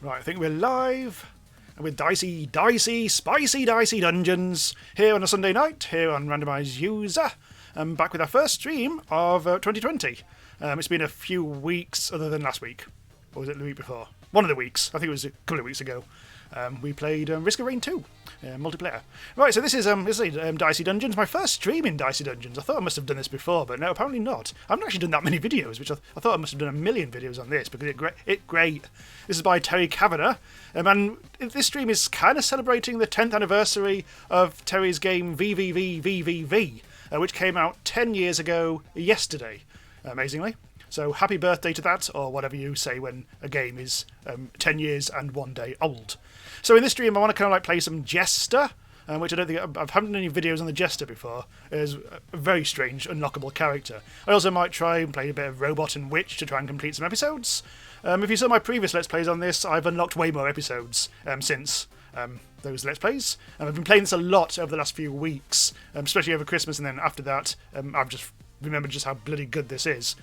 Right, I think we're live with Dicey, Spicy Dicey Dungeons here on a Sunday night, here on Randomise User. Back with our first stream of 2020. It's been a few weeks other than last week. Or was it the week before? One of the weeks. I think it was a couple of weeks ago. We played Risk of Rain 2, multiplayer. Right, so this is Dicey Dungeons, my first stream in Dicey Dungeons. I thought I must have done this before, but no, apparently not. I haven't actually done that many videos, which I thought I must have done a million videos on this, because it's great. This is by Terry Cavanagh, and this stream is kind of celebrating the 10th anniversary of Terry's game VVVVVV, which came out 10 years ago yesterday, amazingly. So happy birthday to that, or whatever you say when a game is 10 years and 1 day old. So in this stream I want to kind of like play some Jester, which I don't think I haven't done any videos on the Jester before. It's a very strange, unlockable character. I also might try and play a bit of Robot and Witch to try and complete some episodes. If you saw my previous Let's Plays on this, I've unlocked way more episodes since those Let's Plays. I've been playing this a lot over the last few weeks, especially over Christmas, and then after that I've just remembered just how bloody good this is.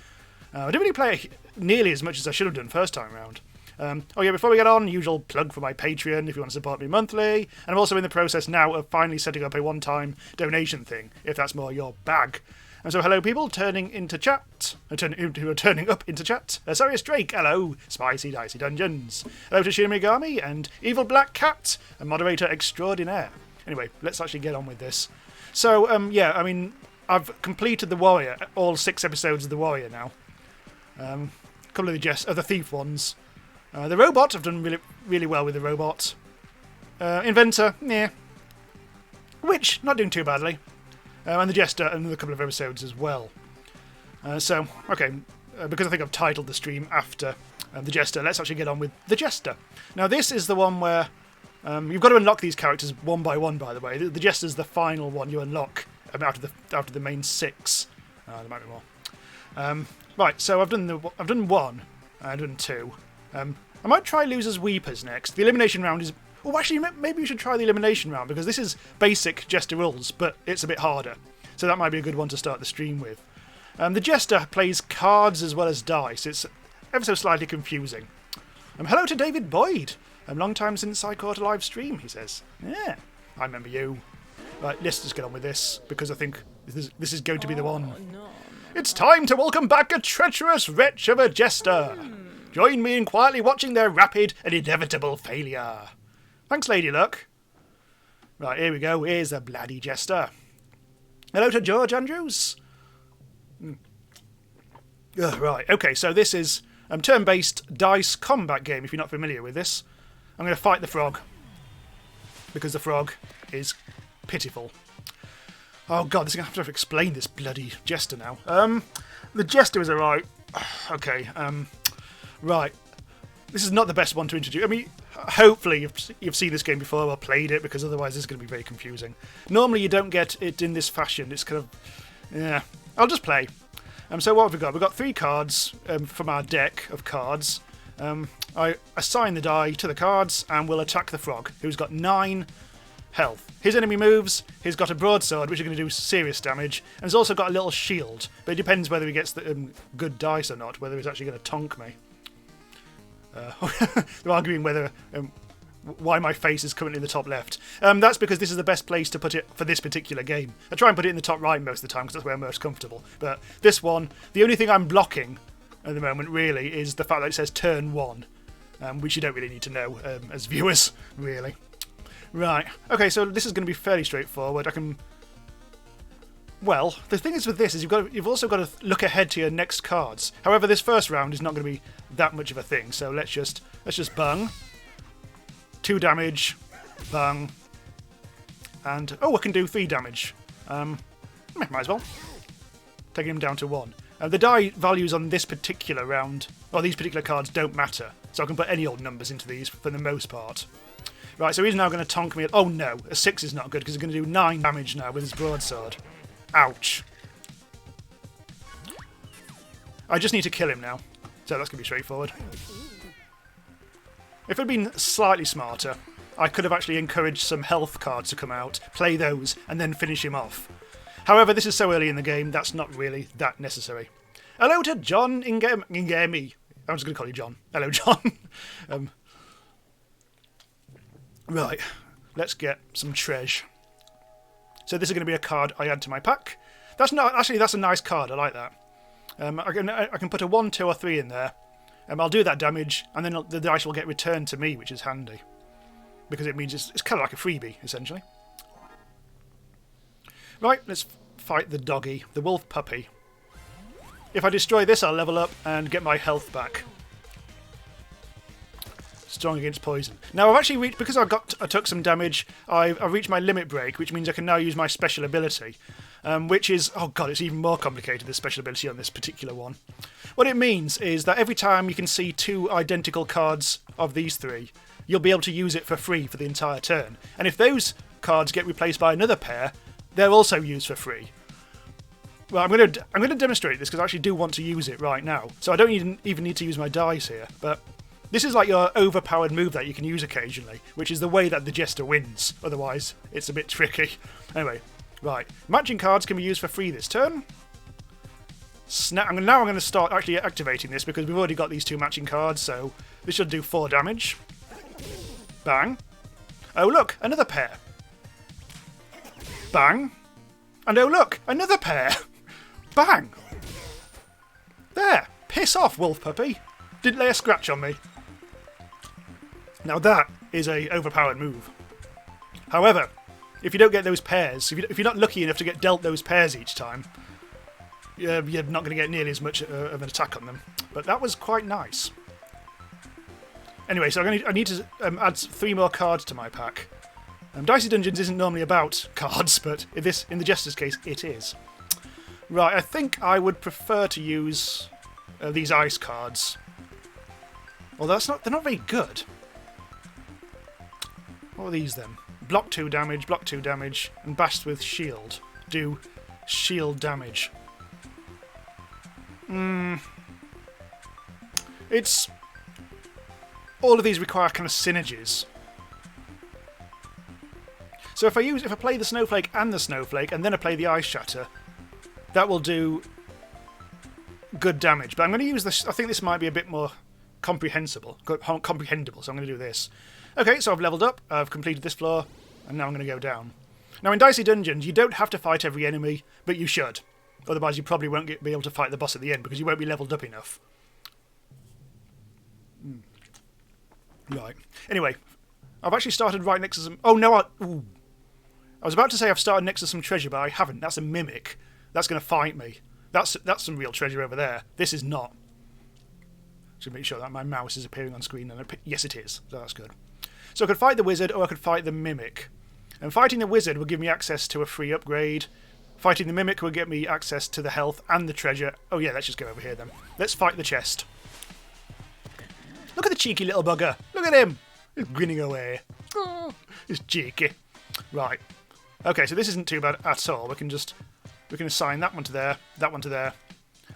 I didn't really play it nearly as much as I should have done first time round. Oh yeah, before we get on, usual plug for my Patreon if you want to support me monthly. And I'm also in the process now of finally setting up a one-time donation thing, if that's more your bag. And so hello people turning into chat, who are turning up into chat. Sarius Drake, hello. Spicy Dicey Dungeons. Hello to Shinigami and Evil Black Cat, a moderator extraordinaire. Anyway, let's actually get on with this. So, yeah, I mean, I've completed The Warrior, all 6 episodes of The Warrior now. A couple of the Thief ones. The Robot, I've done really, really well with the Robot. Inventor, yeah. Witch, not doing too badly. And the Jester, another couple of episodes as well. So, okay, because I think I've titled the stream after the Jester, let's actually get on with the Jester. Now this is the one where you've got to unlock these characters one by one, by the way. The Jester's the final one you unlock out of the main 6. There might be more. Right, so I've done 1, I've done 2. I might try Losers Weepers next. The elimination round is... Oh, actually, maybe we should try the elimination round, because this is basic Jester rules, but it's a bit harder. So that might be a good one to start the stream with. The Jester plays cards as well as dice. It's ever so slightly confusing. Hello to David Boyd. Long time since I caught a live stream, he says. Yeah, I remember you. Right, let's just get on with this, because I think this is going to be the one. No. It's time to welcome back a treacherous wretch of a Jester. Join me in quietly watching their rapid and inevitable failure. Thanks, Lady Luck. Right, here we go. Here's a bloody Jester. Hello to George Andrews. Right, okay, so this is a turn-based dice combat game, if you're not familiar with this. I'm going to fight the frog, because the frog is pitiful. Oh god, this is going to have to explain this bloody Jester now. The Jester is alright. Okay, right. This is not the best one to introduce. I mean, hopefully you've seen this game before or played it, because otherwise this is going to be very confusing. Normally you don't get it in this fashion. It's kind of... yeah. I'll just play. So what have we got? We've got 3 cards from our deck of cards. I assign the die to the cards and we'll attack the frog, who's got 9 health. His enemy moves, he's got a broadsword, which is going to do serious damage, and he's also got a little shield, but it depends whether he gets the good dice or not, whether he's actually going to tonk me. They're arguing whether why my face is currently in the top left. That's because this is the best place to put it for this particular game. I try and put it in the top right most of the time, because that's where I'm most comfortable. But this one, the only thing I'm blocking at the moment, really, is the fact that it says turn 1, which you don't really need to know as viewers, really. Right, okay, so this is going to be fairly straightforward. Well, the thing is with this is you've also got to look ahead to your next cards. However, this first round is not going to be that much of a thing, so let's just bung. 2 damage, bung, and I can do 3 damage. Might as well. Taking him down to 1. The die values on this particular round, or these particular cards, don't matter, so I can put any old numbers into these for the most part. Right, so he's now going to tonk me. Oh no, a 6 is not good because he's going to do 9 damage now with his broadsword. Ouch. I just need to kill him now, so that's going to be straightforward. If I'd been slightly smarter, I could have actually encouraged some health cards to come out, play those, and then finish him off. However, this is so early in the game, that's not really that necessary. Hello to John Ingami. I'm just going to call you John. Hello, John. Right, let's get some treasure. So this is going to be a card I add to my pack. That's not actually, that's a nice card. I like that. I can put a 1, 2, or 3 in there. I'll do that damage, and then the dice will get returned to me, which is handy because it means it's kind of like a freebie essentially. Right, let's fight the doggy, the wolf puppy. If I destroy this, I'll level up and get my health back. Strong against poison. Now I've actually reached, because I took some damage, I've reached my limit break, which means I can now use my special ability, which is, oh god, it's even more complicated, the special ability on this particular one. What it means is that every time you can see 2 identical cards of these 3, you'll be able to use it for free for the entire turn. And if those cards get replaced by another pair, they're also used for free. Well, I'm going to demonstrate this because I actually do want to use it right now. So I don't even need to use my dice here, but this is like your overpowered move that you can use occasionally, which is the way that the Jester wins. Otherwise, it's a bit tricky. Anyway, right. Matching cards can be used for free this turn. Now I'm going to start actually activating this because we've already got these 2 matching cards, so this should do 4 damage. Bang. Oh look, another pair. Bang. And oh look, another pair. Bang. There. Piss off, wolf puppy. Didn't lay a scratch on me. Now that is a overpowered move. However, if you don't get those pairs, if you're not lucky enough to get dealt those pairs each time, you're not going to get nearly as much of an attack on them. But that was quite nice. Anyway, so I need to add 3 more cards to my pack. Dicey Dungeons isn't normally about cards, but in the Jester's case, it is. Right, I think I would prefer to use these ice cards. Although they're not very good. What are these then? Block 2 damage, and bashed with shield. Do shield damage. It's... all of these require kind of synergies. So if I play the Snowflake and the Snowflake, and then I play the Ice Shatter, that will do good damage. But I'm going to use this. I think this might be a bit more comprehensible, so I'm going to do this. Okay, so I've leveled up, I've completed this floor, and now I'm going to go down. Now in Dicey Dungeons, you don't have to fight every enemy, but you should. Otherwise you probably won't be able to fight the boss at the end, because you won't be leveled up enough. Right. Anyway, I've actually started right next to some... oh no, I was about to say I've started next to some treasure, but I haven't. That's a mimic. That's going to fight me. That's some real treasure over there. This is not. Should make sure that my mouse is appearing on screen. And yes, it is. So that's good. So I could fight the wizard, or I could fight the mimic. And fighting the wizard will give me access to a free upgrade. Fighting the mimic will get me access to the health and the treasure. Oh yeah, let's just go over here then. Let's fight the chest. Look at the cheeky little bugger. Look at him. He's grinning away. Oh, he's cheeky. Right. Okay, so this isn't too bad at all. We can assign that one to there, that one to there.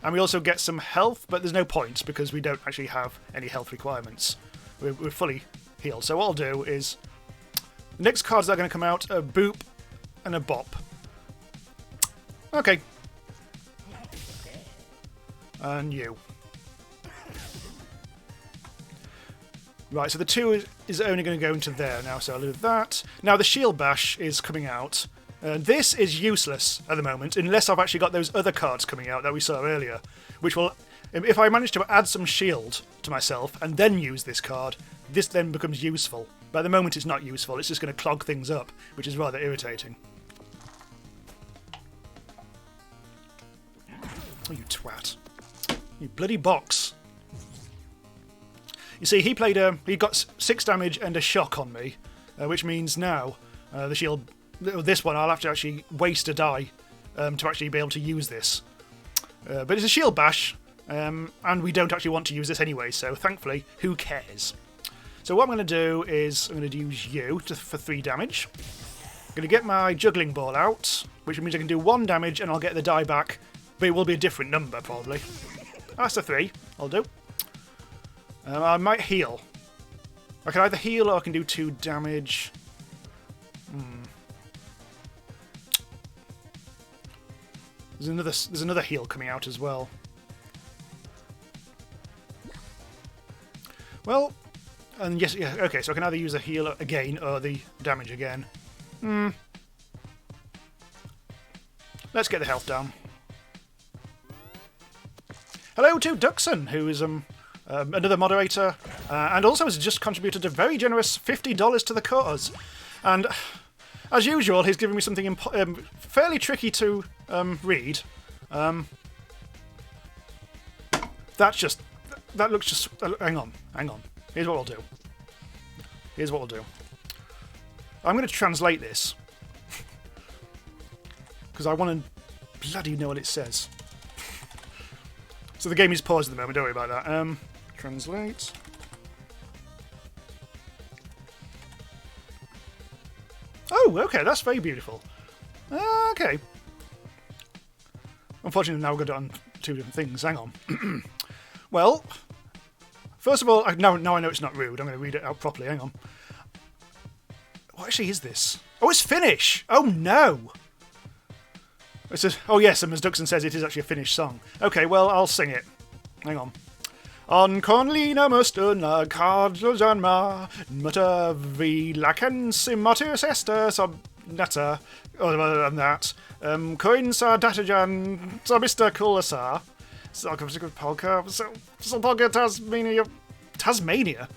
And we also get some health, but there's no points because we don't actually have any health requirements. We're fully healed. So what I'll do is... the next cards that are going to come out are Boop and a Bop. Okay. And you. Right, so the 2 is only going to go into there now, so I'll do that. Now the Shield Bash is coming out. This is useless at the moment, unless I've actually got those other cards coming out that we saw earlier, which will... if I manage to add some shield to myself and then use this card, this then becomes useful. But at the moment it's not useful, it's just going to clog things up, which is rather irritating. Oh, you twat. You bloody box. You see, he got 6 damage and a shock on me, which means now the shield... this one, I'll have to actually waste a die to actually be able to use this. But it's a shield bash, and we don't actually want to use this anyway, so thankfully, who cares? So what I'm going to do is, I'm going to use you for 3 damage. I'm going to get my juggling ball out, which means I can do 1 damage and I'll get the die back, but it will be a different number, probably. That's a 3, I'll do. I might heal. I can either heal or I can do 2 damage. There's another heal coming out as well. And yes, yeah, okay, so I can either use the heal again or the damage again. Let's get the health down. Hello to Duxon, who is another moderator, and also has just contributed a very generous $50 to the cause. And as usual, he's giving me something fairly tricky to read. That looks just... hang on. Here's what we'll do. I'm going to translate this. Because I want to bloody know what it says. So the game is paused at the moment, don't worry about that. Translate. Oh, okay, that's very beautiful. Okay. Unfortunately, now we've got it on two different things. Hang on. Well, first of all, now I know it's not rude. I'm going to read it out properly. Hang on. What actually is this? Oh, it's Finnish! Oh, no! It says, oh, yes, and as Duxon says, it is actually a Finnish song. Okay, well, I'll sing it. Hang on. On Cornlina mustuna cardlojanma mutta vilaken simatus ester subnata. Other than that. Coin sa datajan sabista kulasa. Polka. Polka Tasmania.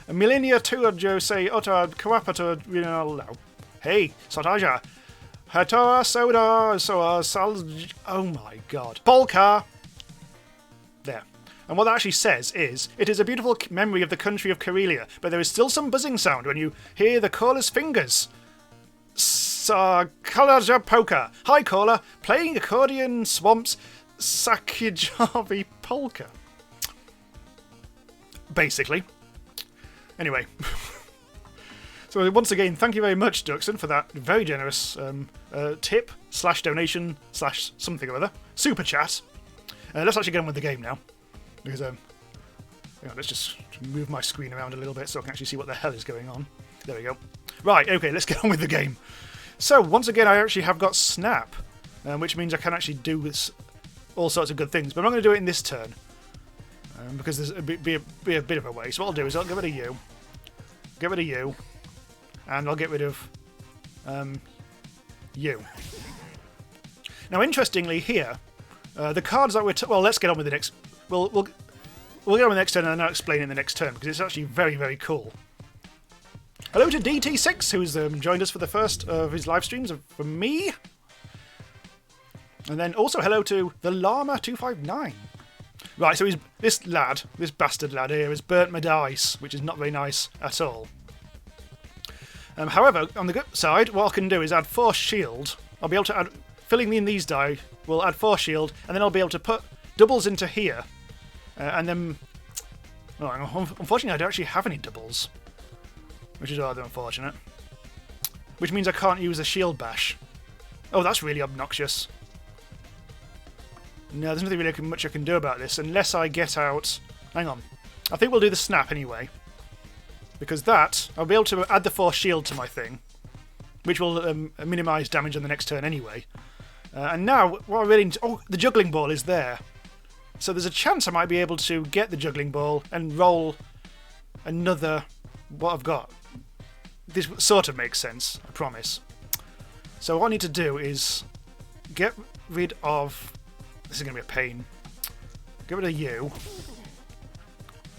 A millennia to jo say otta kawapato rinalo. Hey, sotaja. Hatoa soda soa sal. Oh my god. Polka! There. And what that actually says is, it is a beautiful memory of the country of Karelia, but there is still some buzzing sound when you hear the caller's fingers. Kalaja Polka. Hi caller, playing accordion swamps Sakijavi Polka. Basically. Anyway. So once again, thank you very much, Duxon, for that very generous tip / donation / something or other. Super chat. Let's actually get on with the game now. Because, hang on, let's just move my screen around a little bit so I can actually see what the hell is going on. There we go. Right, okay, let's get on with the game. So, once again, I actually have got Snap, which means I can actually do this, all sorts of good things. But I'm not going to do it in this turn, because there's a bit of a waste. So what I'll do is I'll get rid of you, and I'll get rid of you. Now, interestingly here, the cards that we're... well, let's get on with the next... We'll get on with the next turn and then I'll explain it in the next turn, because it's actually very, very cool. Hello to DT6, who's joined us for the first of his live streams from me. And then also hello to the Llama259. Right, so this bastard lad here, has burnt my dice, which is not very nice at all. However, on the good side, what I can do is add 4 shield. I'll be able to add... filling in these die will add 4 shield, and then I'll be able to put doubles into here. And then... oh, unfortunately, I don't actually have any doubles. Which is rather unfortunate. Which means I can't use a shield bash. Oh, that's really obnoxious. No, there's nothing really much I can do about this, unless I get out... hang on. I think we'll do the snap anyway. Because that, I'll be able to add the 4 shield to my thing. Which will minimise damage on the next turn anyway. And now, what I really... oh, the juggling ball is there. So there's a chance I might be able to get the juggling ball and roll another... what I've got. This sort of makes sense, I promise. So what I need to do is get rid of... this is going to be a pain. Get rid of you.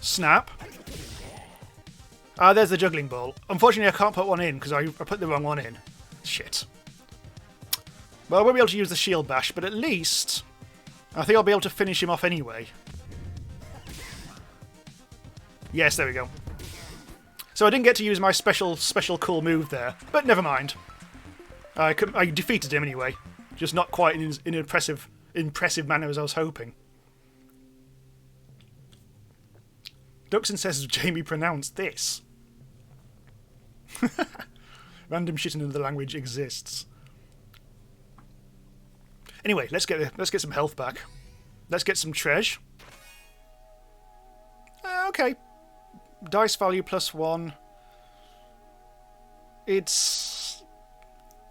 Snap. Ah, there's the juggling ball. Unfortunately, I can't put one in because I put the wrong one in. Shit. Well, I won't be able to use the shield bash, but at least I think I'll be able to finish him off anyway. Yes, there we go. So I didn't get to use my special cool move there, but never mind. I defeated him anyway, just not quite in an impressive manner as I was hoping. Duxon says Jamie pronounced this. Random shit in another language exists. Anyway, let's get some health back. Let's get some treasure. Okay. Dice value +1. It's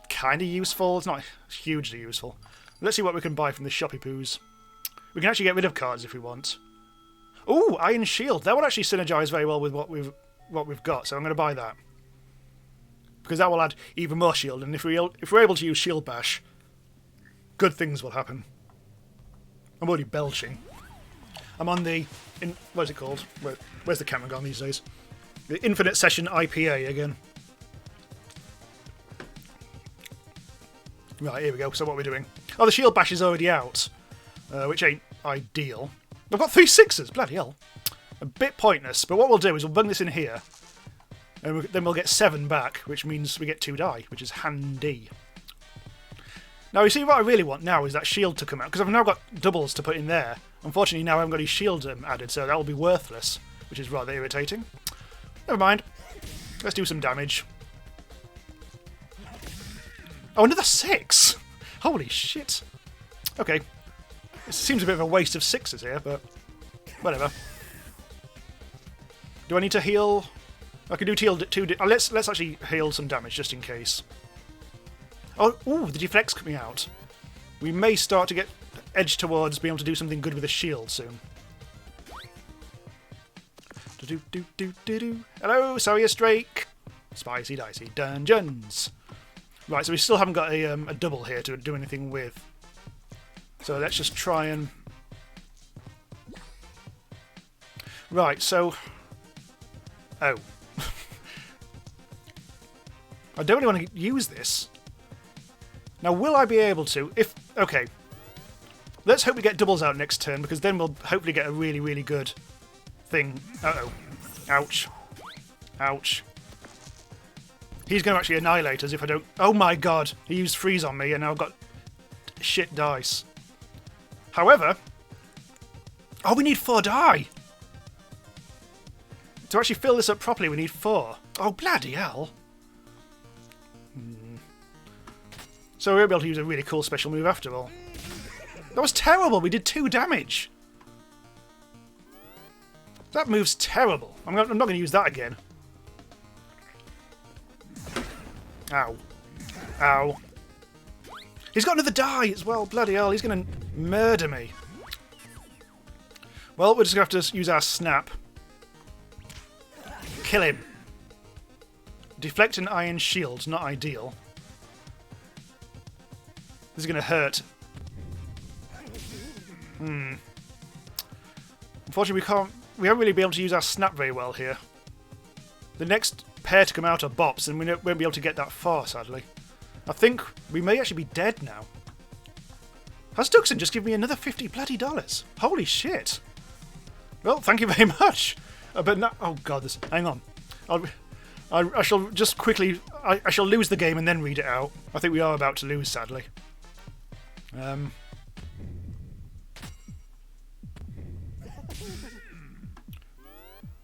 kind of useful. It's not hugely useful. Let's see what we can buy from the shoppy poos. We can actually get rid of cards if we want. Ooh, Iron Shield. That would actually synergise very well with what what we've got, so I'm going to buy that. Because that will add even more shield, and if we're able to use shield bash, good things will happen. I'm already belching. I'm on the... what is it called? Where's the camera gone these days? The Infinite Session IPA again. Right, here we go. So what are we doing? Oh, the shield bash is already out, which ain't ideal. I've got 3 6s, bloody hell. A bit pointless, but what we'll do is we'll bung this in here, and then we'll get 7 back, which means we get 2 die, which is handy. Now, you see, what I really want now is that shield to come out, because I've now got doubles to put in there. Unfortunately, now I haven't got any shield added, so that will be worthless, which is rather irritating. Never mind. Let's do some damage. Oh, another 6! Holy shit. Okay. It seems a bit of a waste of 6s here, but whatever. Do I need to heal? I can do two. Let's actually heal some damage just in case. Oh, ooh, the deflect's coming out. We may start to get edged towards being able to do something good with a shield soon. Hello, Sawyer Drake. Spicy Dicey Dungeons. Right, so we still haven't got a double here to do anything with. So let's just try and... Right, so... Oh. I don't really want to use this. Now, will I be able to? If okay. Let's hope we get doubles out next turn, because then we'll hopefully get a really, really good thing. Uh-oh. Ouch. Ouch. He's going to actually annihilate us if I don't... Oh my god! He used freeze on me, and now I've got shit dice. However... Oh, we need 4 die! To actually fill this up properly, we need 4. Oh, bloody hell! So we'll be able to use a really cool special move after all. That was terrible! We did 2 damage! That move's terrible. I'm not going to use that again. Ow. Ow. He's got another die as well. Bloody hell, he's going to murder me. Well, we're just going to have to use our snap. Kill him. Deflect an iron shield. Not ideal. This is going to hurt. Unfortunately, we haven't really been able to use our snap very well here. The next pair to come out are bops, and we won't be able to get that far, sadly. I think we may actually be dead now. Has Duxon just given me another $50 bloody dollars? Holy shit! Well, thank you very much. But no, oh god, hang on. I shall just quickly. I shall lose the game and then read it out. I think we are about to lose, sadly.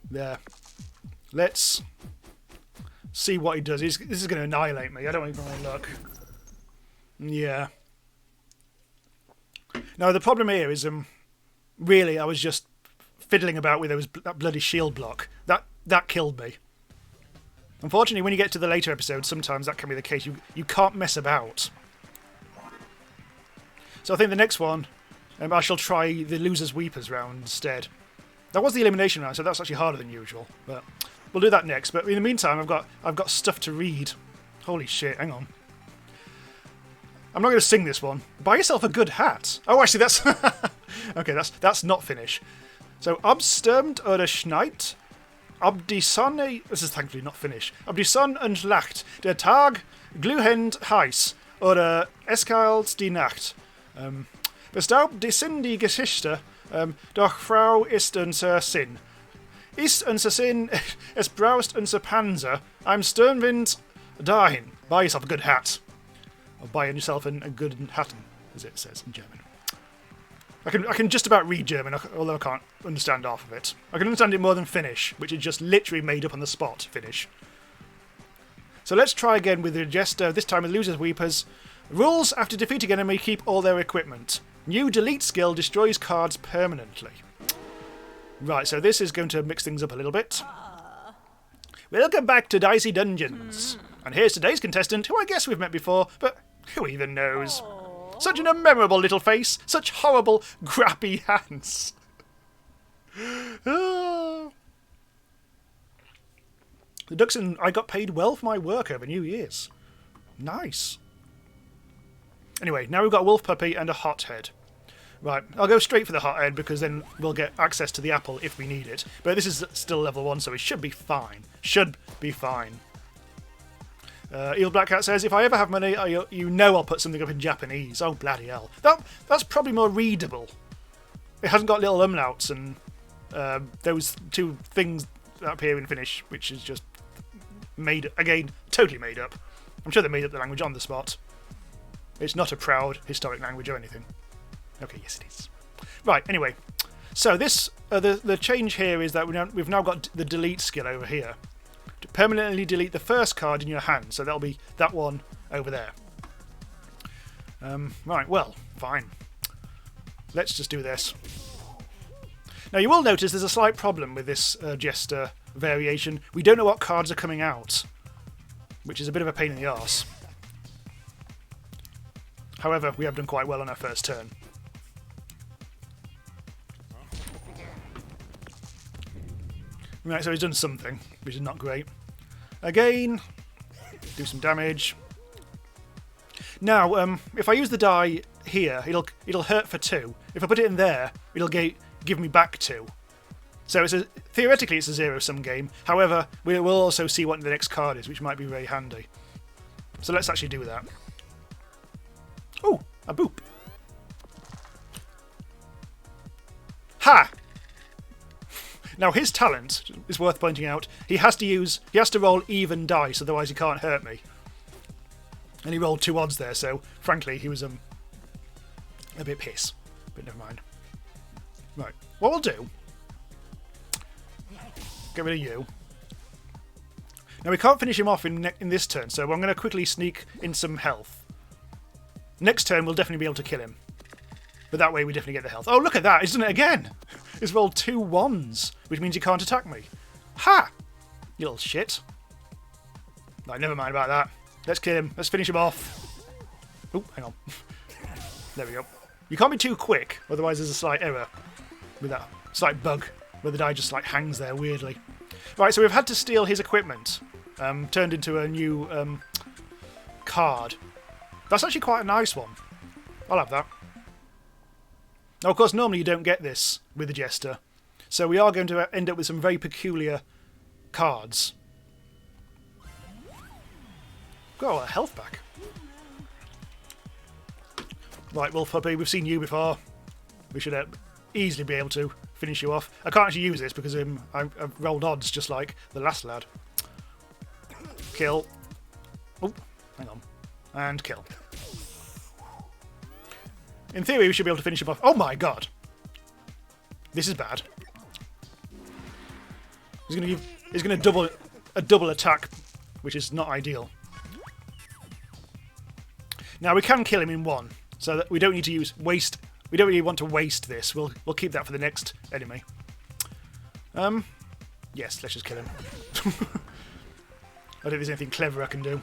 There. Let's see what he does. This is going to annihilate me. I don't even want to look. Yeah. Now, the problem here is, really, I was just fiddling about with that bloody shield block. That killed me. Unfortunately, when you get to the later episodes, sometimes that can be the case. You can't mess about. So I think the next one, I shall try the Losers Weepers round instead. That was the elimination round, so that's actually harder than usual. But we'll do that next. But in the meantime, I've got stuff to read. Holy shit! Hang on. I'm not going to sing this one. Buy yourself a good hat. Oh, actually, that's okay. That's not Finnish. So, abstimmt oder schneit, ab die Sonne. This is thankfully not Finnish. Ab die Sonne und lacht, der Tag glühend heiß oder eskalt die Nacht. Bestaubt die Sinn die Geschichte, doch Frau ist unser Sinn. Ist unser Sinn, es braust unser Panzer, I'm Sturmwind dahin. Buy yourself a good hat. Or buy yourself a good hat, as it says in German. I can just about read German, although I can't understand half of it. I can understand it more than Finnish, which is just literally made up on the spot, Finnish. So let's try again with the Jester, this time with Losers Weepers. Rules: after defeating enemy, keep all their equipment. New delete skill destroys cards permanently. Right, so this is going to mix things up a little bit. Welcome back to Dicey Dungeons. And here's today's contestant, who I guess we've met before, but who even knows? Such an immemorable little face, such horrible, grappy hands. The ducks and I got paid well for my work over New Year's. Nice. Anyway, now we've got a wolf puppy and a hothead. Right, I'll go straight for the hothead because then we'll get access to the apple if we need it. But this is still level 1, so it should be fine. Should be fine. Eel Black Cat says, if I ever have money, you know I'll put something up in Japanese. Oh, bloody hell. That's probably more readable. It hasn't got little umlauts and those two things that appear in Finnish, which is just made, again, totally made up. I'm sure they made up the language on the spot. It's not a proud historic language or anything. Okay, yes it is. Right, anyway. So this, the change here is that we've now got the delete skill over here. To permanently delete the first card in your hand, so that'll be that one over there. Right, well, fine. Let's just do this. Now you will notice there's a slight problem with this Jester variation. We don't know what cards are coming out, which is a bit of a pain in the arse. However, we have done quite well on our first turn. Right, so he's done something, which is not great. Again, do some damage. Now, if I use the die here, it'll hurt for 2. If I put it in there, it'll give me back 2. So theoretically it's a zero-sum game. However, we will also see what the next card is, which might be very handy. So let's actually do that. Oh, a boop. Ha! Now his talent is worth pointing out. He has to roll even dice, otherwise he can't hurt me. And he rolled 2 odds there, so frankly he was a bit piss. But never mind. Right, what we'll do. Get rid of you. Now we can't finish him off in this turn, so I'm going to quickly sneak in some health. Next turn we'll definitely be able to kill him. But that way we definitely get the health. Oh, look at that! He's done it again! He's rolled 2 1s, which means he can't attack me. Ha! You little shit. Right, never mind about that. Let's kill him. Let's finish him off. Oh, hang on. There we go. You can't be too quick, otherwise there's a slight error. With that slight bug, where the die just like hangs there weirdly. Right, so we've had to steal his equipment. Turned into a new card. That's actually quite a nice one. I'll have that. Now, of course, normally you don't get this with the Jester, so we are going to end up with some very peculiar cards. Got all our health back. Right, Wolf Puppy, we've seen you before. We should easily be able to finish you off. I can't actually use this because I've rolled odds just like the last lad. Kill. Oh, hang on. And kill. In theory, we should be able to finish him off. Oh my god! This is bad. He's going to double attack, which is not ideal. Now we can kill him in 1, so that we don't need to waste. We don't really want to waste this. We'll keep that for the next enemy. Yes, let's just kill him. I don't think there's anything clever I can do.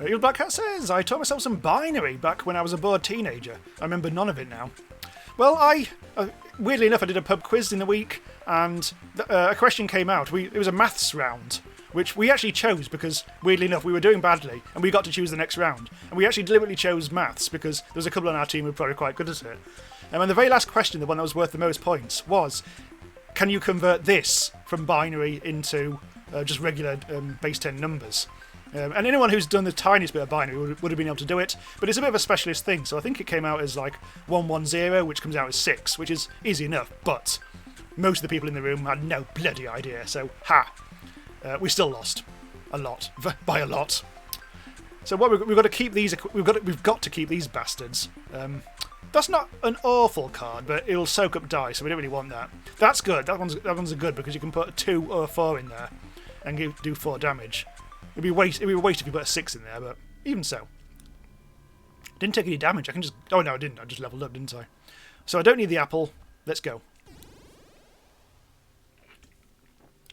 Eel Black Cat says, I taught myself some binary back when I was a bored teenager. I remember none of it now. Well, weirdly enough, I did a pub quiz in the week, and a question came out. It was a maths round, which we actually chose because, weirdly enough, we were doing badly, and we got to choose the next round. And we actually deliberately chose maths because there was a couple on our team who were probably quite good at it. And the very last question, the one that was worth the most points, was, can you convert this from binary into just regular base 10 numbers? And anyone who's done the tiniest bit of binary would have been able to do it, but it's a bit of a specialist thing, so I think it came out as like 110, which comes out as 6, which is easy enough, but most of the people in the room had no bloody idea, so ha! We still lost. A lot. By a lot. So what we've got to keep these, we've got to keep these bastards. That's not an awful card, but it'll soak up dice, so we don't really want that. That's good, that one's good, because you can put a 2 or a 4 in there, and do 4 damage. It'd be a waste if you put a 6 in there, but even so. Didn't take any damage, I can just... Oh no, I didn't, I just leveled up, didn't I? So I don't need the apple, let's go.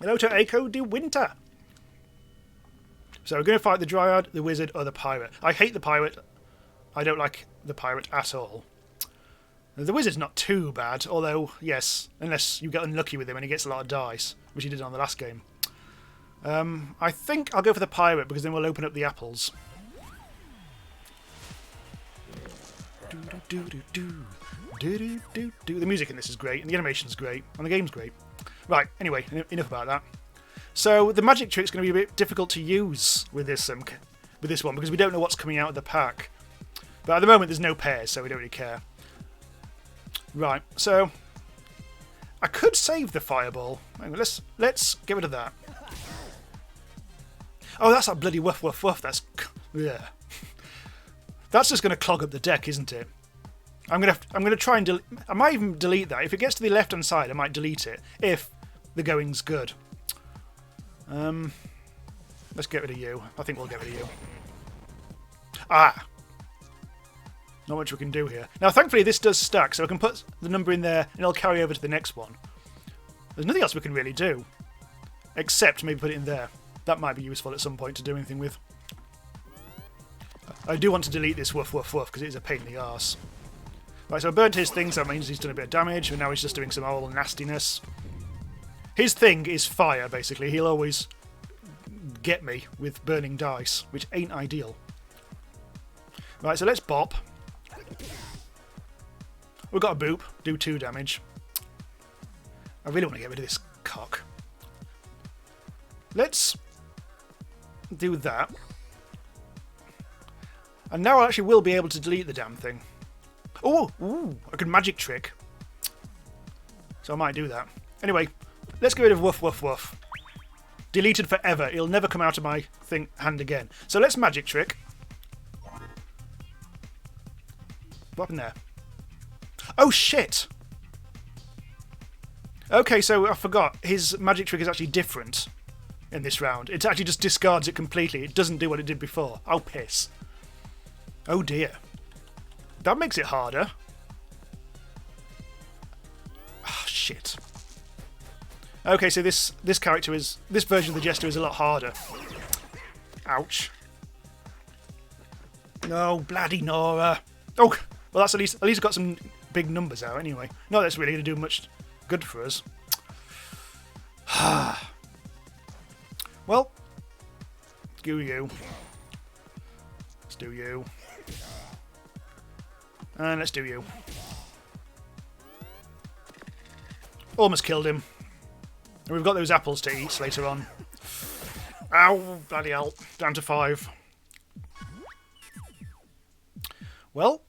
Hello to Echo de Winter. So we're going to fight the Dryad, the Wizard, or the Pirate. I hate the Pirate. I don't like the Pirate at all. The Wizard's not too bad, although, yes, unless you get unlucky with him and he gets a lot of dice. which he did on the last game. I think I'll go for the pirate because then we'll open up the apples. The music in this is great, and the animation's great, and the game's great. Right, anyway, enough about that. So the magic trick's going to be a bit difficult to use with this one because we don't know what's coming out of the pack. But at the moment there's no pairs, so we don't really care. Right, so I could save the fireball. Hang on, let's get rid of that. Oh, that's that bloody woof woof woof. That's yeah. That's just going to clog up the deck, isn't it? I'm gonna try and I might even delete that. If it gets to the left hand side, I might delete it if the going's good. Let's get rid of you. I think we'll get rid of you. Ah! Not much we can do here. Now, thankfully, this does stack, so I can put the number in there and it'll carry over to the next one. There's nothing else we can really do, except maybe put it in there. That might be useful at some point to do anything with. I do want to delete this woof woof woof because it is a pain in the arse. Right, so I burnt his thing, so that means he's done a bit of damage, and now he's just doing some old nastiness. His thing is fire, basically. He'll always get me with burning dice, which ain't ideal. Right, so let's bop. We've got a boop, do 2 damage. I really want to get rid of this cock. Let's do that. And now I actually will be able to delete the damn thing. Oh, ooh, I could magic trick. So I might do that. Anyway, let's get rid of woof woof woof. Deleted forever. It'll never come out of my hand again. So let's magic trick. What happened there? Oh shit! Okay, so I forgot. His magic trick is actually different in this round. It actually just discards it completely. It doesn't do what it did before. Oh, piss. Oh dear. That makes it harder. Ah, shit. Okay, so this version of the Jester is a lot harder. Ouch. No, bloody Nora. Oh, well, that's at least got some big numbers out anyway. Not that's really going to do much good for us. Well, do you. Let's do you. And let's do you. Almost killed him. And we've got those apples to eat later on. Ow, bloody hell. Down to 5. Well,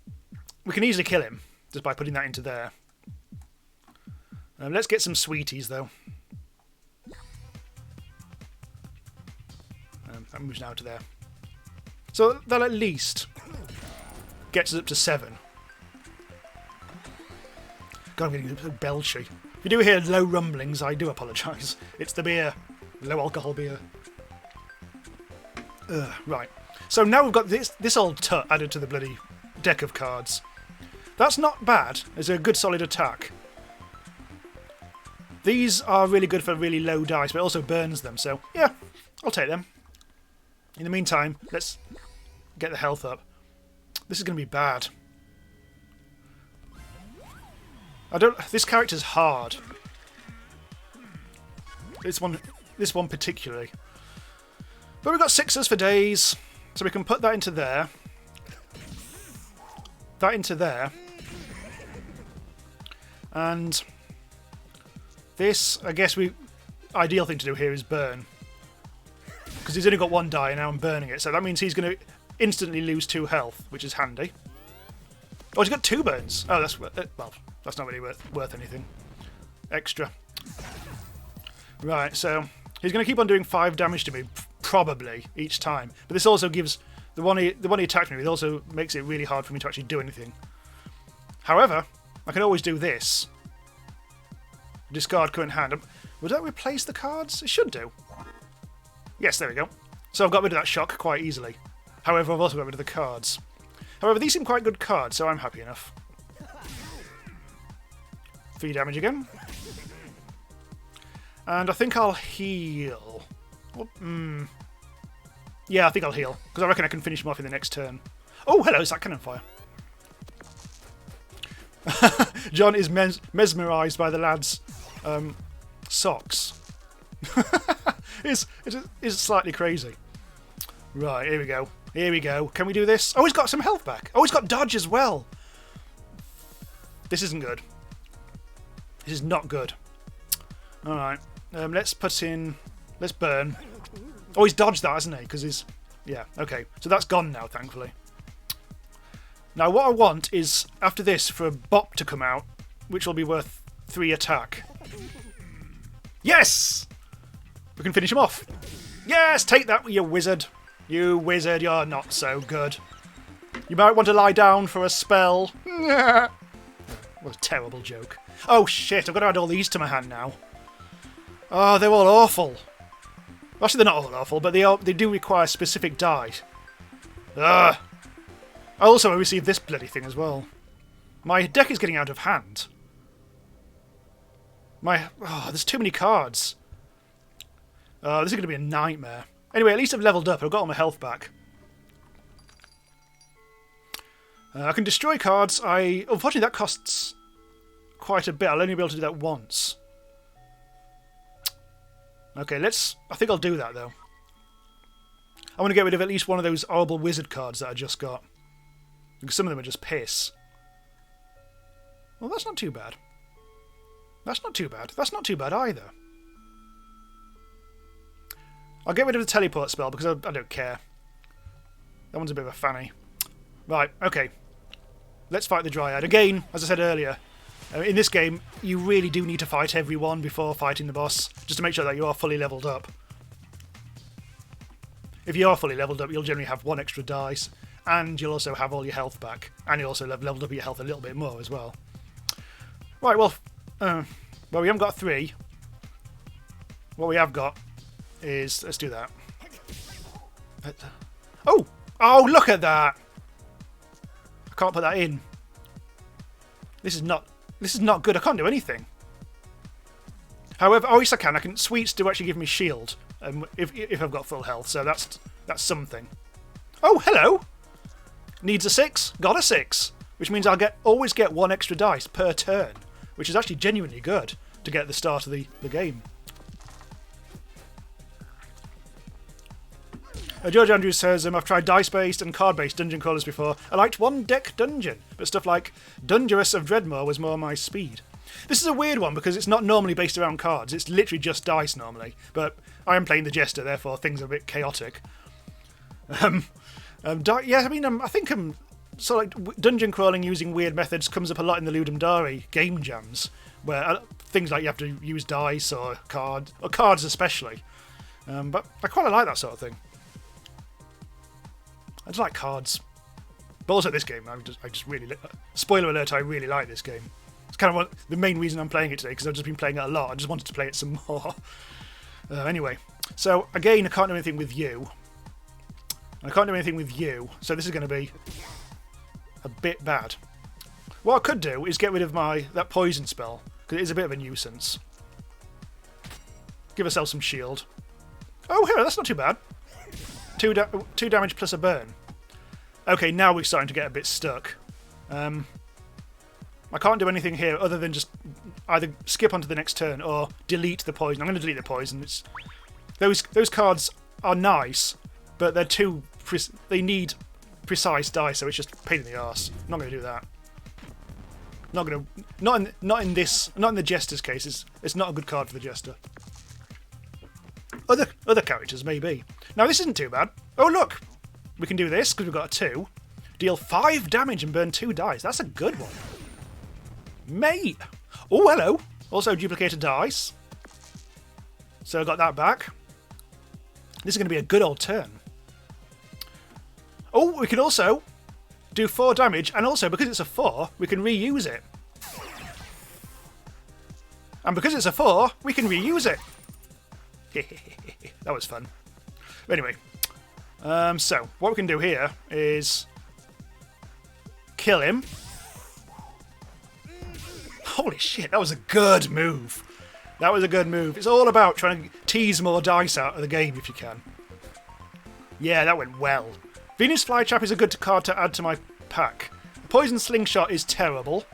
we can easily kill him just by putting that into there. Let's get some sweeties, though. That moves now to there. So that at least gets us up to 7. God, I'm getting so belchy. If you do hear low rumblings, I do apologise. It's the beer. Low alcohol beer. Right. So now we've got this old tut added to the bloody deck of cards. That's not bad. It's a good solid attack. These are really good for really low dice, but it also burns them. So, yeah, I'll take them. In the meantime, let's get the health up. This is going to be bad. This character's hard. This one particularly. But we've got 6s for days, so we can put that into there. That into there. And this, I guess ideal thing to do here is burn. Because he's only got 1 die and now I'm burning it, so that means he's going to instantly lose 2 health, which is handy. Oh, he's got 2 burns. Oh, that's well, that's not really worth anything extra. Right, so he's going to keep on doing 5 damage to me, probably each time. But this also gives the one he attacked me with also makes it really hard for me to actually do anything. However, I can always do this. Discard current hand. Would that replace the cards? It should do. Yes, there we go. So I've got rid of that shock quite easily. However, I've also got rid of the cards. However, these seem quite good cards, so I'm happy enough. 3 damage again. And I think I'll heal. Yeah, I think I'll heal, because I reckon I can finish him off in the next turn. Oh, hello, is that cannon fire? John is mesmerised by the lad's socks. It's slightly crazy. Right, here we go. Here we go. Can we do this? Oh, he's got some health back. Oh, he's got dodge as well. This isn't good. This is not good. Alright. Let's put in... Let's burn. Oh, he's dodged that, hasn't he? Because he's... Yeah, okay. So that's gone now, thankfully. Now, what I want is, after this, for a bop to come out, which will be worth 3 attack. Yes! We can finish him off. Yes! Take that, you wizard. You wizard, you're not so good. You might want to lie down for a spell. What a terrible joke. Oh, shit, I've got to add all these to my hand now. Oh, they're all awful. Actually, they're not all awful, but they do require specific die. Ugh. I also received this bloody thing as well. My deck is getting out of hand. Oh, there's too many cards. This is going to be a nightmare. Anyway, at least I've leveled up. I've got all my health back. I can destroy cards. Unfortunately, that costs quite a bit. I'll only be able to do that once. Okay, I think I'll do that, though. I want to get rid of at least one of those horrible wizard cards that I just got. Because some of them are just piss. Well, that's not too bad. That's not too bad. That's not too bad either. I'll get rid of the teleport spell because I don't care. That one's a bit of a fanny. Right, okay. Let's fight the Dryad. Again, as I said earlier, in this game, you really do need to fight everyone before fighting the boss, just to make sure that you are fully leveled up. If you are fully leveled up, you'll generally have 1 extra dice, and you'll also have all your health back, and you'll also have leveled up your health a little bit more as well. Right, well, we haven't got 3. What we have got is... Let's do that. Oh! Oh, look at that! I can't put that in. This is not good. I can't do anything. However, oh yes I can. Sweets do actually give me shield if I've got full health, so that's something. Oh, hello! Needs a 6, got a 6, which means I'll always get 1 extra dice per turn, which is actually genuinely good to get at the start of the game. George Andrews says, I've tried dice-based and card-based dungeon crawlers before. I liked one deck dungeon, but stuff like Dungerous of Dreadmore was more my speed. This is a weird one because it's not normally based around cards. It's literally just dice normally, but I am playing the Jester, therefore things are a bit chaotic. Yeah, I mean, I think sort of like dungeon crawling using weird methods comes up a lot in the Ludum Dare game jams, where things like you have to use dice or cards especially. But I quite like that sort of thing. I just like cards. But also this game, I just really... Spoiler alert, I really like this game. It's kind of the main reason I'm playing it today, because I've just been playing it a lot. I just wanted to play it some more. Anyway, so again, I can't do anything with you. And I can't do anything with you, so this is going to be a bit bad. What I could do is get rid of that poison spell, because it is a bit of a nuisance. Give ourselves some shield. Oh, here, that's not too bad. 2 damage plus a burn. Okay, now we're starting to get a bit stuck. I can't do anything here other than just either skip onto the next turn or delete the poison. I'm going to delete the poison. Those cards are nice, but they're they need precise dice, so it's just a pain in the arse. I'm not going to do that. Not in the Jester's case. It's not a good card for the Jester. Other characters, maybe. Now, this isn't too bad. Oh, look! We can do this, because we've got a 2. Deal 5 damage and burn 2 dice. That's a good one. Mate! Oh, hello! Also, duplicate a dice. So I got that back. This is going to be a good old turn. Oh, we can also do 4 damage, and also, because it's a 4, we can reuse it. And because it's a 4, we can reuse it. That was fun. Anyway, so what we can do here is kill him. Holy shit, that was a good move. That was a good move. It's all about trying to tease more dice out of the game if you can. Yeah, that went well. Venus Flytrap is a good card to add to my pack. Poison Slingshot is terrible.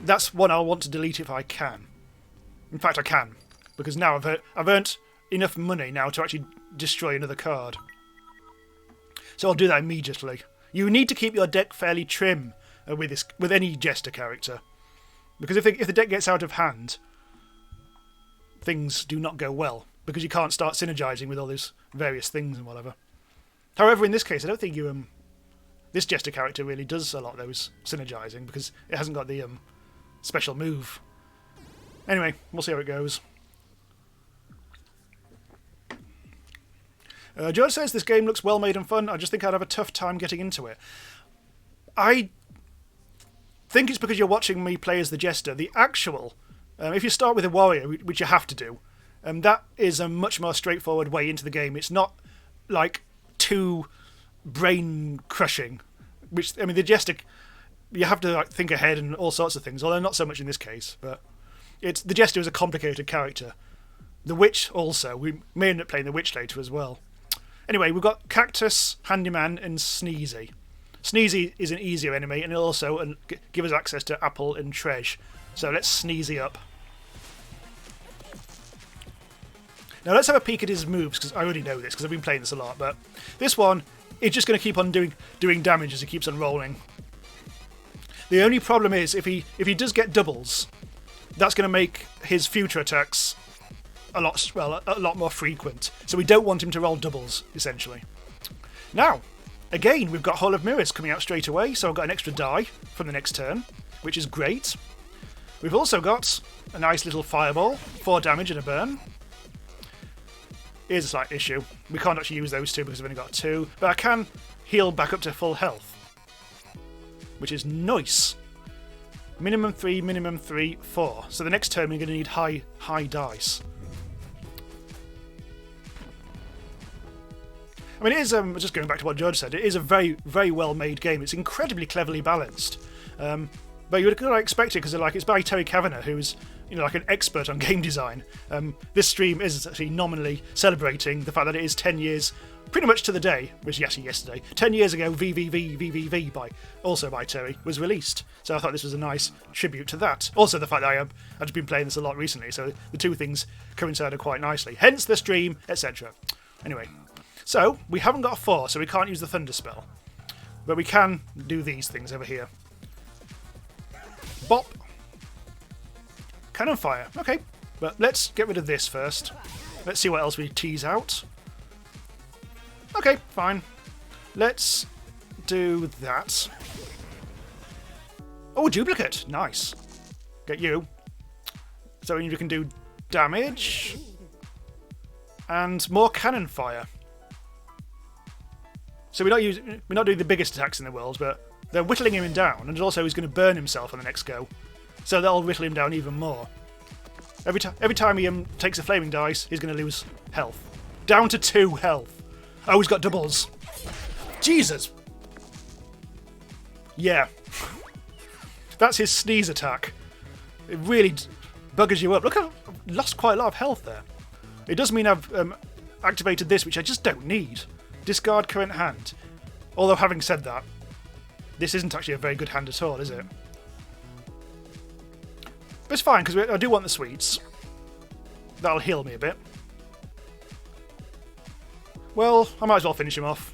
That's one I'll want to delete if I can. In fact, I can. because now I've earned enough money now to actually destroy another card. So I'll do that immediately. You need to keep your deck fairly trim with any Jester character, because if the deck gets out of hand, things do not go well, because you can't start synergizing with all these various things and whatever. However, in this case, I don't think this Jester character really does a lot of those synergizing, because it hasn't got the special move. Anyway, we'll see how it goes. George says this game looks well made and fun. I just think I'd have a tough time getting into it. I think it's because you're watching me play as the Jester. The actual, if you start with a warrior, which you have to do, that is a much more straightforward way into the game. It's not like too brain crushing. Which, I mean, the Jester, you have to like think ahead and all sorts of things. Although not so much in this case, but the Jester is a complicated character. The Witch also. We may end up playing the Witch later as well. Anyway, we've got Cactus, Handyman, and Sneezy. Sneezy is an easier enemy, and it'll also give us access to Apple and Treasure. So let's Sneezy up. Now let's have a peek at his moves, because I already know this, because I've been playing this a lot, but this one is just going to keep on doing damage as he keeps on rolling. The only problem is, if he does get doubles, that's going to make his future attacks a lot more frequent. So we don't want him to roll doubles, essentially. Now, again, we've got Hall of Mirrors coming out straight away, so I've got an extra die from the next turn, which is great. We've also got a nice little fireball, 4 damage and a burn. Here's a slight issue. We can't actually use those two because we've only got 2, but I can heal back up to full health, which is nice. Minimum 3, 4. So the next turn we're going to need high dice. I mean, it is, just going back to what George said, it is a very, very well-made game. It's incredibly cleverly balanced. But you would kind of expect it because it's by Terry Cavanagh, who's like an expert on game design. This stream is actually nominally celebrating the fact that it is 10 years, pretty much to the day, which is actually yesterday, 10 years ago, VVVVVV, also by Terry, was released. So I thought this was a nice tribute to that. Also the fact that I've just been playing this a lot recently, so the two things coincided quite nicely. Hence the stream, etc. Anyway. So, we haven't got a 4, so we can't use the Thunder spell. But we can do these things over here. Bop. Cannon fire. Okay, but let's get rid of this first. Let's see what else we tease out. Okay, fine. Let's do that. Oh, duplicate. Nice. Get you. So you can do damage. And more cannon fire. So we're not doing the biggest attacks in the world, but they're whittling him down, and also he's going to burn himself on the next go. So that'll whittle him down even more. Every time he takes a flaming dice, he's going to lose health. Down to 2 health. Oh, he's got doubles. Jesus! Yeah. That's his sneeze attack. It really buggers you up. Look, I've lost quite a lot of health there. It does mean I've activated this, which I just don't need. Discard current hand. Although, having said that, this isn't actually a very good hand at all, is it? But it's fine, because I do want the sweets. That'll heal me a bit. Well, I might as well finish him off.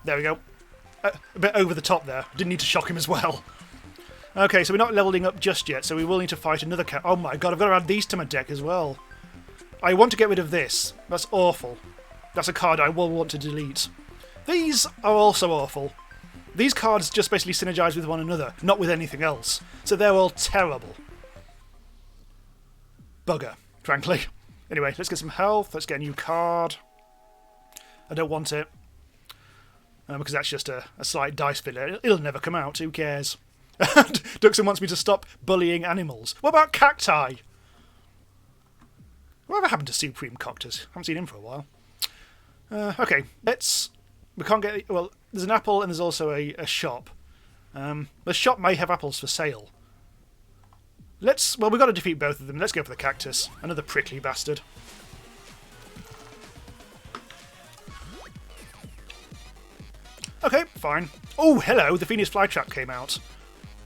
There we go. A bit over the top there. Didn't need to shock him as well. Okay, so we're not leveling up just yet, so we will need to fight another cat. Oh my god, I've got to add these to my deck as well. I want to get rid of this. That's awful. That's a card I will want to delete. These are also awful. These cards just basically synergize with one another, not with anything else. So they're all terrible. Bugger, frankly. Anyway, let's get some health. Let's get a new card. I don't want it. Because that's just a slight dice filler. It'll never come out. Who cares? Duxon wants me to stop bullying animals. What about cacti? Whatever happened to Supreme Coctus? Haven't seen him for a while. Okay, we can't get... Well, there's an apple and there's also a shop. The shop may have apples for sale. Well, we've got to defeat both of them. Let's go for the cactus. Another prickly bastard. Okay, fine. Oh, hello, the Phoenix Flytrap came out.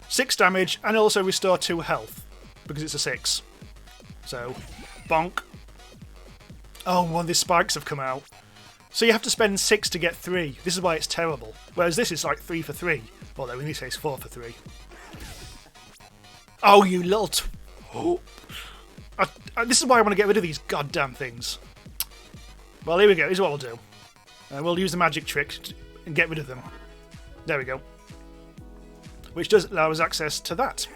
6 damage and also restore 2 health, because it's a 6. So, bonk. Oh, one of the spikes have come out. So you have to spend 6 to get 3. This is why it's terrible. Whereas this is like 3 for 3. Although in this case 4 for 3. Oh, you little... Oh. This is why I want to get rid of these goddamn things. Well, here we go. Here's what we'll do. We'll use the magic trick and get rid of them. There we go. Which does allow us access to that.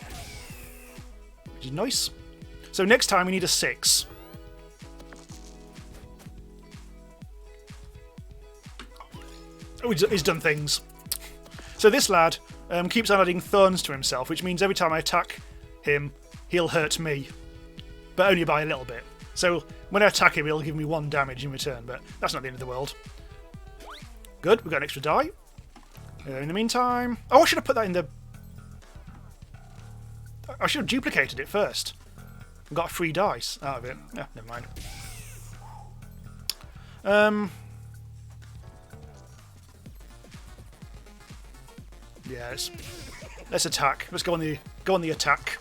Which is nice. So next time we need a 6. Oh, he's done things. So this lad keeps on adding thorns to himself, which means every time I attack him, he'll hurt me. But only by a little bit. So when I attack him, he'll give me 1 damage in return, but that's not the end of the world. Good, we've got an extra die. In the meantime... Oh, I should have put that in the... I should have duplicated it first. I got a free dice out of it. Yeah, never mind. Yeah, let's attack. Let's go on the attack.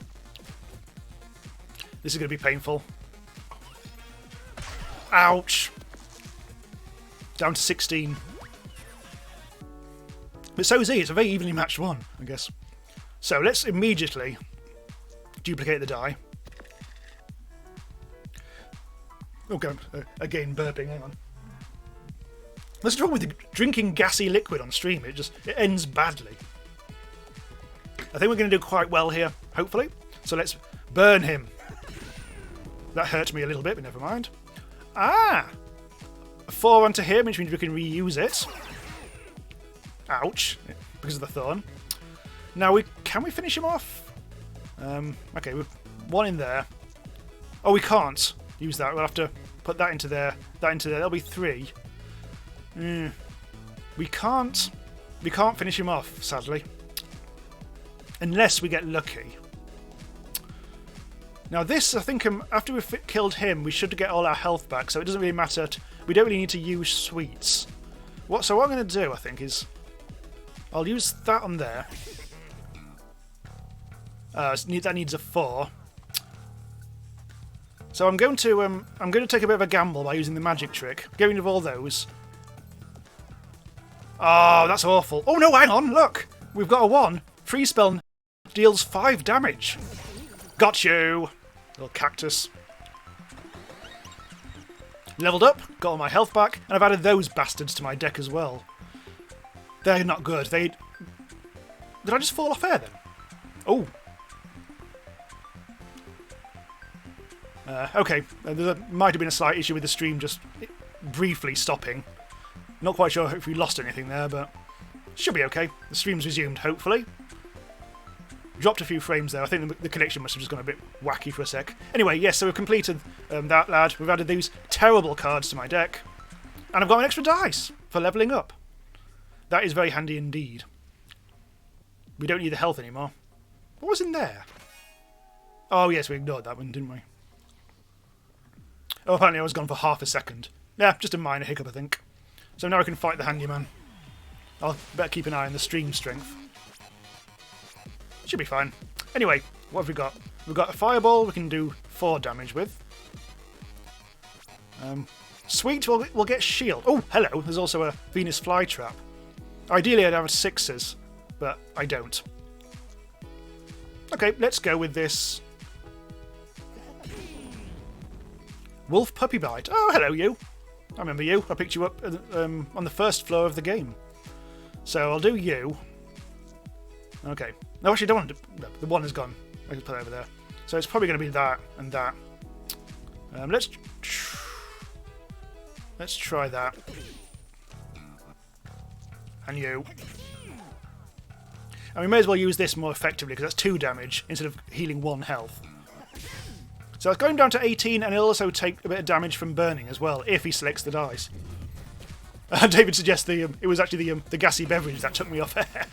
This is going to be painful. Ouch! Down to 16. But so is he. It's a very evenly matched one, I guess. So let's immediately duplicate the die. Okay, again burping. Hang on. What's the trouble with drinking gassy liquid on stream? It ends badly. I think we're going to do quite well here, hopefully. So let's burn him. That hurt me a little bit, but never mind. Ah! 4 onto him, which means we can reuse it. Ouch. Because of the thorn. Now, can we finish him off? Okay, we've 1 in there. Oh, we can't use that. We'll have to put that into there, that into there. That'll be 3. We can't finish him off, sadly. Unless we get lucky. Now this, I think, after we've killed him, we should get all our health back, so it doesn't really matter. We don't really need to use sweets. So what I'm going to do, I think, is... I'll use that on there. That needs a 4. So I'm going to take a bit of a gamble by using the magic trick. Get rid of all those. Oh, that's awful. Oh no, hang on, look! We've got a 1. Free spell deals 5 damage. Got you! Little cactus. Leveled up, got all my health back, and I've added those bastards to my deck as well. They're not good. Did I just fall off air then? Oh. Okay, there might have been a slight issue with the stream just briefly stopping. Not quite sure if we lost anything there, but should be okay. The stream's resumed, hopefully. Dropped a few frames there. I think the connection must have just gone a bit wacky for a sec. Anyway, yes, so we've completed that lad. We've added these terrible cards to my deck. And I've got an extra dice for levelling up. That is very handy indeed. We don't need the health anymore. What was in there? Oh, yes, we ignored that one, didn't we? Oh, apparently I was gone for half a second. Yeah, just a minor hiccup, I think. So now I can fight the handyman. I'll better keep an eye on the stream strength. Should be fine. Anyway, what have we got? We've got a fireball we can do 4 damage with. Sweet, we'll get shield. Oh, hello, there's also a Venus flytrap. Ideally I'd have a 6s, but I don't. Okay, let's go with this. Wolf puppy bite. Oh, hello you. I remember you. I picked you up on the first floor of the game. So I'll do you. Okay. No, actually, I don't want to... No, the 1 is gone. I can put it over there. So it's probably going to be that and that. Let's try that. And you. And we may as well use this more effectively because that's 2 damage instead of healing 1 health. So it's going down to 18, and it'll also take a bit of damage from burning as well if he selects the dice. David suggests it was actually the gassy beverage that took me off air.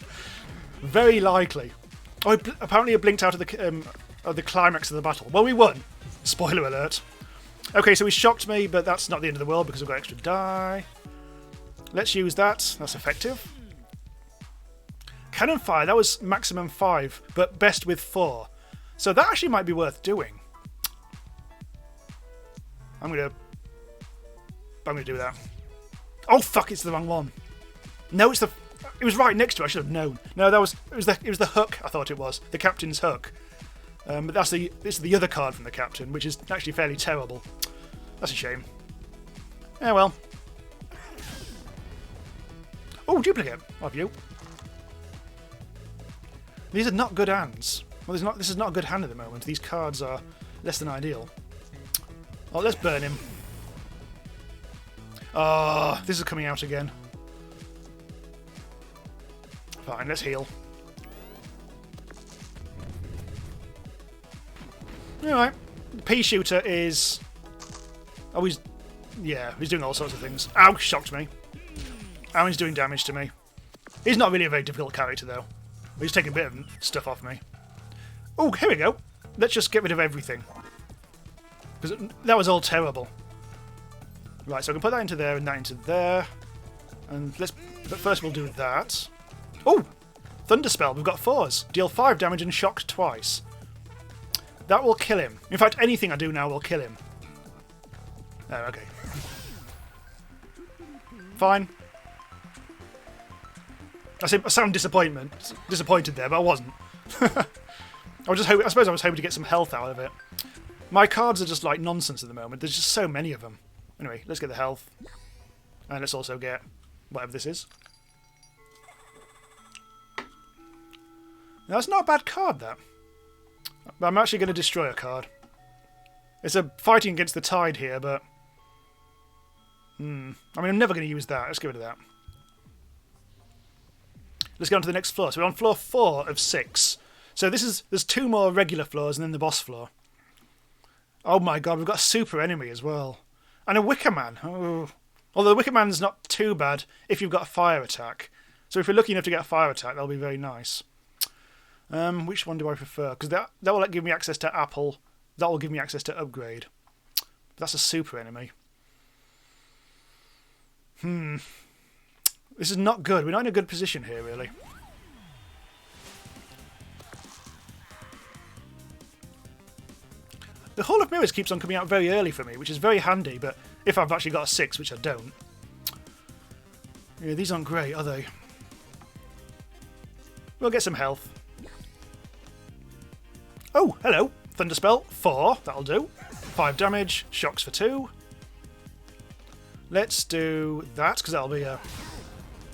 Very likely. Oh, apparently it blinked out of the climax of the battle. Well, we won. Spoiler alert. Okay, so he shocked me, but that's not the end of the world because I've got extra die. Let's use that. That's effective. Cannon fire, that was maximum 5, but best with 4. So that actually might be worth doing. I'm gonna do that. Oh fuck! It's the wrong one. No, it's the. It was right next to it. I should have known. No, it was the hook. I thought it was the captain's hook. But this is the other card from the captain, which is actually fairly terrible. That's a shame. Yeah, well. Oh, duplicate. Have you? These are not good hands. Well, this is not a good hand at the moment. These cards are less than ideal. Oh, let's burn him. Oh, this is coming out again. Fine, let's heal. Alright. The pea shooter is... Oh, he's doing all sorts of things. Ow, shocked me. Ow, he's doing damage to me. He's not really a very difficult character, though. He's taking a bit of stuff off me. Oh, here we go. Let's just get rid of everything. Because that was all terrible. Right, so I can put that into there and that into there. And but first we'll do that. Oh! Thunderspell, we've got 4s. Deal 5 damage and shock twice. That will kill him. In fact, anything I do now will kill him. Oh, okay. Fine. I sound disappointed there, but I wasn't. I suppose I was hoping to get some health out of it. My cards are just like nonsense at the moment. There's just so many of them. Anyway, let's get the health. And let's also get whatever this is. Now, that's not a bad card, that. But I'm actually going to destroy a card. It's a fighting against the tide here, but... I mean, I'm never going to use that. Let's get rid of that. Let's go on to the next floor. So we're on floor 4 of 6. So there's 2 more regular floors and then the boss floor. Oh my god, we've got a super enemy as well. And a Wicker Man. Oh. Although the Wicker Man's not too bad if you've got a fire attack. So if you're lucky enough to get a fire attack, that'll be very nice. Which one do I prefer? Because that will give me access to Apple. That will give me access to Upgrade. But that's a super enemy. This is not good. We're not in a good position here, really. The Hall of Mirrors keeps on coming out very early for me, which is very handy, but if I've actually got a 6, which I don't. Yeah, these aren't great, are they? We'll get some health. Oh, hello. Thunderspell, 4. That'll do. 5 damage. Shocks for 2. Let's do that, because that'll be an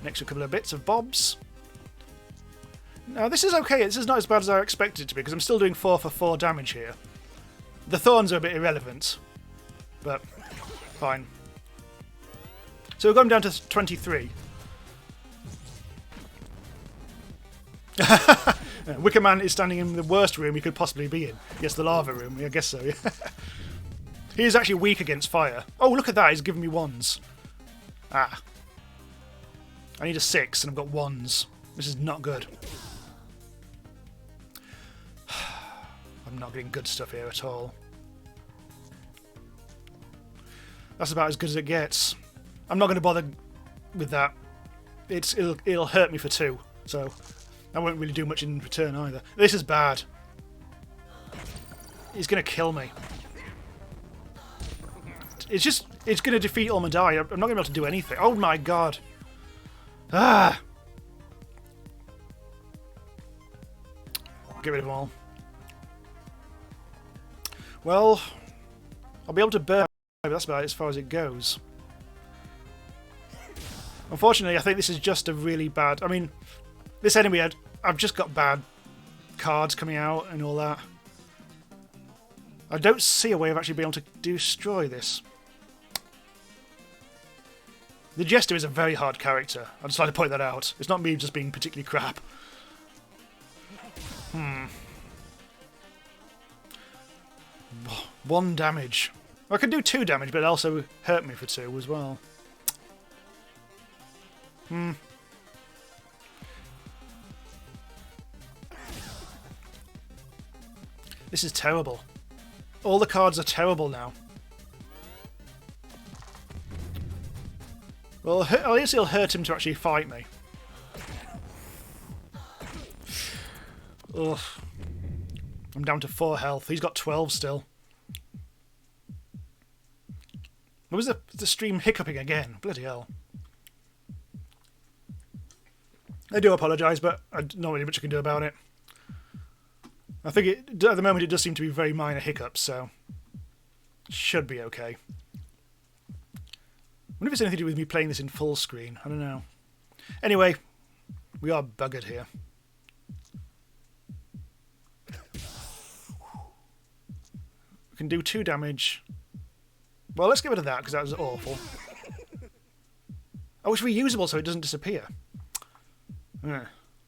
extra couple of bits of bobs. Now, this is okay. This is not as bad as I expected it to be, because I'm still doing 4 for 4 damage here. The thorns are a bit irrelevant, but fine. So we're going down to 23. Wicker Man is standing in the worst room he could possibly be in. Yes, the lava room. I guess so, yeah. He is actually weak against fire. Oh, look at that. He's giving me 1s. Ah. I need a 6 and I've got 1s. This is not good. I'm not getting good stuff here at all. That's about as good as it gets. I'm not going to bother with that. It'll hurt me for 2, so I won't really do much in return either. This is bad. He's going to kill me. It's going to defeat all my die. I'm not going to be able to do anything. Oh my god. Ah! Get rid of them all. Well, I'll be able to burn, but that's about as far as it goes. Unfortunately, I think this is just a really bad... I mean, this enemy, I've just got bad cards coming out and all that. I don't see a way of actually being able to destroy this. The Jester is a very hard character. I'd just like to point that out. It's not me just being particularly crap. 1 damage. I could do 2 damage, but it also hurt me for 2 as well. This is terrible. All the cards are terrible now. Well, at least it'll hurt him to actually fight me. Ugh. I'm down to 4 health. He's got 12 still. What was the stream hiccuping again? Bloody hell. I do apologise, but not really much I can do about it. I think at the moment it does seem to be very minor hiccups, so should be okay. I wonder if it's anything to do with me playing this in full screen. I don't know. Anyway, we are buggered here. We can do 2 damage. Well, let's get rid of that, because that was awful. Oh, it's reusable, so it doesn't disappear.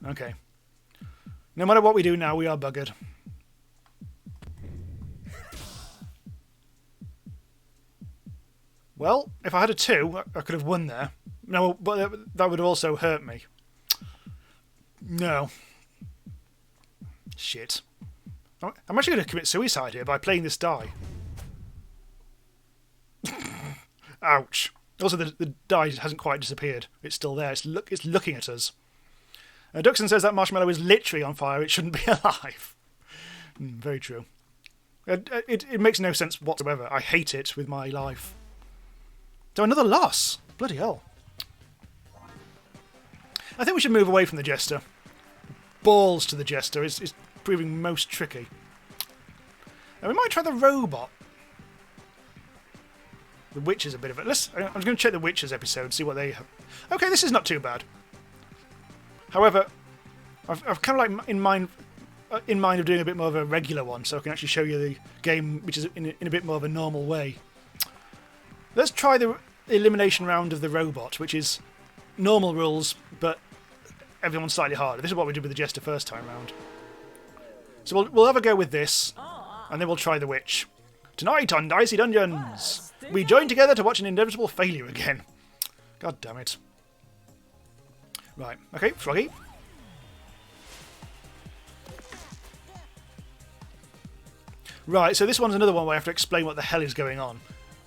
Okay. No matter what we do now, we are buggered. Well, if I had a 2, I could have won there. No, but that would also hurt me. No. Shit. I'm actually going to commit suicide here by playing this die. Ouch. Also, the die hasn't quite disappeared. It's still there. It's looking at us. Duxon says that marshmallow is literally on fire. It shouldn't be alive. Very true. It makes no sense whatsoever. I hate it with my life. So another loss. Bloody hell. I think we should move away from the Jester. Balls to the Jester is proving most tricky. Now we might try the robot. The Witch is a bit of it. I'm going to check the Witches episode, see what they have. Okay, this is not too bad. However, I've kind of like in mind of doing a bit more of a regular one, so I can actually show you the game, which is in a bit more of a normal way. Let's try the elimination round of the robot, which is normal rules, but everyone's slightly harder. This is what we did with the Jester first time round. So we'll have a go with this, and then we'll try the Witch. Tonight on Dicey Dungeons, we join together to watch an inevitable failure again. God damn it. Right, okay, Froggy. Right, so this one's another one where I have to explain what the hell is going on.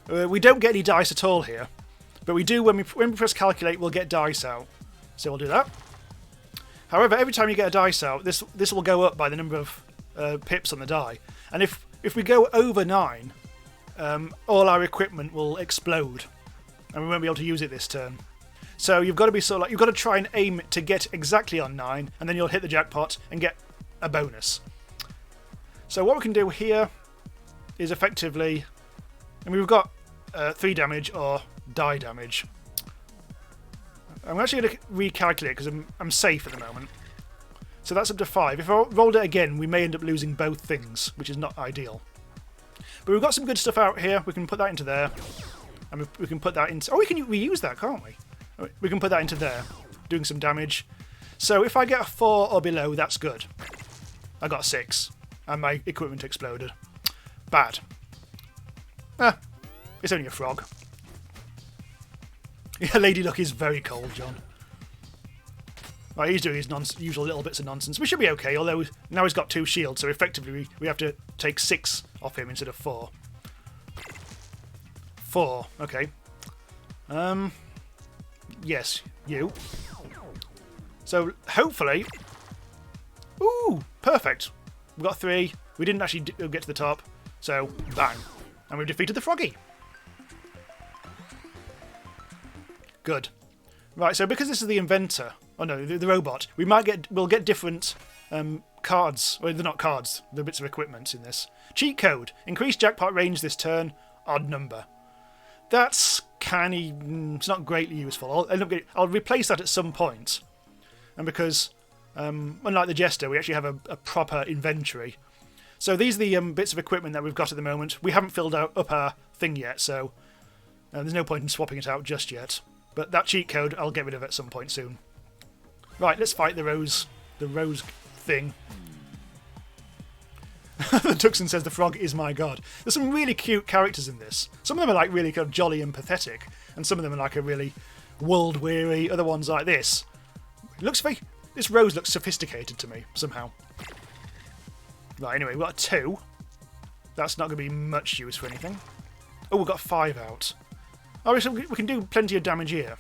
We don't get any dice at all here, but we do when we press calculate, we'll get dice out. So we'll do that. However, every time you get a dice out, this will go up by the number of pips on the die. And if we go over 9, all our equipment will explode, and we won't be able to use it this turn. So you've got to be you've got to try and aim to get exactly on 9, and then you'll hit the jackpot and get a bonus. So what we can do here is effectively, we've got 3 damage or die damage. I'm actually going to recalculate because I'm safe at the moment. So that's up to 5. If I rolled it again, we may end up losing both things, which is not ideal. But we've got some good stuff out here. We can put that into there. And we can put that into... Oh, we can reuse that, can't we? We can put that into there, doing some damage. So if I get a 4 or below, that's good. I got 6, and my equipment exploded. Bad. It's only a frog. Yeah, Lady Luck is very cold, John. Right, he's doing his usual little bits of nonsense. We should be okay, although now he's got 2 shields, so effectively we have to take 6 off him instead of 4. 4, okay. Yes, you. So, hopefully... Ooh, perfect. We got 3. We didn't actually get to the top, so bang. And we've defeated the froggy. Good. Right, so because this is the inventor... Oh no, the robot. We'll get different cards. Well, they're not cards. They're bits of equipment in this. Cheat code. Increase jackpot range this turn. Odd number. That's kind of... It's not greatly useful. I'll replace that at some point. And because, unlike the Jester, we actually have a proper inventory. So these are the bits of equipment that we've got at the moment. We haven't filled up our thing yet, so there's no point in swapping it out just yet. But that cheat code, I'll get rid of at some point soon. Right, let's fight the rose thing. Tuxon says the frog is my god. There's some really cute characters in this. Some of them are like really kind of jolly and pathetic, and some of them are like a really world-weary. Other ones like this. This rose looks sophisticated to me somehow. Right, anyway, we've got a 2. That's not going to be much use for anything. Oh, we've got 5 out. Oh, so we can do plenty of damage here.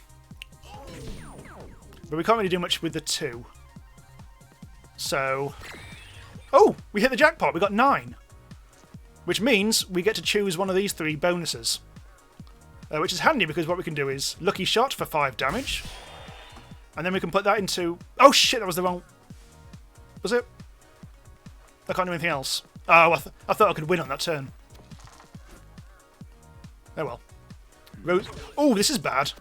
But we can't really do much with the 2. So... Oh! We hit the jackpot! We got 9! Which means we get to choose one of these 3 bonuses. which is handy because what we can do is lucky shot for 5 damage, and then we can put that into... Oh shit, that was the wrong... Was it? I can't do anything else. Oh, I thought I could win on that turn. Oh well. Oh, this is bad.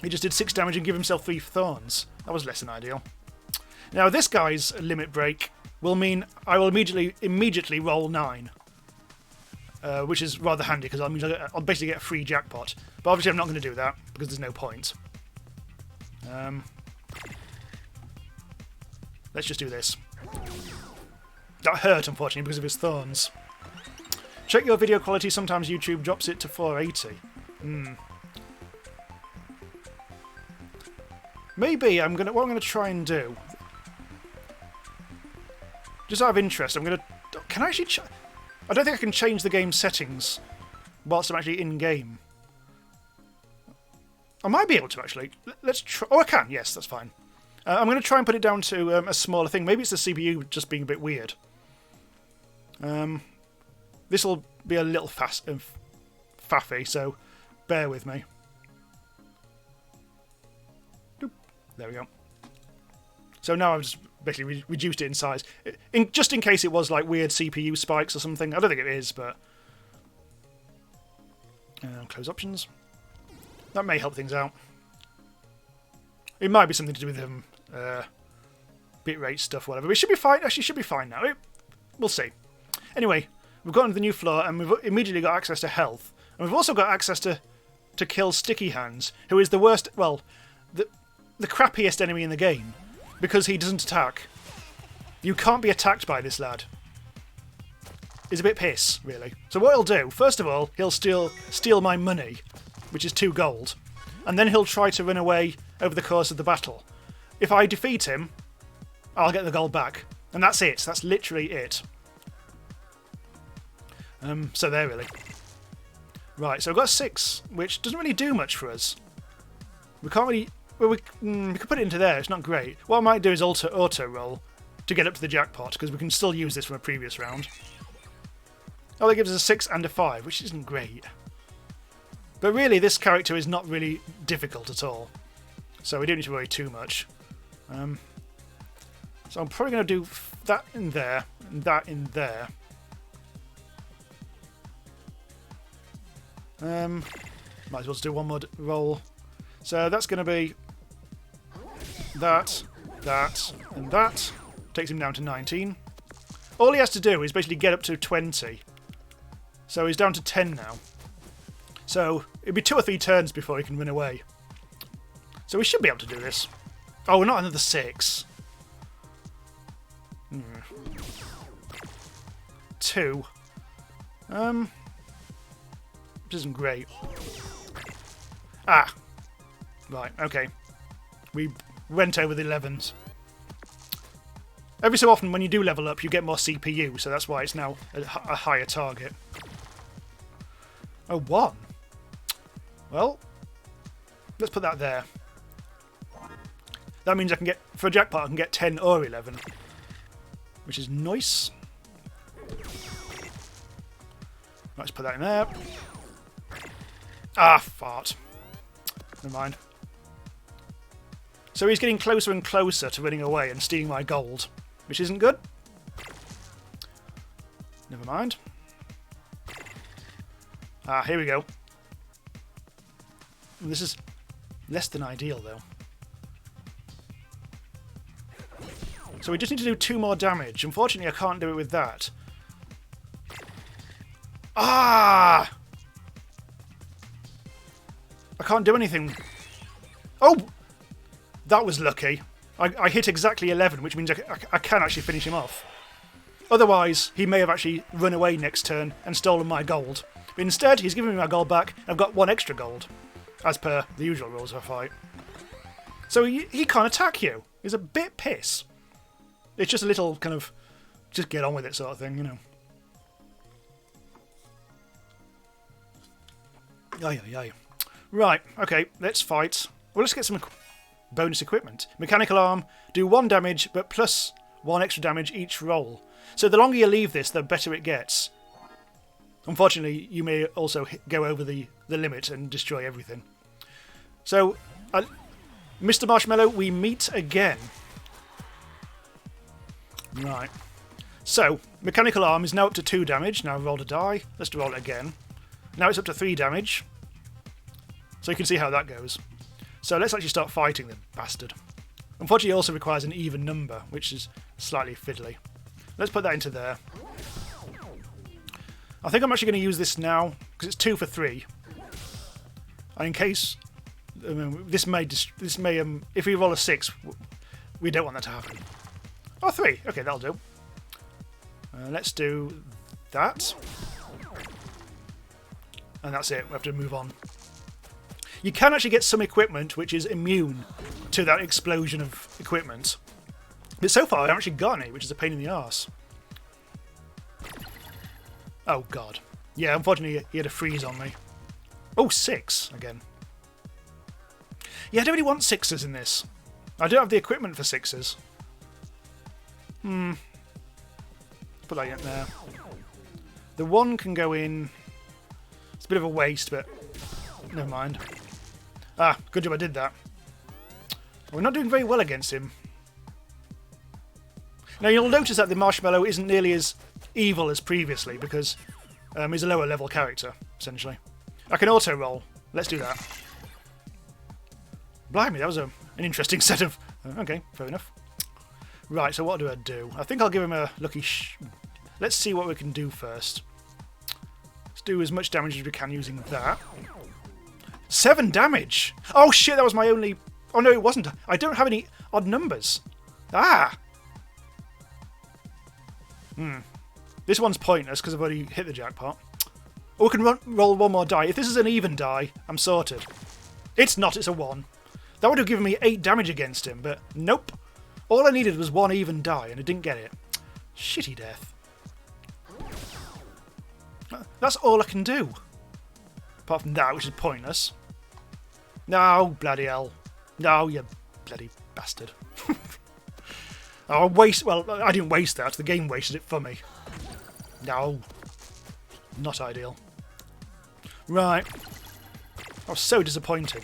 He just did 6 damage and give himself 3 thorns. That was less than ideal. Now this guy's limit break will mean I will immediately roll 9. Which is rather handy because that means I'll basically get a free jackpot. But obviously I'm not going to do that because there's no point. Let's just do this. That hurt, unfortunately, because of his thorns. Check your video quality. Sometimes YouTube drops it to 480. Maybe what I'm gonna try and do. Just out of interest, can I actually? I don't think I can change the game settings whilst I'm actually in game. I might be able to actually. Let's try. Oh, I can. Yes, that's fine. I'm going to try and put it down to a smaller thing. Maybe it's the CPU just being a bit weird. This will be a little faffy, so bear with me. Doop. There we go. So now I've just basically reduced it in size, just in case it was like weird CPU spikes or something. I don't think it is, but close options. That may help things out. It might be something to do with bitrate stuff, whatever. But it should be fine. Actually, it should be fine now. We'll see. Anyway, we've gotten to the new floor, and we've immediately got access to health, and we've also got access to kill Sticky Hands, who is the worst. Well, the crappiest enemy in the game, because he doesn't attack. You can't be attacked by this lad. He's a bit piss, really. So what he'll do, first of all, he'll steal my money, which is 2 gold, and then he'll try to run away over the course of the battle. If I defeat him, I'll get the gold back. And that's it. That's literally it. So there, really. Right, so I've got 6, which doesn't really do much for us. We can't really... Well, we could put it into there. It's not great. What I might do is auto roll to get up to the jackpot, because we can still use this from a previous round. Oh, that gives us a 6 and a 5, which isn't great. But really, this character is not really difficult at all. So we don't need to worry too much. So I'm probably going to do that in there, and that in there. Might as well just do one more roll. So that's going to be that, and that. Takes him down to 19. All he has to do is basically get up to 20. So he's down to 10 now. So it'll be 2 or 3 turns before he can run away. So we should be able to do this. Oh, not another 6. 2. Which isn't great. Ah. Right, okay. We went over the 11s. Every so often when you do level up you get more CPU, so that's why it's now a higher target. Oh, 1. Well, let's put that there. That means I can get, for a jackpot, I can get 10 or 11. Which is nice. Let's put that in there. Ah, fart. Never mind. So he's getting closer and closer to running away and stealing my gold, which isn't good. Never mind. Ah, here we go. This is less than ideal, though. So we just need to do 2 more damage. Unfortunately, I can't do it with that. Ah! I can't do anything. Oh! That was lucky. I hit exactly 11, which means I can actually finish him off. Otherwise, he may have actually run away next turn and stolen my gold. But instead, he's given me my gold back, and I've got 1 extra gold, as per the usual rules of a fight. So he can't attack you. He's a bit piss. It's just a little kind of, just get on with it sort of thing, you know. Yay. Right, okay, let's fight. Well, let's get some bonus equipment. Mechanical arm, do 1 damage, but plus 1 extra damage each roll. So the longer you leave this, the better it gets. Unfortunately, you may also go over the limit and destroy everything. So, Mr. Marshmallow, we meet again. Right. So, mechanical arm is now up to 2 damage. Now I've rolled a die. Let's roll it again. Now it's up to 3 damage. So you can see how that goes. So let's actually start fighting the bastard. Unfortunately, it also requires an even number, which is slightly fiddly. Let's put that into there. I think I'm actually going to use this now, because it's 2 for 3. And in case... this may, if we roll a 6, we don't want that to happen. Oh, 3. Okay, that'll do. Let's do that. And that's it. We have to move on. You can actually get some equipment which is immune to that explosion of equipment. But so far I haven't actually got any, which is a pain in the arse. Oh, God. Yeah, unfortunately he had a freeze on me. Oh, 6 again. Yeah, I don't really want 6s in this. I don't have the equipment for 6s. Put that in there. The 1 can go in... It's a bit of a waste, but never mind. Ah, good job I did that. We're not doing very well against him. Now you'll notice that the Marshmallow isn't nearly as evil as previously, because he's a lower level character, essentially. I can auto-roll. Let's do that. Blimey, that was an interesting set of... okay, fair enough. Right, so what do I do? I think I'll give him a lucky... Let's see what we can do first. Let's do as much damage as we can using that. 7 damage! Oh shit, that was my only... Oh no, it wasn't. I don't have any odd numbers. Ah! This one's pointless because I've already hit the jackpot. Oh, we can roll 1 more die. If this is an even die, I'm sorted. It's not, it's a 1. That would have given me 8 damage against him, but nope. All I needed was 1 even die, and I didn't get it. Shitty death. That's all I can do. Apart from that, which is pointless. No, bloody hell. No, you bloody bastard. Oh, well, I didn't waste that. The game wasted it for me. No. Not ideal. Right. That was so disappointing.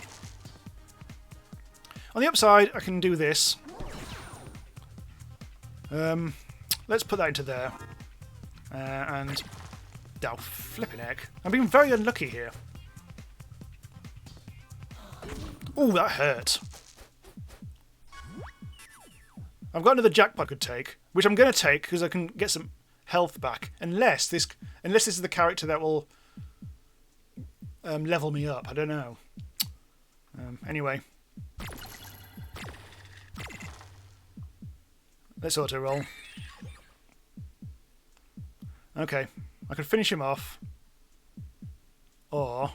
On the upside, I can do this. Let's put that into there. And... Oh, flipping heck. I'm being very unlucky here. Ooh, that hurt. I've got another jackpot I could take, which I'm going to take because I can get some health back. Unless this is the character that will level me up. I don't know. Anyway. Let's auto-roll. Okay. I could finish him off. Or...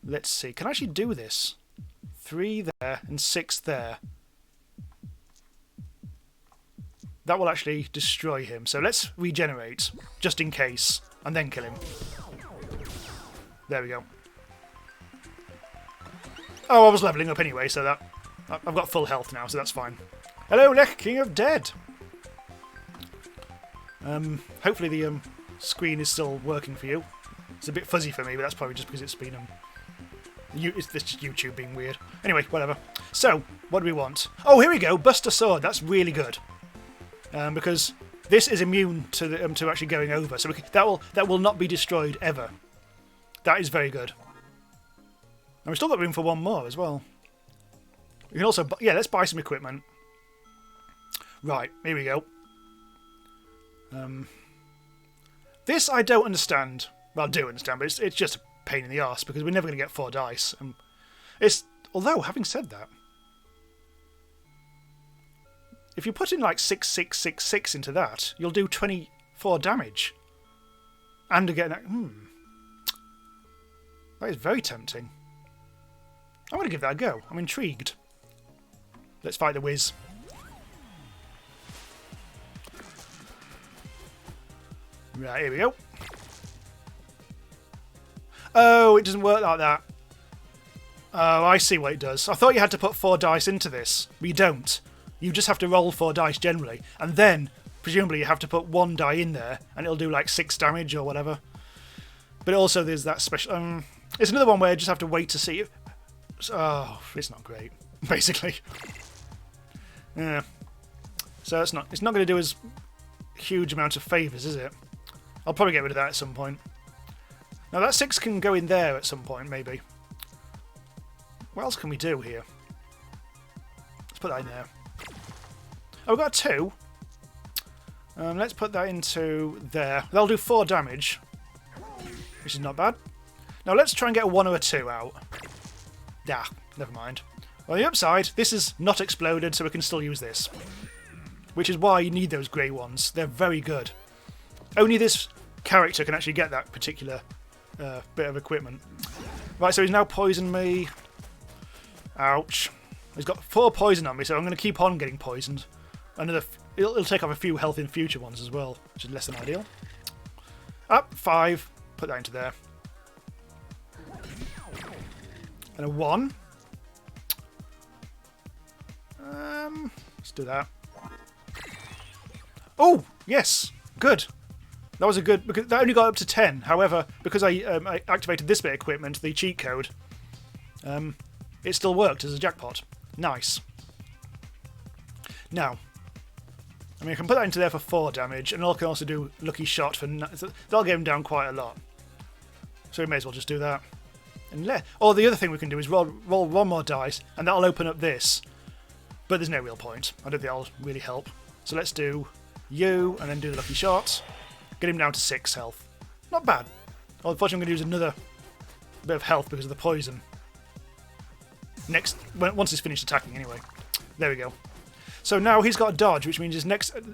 Let's see. Can I actually do this? 3 there and 6 there. That will actually destroy him. So let's regenerate, just in case, and then kill him. There we go. Oh, I was levelling up anyway, so that... I've got full health now, so that's fine. Hello, Lech, King of Dead! Hopefully the screen is still working for you. It's a bit fuzzy for me, but that's probably just because it's been... it's just YouTube being weird. Anyway, whatever. So, what do we want? Oh, here we go! Buster Sword. That's really good. Because this is immune to the, to actually going over, so that will not be destroyed ever. That is very good. And we've still got room for 1 more as well. We can also... Yeah, let's buy some equipment. Right, here we go. This I don't understand. Well, I do understand, but it's just a pain in the arse because we're never going to get 4 dice. Although, having said that, if you put in like 6, 6, 6, 6 into that, you'll do 24 damage. And again, that is very tempting. I'm going to give that a go. I'm intrigued. Let's fight the whiz. Right, here we go. Oh, it doesn't work like that. Oh, I see what it does. I thought you had to put 4 dice into this, but you don't. You just have to roll 4 dice generally, and then presumably you have to put one die in there, and it'll do like 6 damage or whatever. But also there's that special... it's another one where you just have to wait to see if... Oh, it's not great, basically. Yeah. So it's not going to do us huge amount of favours, is it? I'll probably get rid of that at some point. Now that 6 can go in there at some point, maybe. What else can we do here? Let's put that in there. Oh, we've got 2. Let's put that into there. That'll do 4 damage, which is not bad. Now let's try and get a 1 or a 2 out. Ah, never mind. On the upside, this is not exploded, so we can still use this. Which is why you need those grey ones. They're very good. Only this character can actually get that particular bit of equipment. Right, so he's now poisoned me. Ouch. He's got 4 poison on me, so I'm going to keep on getting poisoned. It'll take off a few health in future ones as well, which is less than ideal. Up, 5. Put that into there. And a 1. Let's do that. Oh, yes. Good. That was a good... because that only got up to 10. However, because I activated this bit of equipment, the cheat code, it still worked as a jackpot. Nice. Now, I mean, I can put that into there for 4 damage, and I can also do Lucky Shot for... that'll get him down quite a lot. So we may as well just do that. Or the other thing we can do is roll 1 more dice, and that'll open up this. But there's no real point. I don't think that'll really help. So let's do you, and then do the Lucky Shot. Get him down to 6 health. Not bad. Well, unfortunately, I'm going to use another bit of health because of the poison. Once he's finished attacking, anyway. There we go. So now he's got a dodge, which means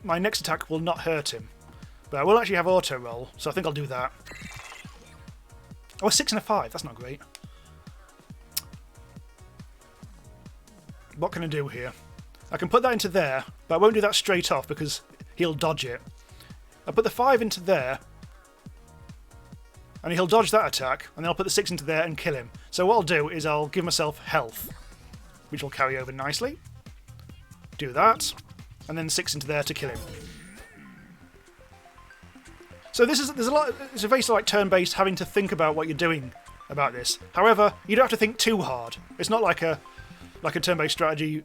my next attack will not hurt him. But I will actually have auto roll, so I think I'll do that. Oh, a 6 and a 5. That's not great. What can I do here? I can put that into there, but I won't do that straight off because he'll dodge it. I'll put the 5 into there, and he'll dodge that attack, and then I'll put the 6 into there and kill him. So what I'll do is I'll give myself health, which will carry over nicely. Do that, and then 6 into there to kill him. So there's a lot. It's a very sort of like turn-based, having to think about what you're doing about this. However, you don't have to think too hard. It's not like a turn-based strategy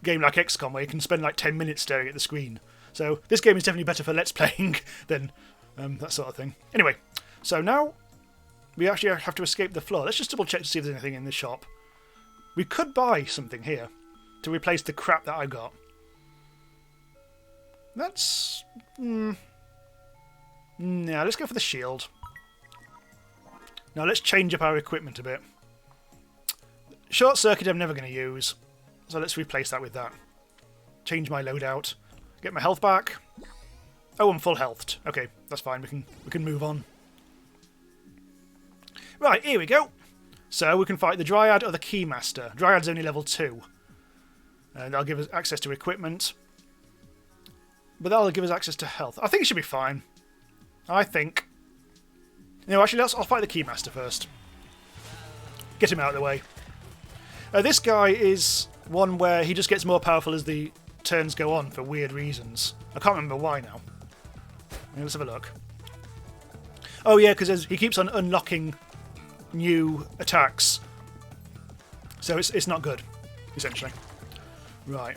game like Hexagon where you can spend like 10 minutes staring at the screen. So this game is definitely better for let's playing than that sort of thing. Anyway, so now we actually have to escape the floor. Let's just double check to see if there's anything in the shop. We could buy something here to replace the crap that I got. That's... yeah, let's go for the shield. Now let's change up our equipment a bit. Short circuit I'm never going to use, so let's replace that with that. Change my loadout. Get my health back. Oh, I'm full healthed. Okay, that's fine. We can move on. Right, here we go. So we can fight the Dryad or the Keymaster. Dryad's only level 2. And that'll give us access to equipment. But that'll give us access to health. I think it should be fine. I think. No, actually, I'll fight the Keymaster first. Get him out of the way. This guy is one where he just gets more powerful as the turns go on for weird reasons. I can't remember why now. Let's have a look. Oh yeah, because he keeps on unlocking new attacks. So it's not good, essentially. Right.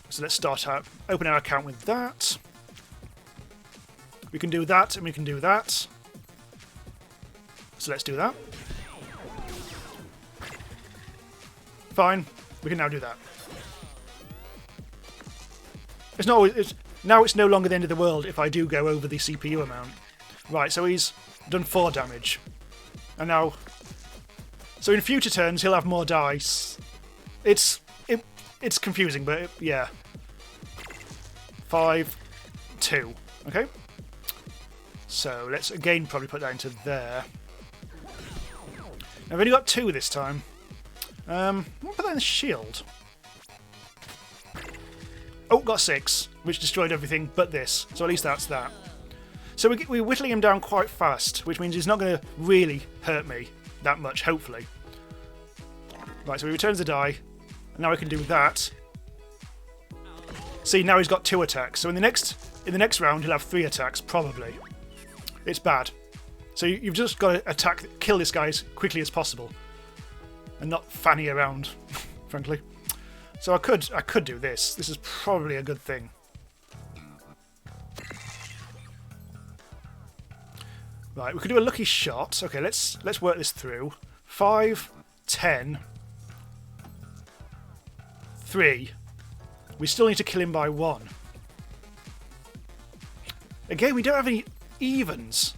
So let's start out. Open our account with that. We can do that, and we can do that. So let's do that. Fine. We can now do that. It's not always... now it's no longer the end of the world if I do go over the CPU amount. Right, so he's done 4 damage. And now... so in future turns, he'll have more dice. It's confusing, but yeah. 5, 2. Okay? So let's again probably put that into there. I've only got 2 this time. I'll put that in the shield. Oh, got 6, which destroyed everything but this. So at least that's that. So we're whittling him down quite fast, which means he's not going to really hurt me that much, hopefully. Right, so he returns the die. And now I can do that. See, now he's got 2 attacks. So in the next round, he'll have 3 attacks, probably. It's bad. So you've just got to kill this guy as quickly as possible. And not fanny around, frankly. So I could do this. This is probably a good thing. Right, we could do a lucky shot. Okay, let's work this through. 5, 10, 3. We still need to kill him by 1. Again, we don't have any evens,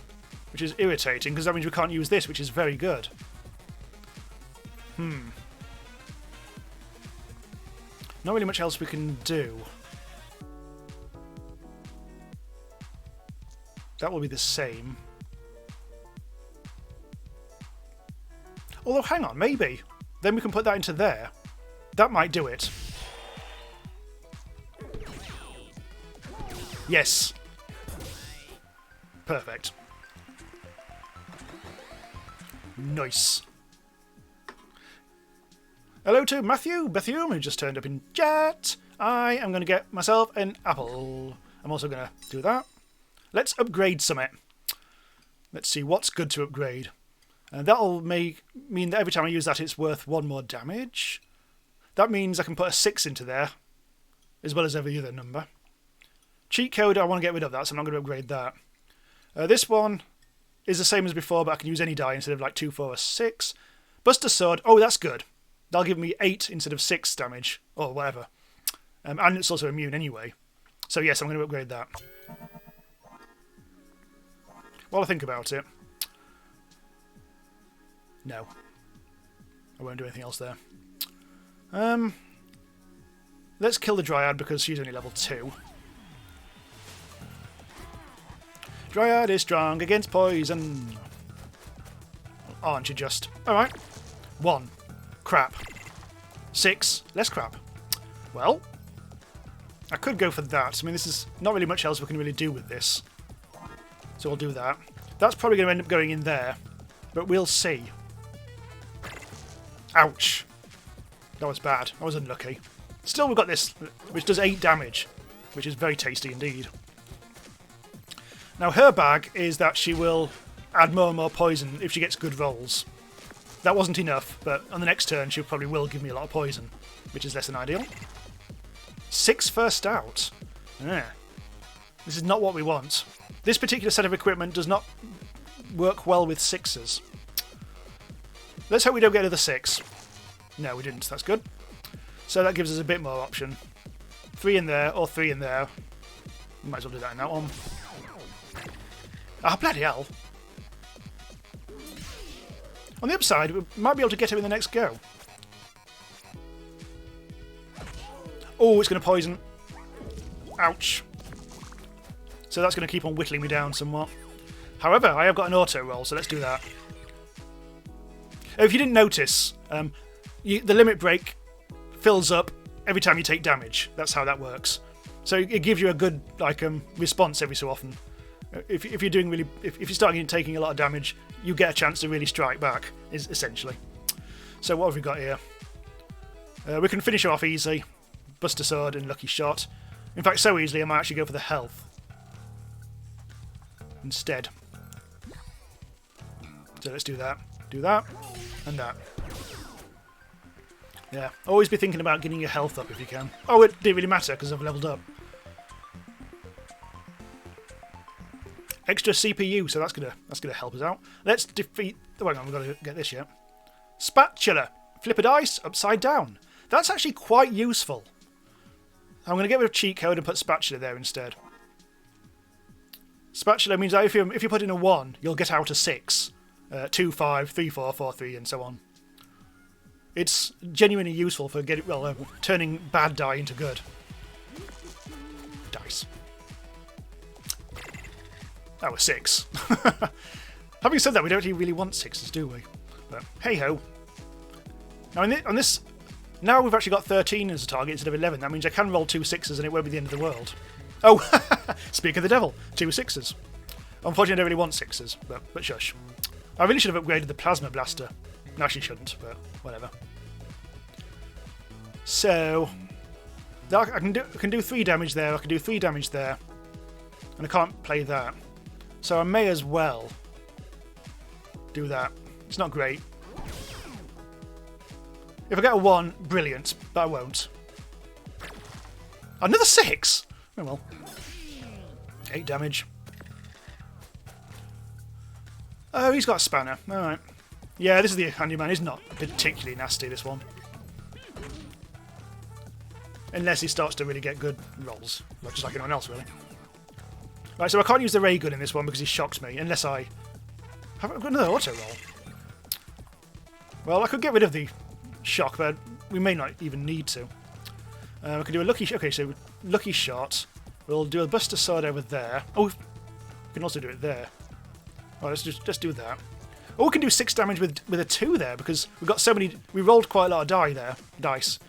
which is irritating, because that means we can't use this, which is very good. Not really much else we can do. That will be the same. Although, hang on, maybe. Then we can put that into there. That might do it. Yes. Perfect. Nice. Hello to Matthew Bethune, who just turned up in chat. I am going to get myself an apple. I'm also going to do that. Let's upgrade summit. Let's see what's good to upgrade. And that'll mean that every time I use that, it's worth 1 more damage. That means I can put a 6 into there, as well as every other number. Cheat code, I want to get rid of that, so I'm not going to upgrade that. This one is the same as before, but I can use any die instead of like 2, 4, or 6. Buster Sword, oh, that's good. That'll give me 8 instead of 6 damage, or whatever. And it's also immune anyway. So yes, I'm going to upgrade that. While I think about it. No. I won't do anything else there. Let's kill the Dryad because she's only level 2. Dryad is strong against poison. Aren't you just? Alright. 1. Crap. 6. Less crap. Well, I could go for that. I mean, this is not really much else we can really do with this. So I'll do that. That's probably going to end up going in there. But we'll see. Ouch. That was bad. I was unlucky. Still, we've got this, which does 8 damage, which is very tasty indeed. Now, her bag is that she will add more and more poison if she gets good rolls. That wasn't enough, but on the next turn, she probably will give me a lot of poison, which is less than ideal. 6 first out. This is not what we want. This particular set of equipment does not work well with 6s. Let's hope we don't get another 6. No, we didn't. That's good. So that gives us a bit more option. 3 in there, or 3 in there. We might as well do that in that one. Ah, bloody hell. On the upside, we might be able to get him in the next go. Oh, it's going to poison. Ouch. So that's going to keep on whittling me down somewhat. However, I have got an auto roll, so let's do that. If you didn't notice, the limit break fills up every time you take damage. That's how that works. So it gives you a good response every so often. If you're doing really, if you're starting taking a lot of damage, you get a chance to really strike back. Is essentially. So what have we got here? We can finish off easy. Buster Sword and Lucky Shot. In fact, so easily I might actually go for the health instead. So let's do that. Do that. And that. Yeah. Always be thinking about getting your health up if you can. Oh, it didn't really matter because I've leveled up. Extra CPU, so that's gonna help us out. Let's defeat. Oh, hang on, we've got to get this yet. Spatula. Flip a dice upside down. That's actually quite useful. I'm going to get rid of cheat code and put spatula there instead. Spatula means that if you put in a 1, you'll get out a 6. 2, 5, 3, 4, 4, 3, and so on. It's genuinely useful for turning bad die into good. Dice. That was 6. Having said that, we don't really want 6s, do we? But hey-ho. Now, on this... Now we've actually got 13 as a target instead of 11. That means I can roll 2 6s and it won't be the end of the world. Oh, speak of the devil. 2 6s. Unfortunately, I don't really want 6s, but shush. I really should have upgraded the Plasma Blaster. No, I actually shouldn't, but whatever. So, I can do 3 damage there, I can do 3 damage there. And I can't play that. So I may as well do that. It's not great. If I get a 1, brilliant, but I won't. Another 6! Oh well. 8 damage. Oh, he's got a spanner. Alright. Yeah, this is the handyman. He's not particularly nasty, this one. Unless he starts to really get good rolls. Not just like anyone else, really. Right, so I can't use the ray gun in this one because he shocks me. Unless I... Have I got another auto roll? Well, I could get rid of the shock, but we may not even need to. I can do a lucky... Okay, so lucky shot. We'll do a Buster Sword over there. Oh, we can also do it there. Oh, let's do that. Oh, we can do 6 damage with a 2 there because we've got so many... We rolled quite a lot of dice.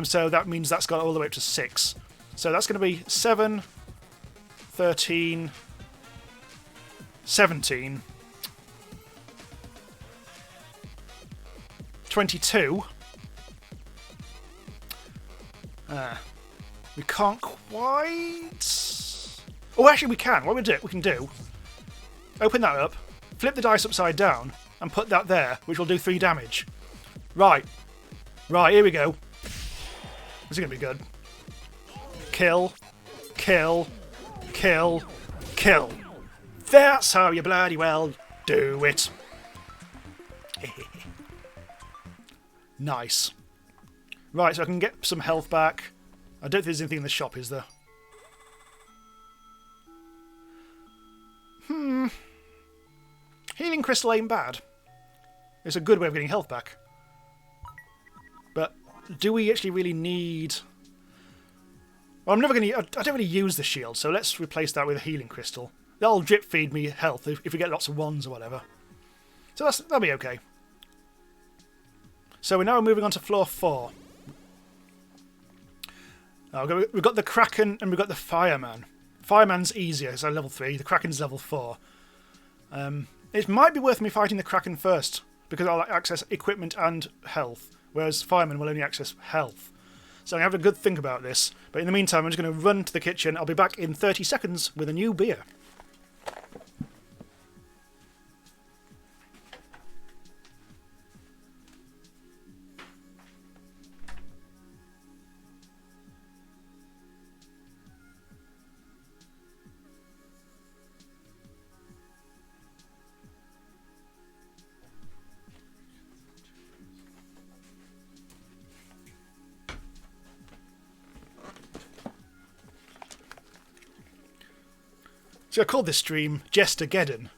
So that means that's got all the way up to 6. So that's going to be 7, 13, 17, 22. We can't quite... Oh, actually we can. What we can do... Open that up, flip the dice upside down, and put that there, which will do 3 damage. Right. Right, here we go. This is going to be good. Kill. Kill. Kill. Kill. That's how you bloody well do it. Nice. Right, so I can get some health back. I don't think there's anything in the shop, is there? Healing crystal ain't bad. It's a good way of getting health back. But do we actually really need... Well, I'm never going to... I don't really use the shield, so let's replace that with a healing crystal. That'll drip feed me health if we get lots of 1s or whatever. So that'll be okay. So we're now moving on to floor 4. We've got the Kraken and we've got the Fireman. Fireman's easier, so level 3. The Kraken's level 4. It might be worth me fighting the Kraken first, because I'll access equipment and health, whereas Fireman will only access health. So I'm going to have a good think about this. But in the meantime, I'm just going to run to the kitchen. I'll be back in 30 seconds with a new beer. So I called this stream Jester-geddon,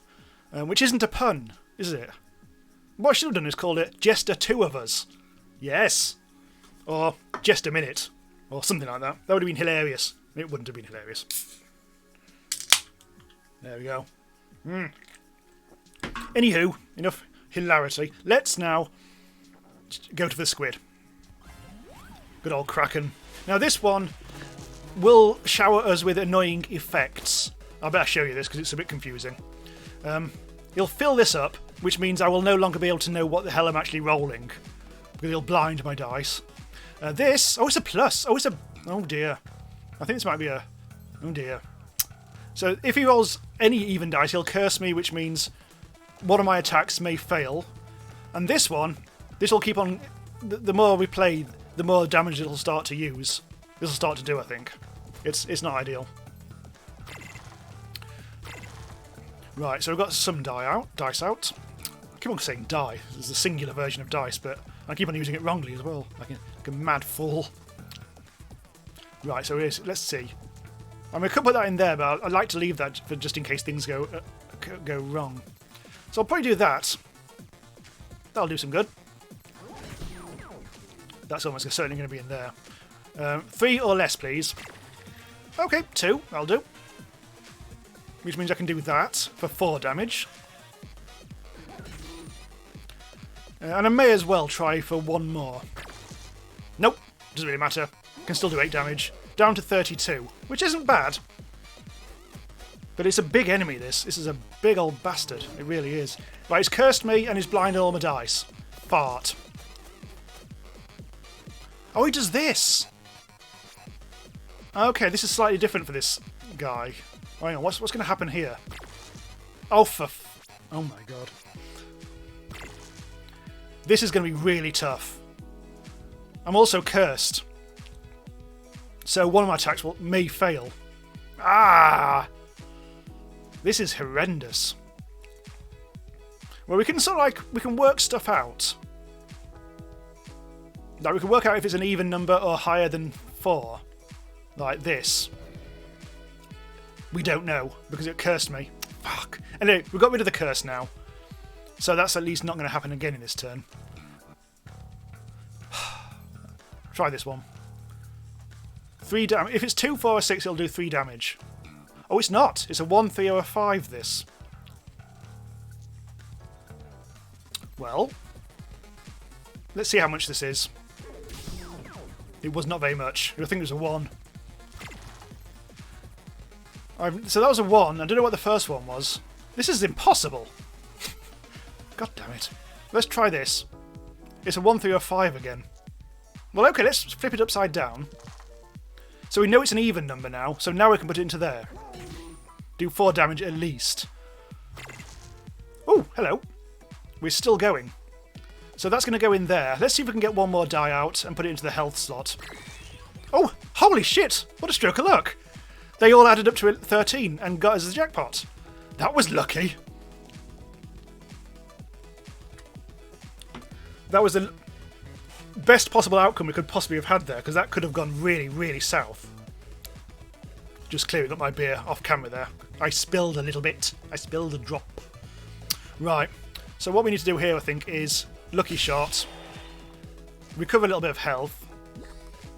which isn't a pun, is it? What I should have done is called it Jester 2 of Us. Yes! Or Just a Minute, or something like that. That would have been hilarious. It wouldn't have been hilarious. There we go. Anywho, enough hilarity. Let's now go to the squid. Good old Kraken. Now this one will shower us with annoying effects. I better show you this because it's a bit confusing. He'll fill this up, which means I will no longer be able to know what the hell I'm actually rolling. Because he'll blind my dice. This... Oh, it's a plus. Oh, it's a... Oh, dear. I think this might be a... Oh, dear. So, if he rolls any even dice, he'll curse me, which means one of my attacks may fail. And this one, this will keep on... The more we play, the more damage it'll start to use. This will start to do, I think. It's not ideal. Right, so we've got some dice out. I keep on saying die. There's a singular version of dice, but I keep on using it wrongly as well, like a mad fool. Right, so let's see. I mean, I could put that in there, but I'd like to leave that for just in case things go wrong. So I'll probably do that. That'll do some good. That's almost certainly going to be in there. 3 or less, please. Okay, 2. That'll do. Which means I can do that for 4 damage. And I may as well try for 1 more. Nope, doesn't really matter. Can still do 8 damage. Down to 32, which isn't bad. But it's a big enemy, this. This is a big old bastard. It really is. Right, he's cursed me and he's blinded all my dice. Fart. Oh, he does this! Okay, this is slightly different for this guy. Oh, hang on, what's going to happen here? Oh, oh my god. This is going to be really tough. I'm also cursed. So one of my attacks may fail. Ah! This is horrendous. Well, we can sort of like, we can work stuff out. Like, we can work out if it's an even number or higher than 4. Like this. We don't know, because it cursed me. Fuck. Anyway, we got rid of the curse now. So that's at least not going to happen again in this turn. Try this one. 3 damage. If it's 2, 4, or 6, it'll do 3 damage. Oh, it's not. It's a 1, 3, or a 5, this. Well, let's see how much this is. It was not very much. I think it was a 1. So that was a 1. I don't know what the first one was. This is impossible. God damn it. Let's try this. It's a 1, 3, or 5 again. Well, okay, let's flip it upside down. So we know it's an even number now, so now we can put it into there. Do 4 damage at least. Oh, hello. We're still going. So that's going to go in there. Let's see if we can get one more die out and put it into the health slot. Oh, holy shit! What a stroke of luck! They all added up to 13 and got us the jackpot. That was lucky. That was the best possible outcome we could possibly have had there, because that could have gone really, really south. Just clearing up my beer off camera there. I spilled a little bit. I spilled a drop. Right. So what we need to do here, I think, is lucky shot, recover a little bit of health,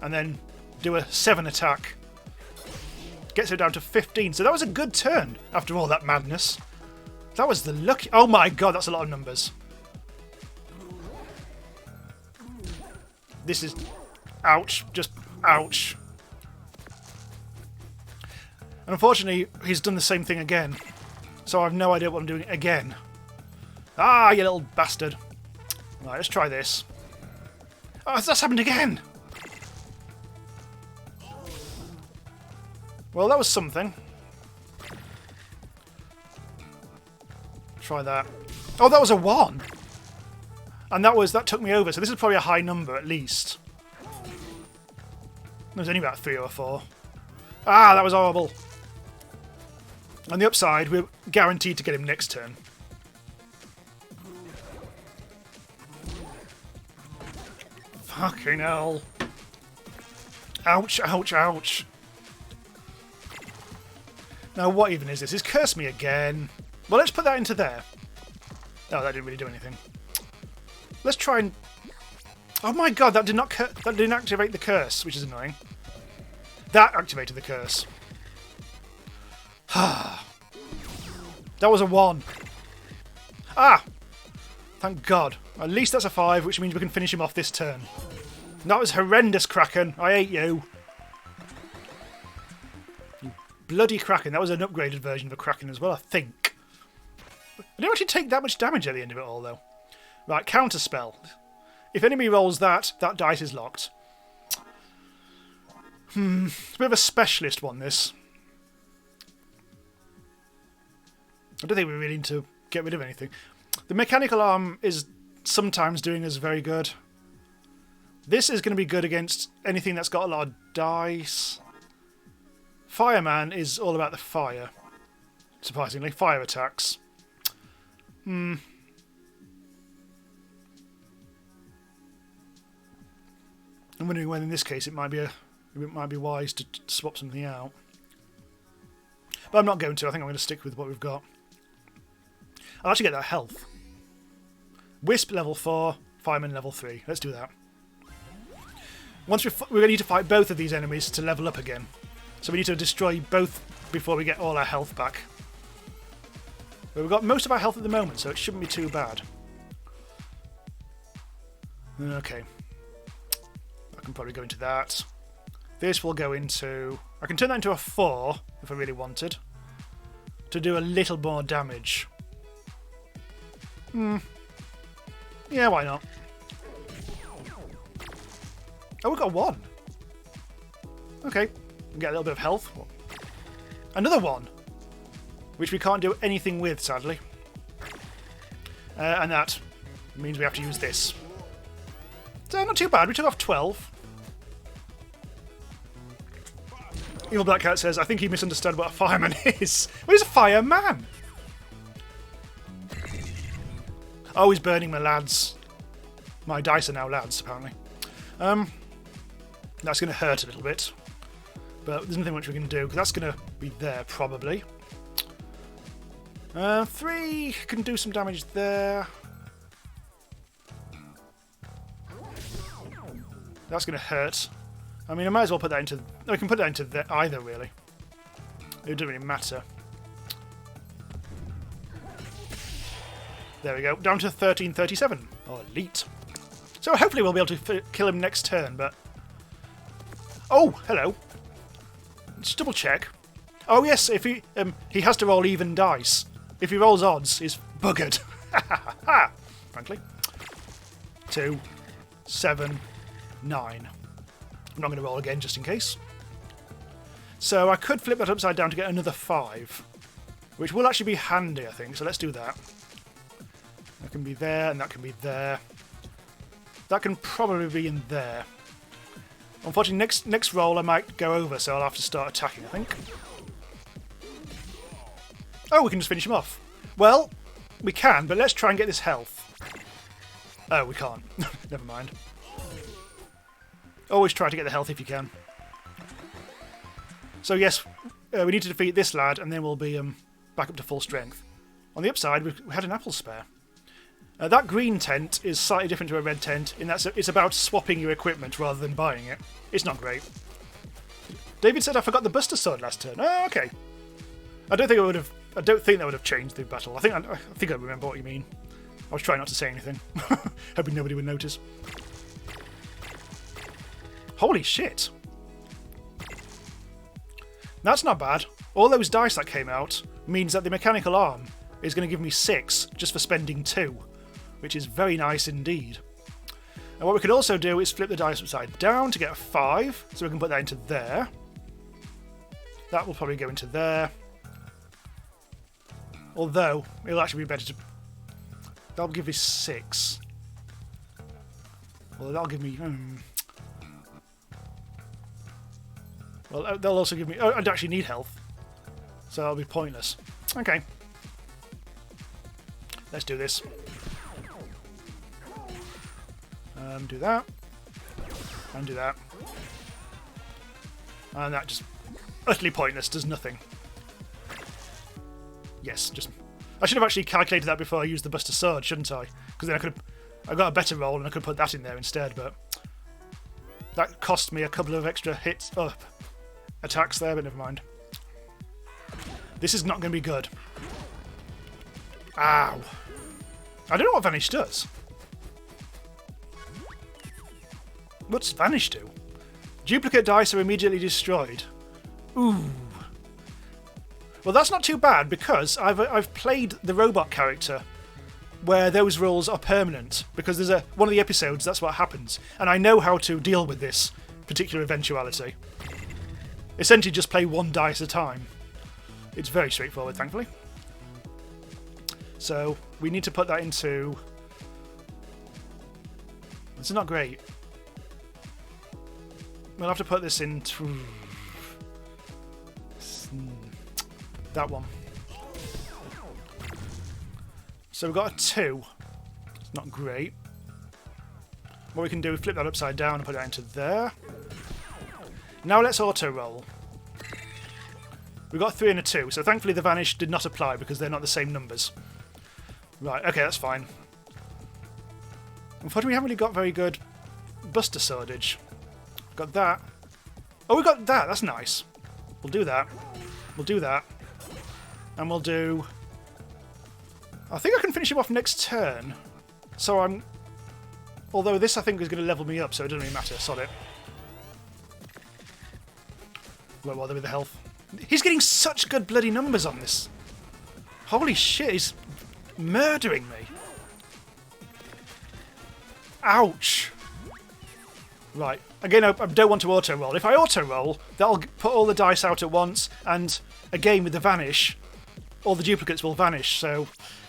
and then do a 7 attack. Gets it down to 15. So that was a good turn after all that madness. That was the lucky... Oh my god, that's a lot of numbers. This is... Ouch. Just ouch. And unfortunately, he's done the same thing again. So I have no idea what I'm doing again. Ah, you little bastard. Right, let's try this. Oh, that's happened again! Well, that was something. Try that. Oh, that was a 1! And that took me over, so this is probably a high number at least. There's only about 3 or 4. Ah, that was horrible. On the upside, we're guaranteed to get him next turn. Fucking hell. Ouch, ouch, ouch. Now, what even is this? He's cursed me again. Well, let's put that into there. Oh, that didn't really do anything. Let's try and... Oh my god, that didn't activate the curse, which is annoying. That activated the curse. That was a 1. Ah! Thank god. At least that's a 5, which means we can finish him off this turn. That was horrendous, Kraken. I hate you. You bloody Kraken. That was an upgraded version of the Kraken as well, I think. I didn't actually take that much damage at the end of it all, though. Right, counterspell. If enemy rolls that dice is locked. It's a bit of a specialist one, this. I don't think we really need to get rid of anything. The mechanical arm is sometimes doing us very good. This is going to be good against anything that's got a lot of dice. Fireman is all about the fire. Surprisingly, fire attacks. I'm wondering when in this case it might be wise to swap something out. But I'm not going to. I think I'm going to stick with what we've got. I'll actually get that health. Wisp level 4, Fireman level 3. Let's do that. Once we're going to need to fight both of these enemies to level up again. So we need to destroy both before we get all our health back. But we've got most of our health at the moment, so it shouldn't be too bad. Okay. I can probably go into that. This will go into... I can turn that into a 4 if I really wanted. To do a little more damage. Yeah, why not? Oh, we got 1. Okay. Get a little bit of health. Another one! Which we can't do anything with, sadly. And that means we have to use this. So, not too bad. We took off 12. Evil Black Cat says, I think he misunderstood what a fireman is. What is a fireman? Oh, he's burning my lads. My dice are now lads, apparently. That's going to hurt a little bit. But there's nothing much we can do, because that's going to be there, probably. 3 can do some damage there. That's going to hurt. I mean, I might as well put that into... No, we can put that into there either, really. It doesn't really matter. There we go. Down to 1337. Oh, elite. So hopefully we'll be able to kill him next turn, but... Oh, hello. Let's double check. Oh, yes, if he has to roll even dice. If he rolls odds, he's buggered. Frankly. 2, 7, 9. I'm not going to roll again, just in case. So I could flip that upside down to get another 5. Which will actually be handy, I think. So let's do that. That can be there, and that can be there. That can probably be in there. Unfortunately, next roll I might go over, so I'll have to start attacking, I think. Oh, we can just finish him off. Well, we can, but let's try and get this health. Oh, we can't. Never mind. Always try to get the health if you can. So yes, we need to defeat this lad, and then we'll be back up to full strength. On the upside, we had an apple spare. That green tent is slightly different to a red tent in that it's about swapping your equipment rather than buying it. It's not great. David said I forgot the Buster Sword last turn. Oh, okay. I don't think that would have changed the battle. I think I remember what you mean. I was trying not to say anything, hoping nobody would notice. Holy shit! That's not bad. All those dice that came out means that the mechanical arm is going to give me 6 just for spending 2. Which is very nice indeed. And what we could also do is flip the dice upside down to get a 5, so we can put that into there. That will probably go into there. Although, it'll actually be better to... That'll give me 6. Well, that'll give me... Well, they'll also give me... Oh, I'd actually need health. So that'll be pointless. Okay. Let's do this. Do that. And do that. And that just... Utterly pointless, does nothing. Yes, just... I should have actually calculated that before I used the Buster Sword, shouldn't I? Because then I got a better roll and I could put that in there instead, but... That cost me a couple of extra hits... Oh, attacks there, but never mind. This is not going to be good. Ow. I don't know what Vanish does. What's Vanish do? Duplicate dice are immediately destroyed. Ooh. Well, that's not too bad, because I've played the robot character where those rolls are permanent, because there's one of the episodes that's what happens, and I know how to deal with this particular eventuality. Essentially just play 1 dice at a time. It's very straightforward, thankfully. So, we need to put that into... It's not great. We'll have to put this into... That one. So we've got a 2. It's not great. What we can do is flip that upside down and put that into there. Now let's auto-roll. We've got a 3 and a 2, so thankfully the Vanish did not apply because they're not the same numbers. Right, okay, that's fine. Unfortunately, we haven't really got very good Buster Swordage. Got that. Oh, we got that. That's nice. We'll do that. We'll do that. And we'll do... I think I can finish him off next turn. So I'm... Although this, I think, is going to level me up, so it doesn't really matter. Sod it. Won't bother with the health. He's getting such good bloody numbers on this. Holy shit, he's murdering me. Ouch. Right. Again, I don't want to auto-roll. If I auto-roll, that'll put all the dice out at once, and again, with the vanish, all the duplicates will vanish, so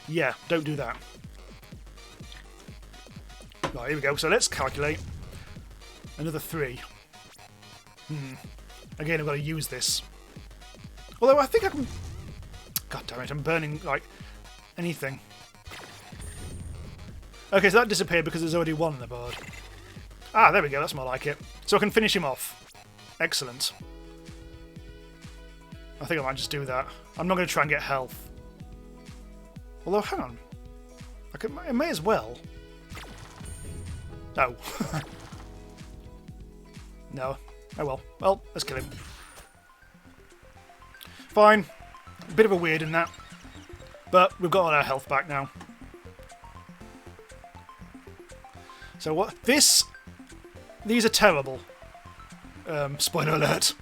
yeah, don't do that. Right, here we go. So let's calculate. Another 3. Again, I've got to use this. Although I think I can... God damn it, I'm burning, like, anything. Okay, so that disappeared because there's already 1 on the board. Ah, there we go, that's more like it. So I can finish him off. Excellent. I think I might just do that. I'm not going to try and get health. Although, hang on. I may as well. No. No. Oh well. Well, let's kill him. Fine. A bit of a weird in that. But we've got all our health back now. So what? These are terrible. Spoiler alert.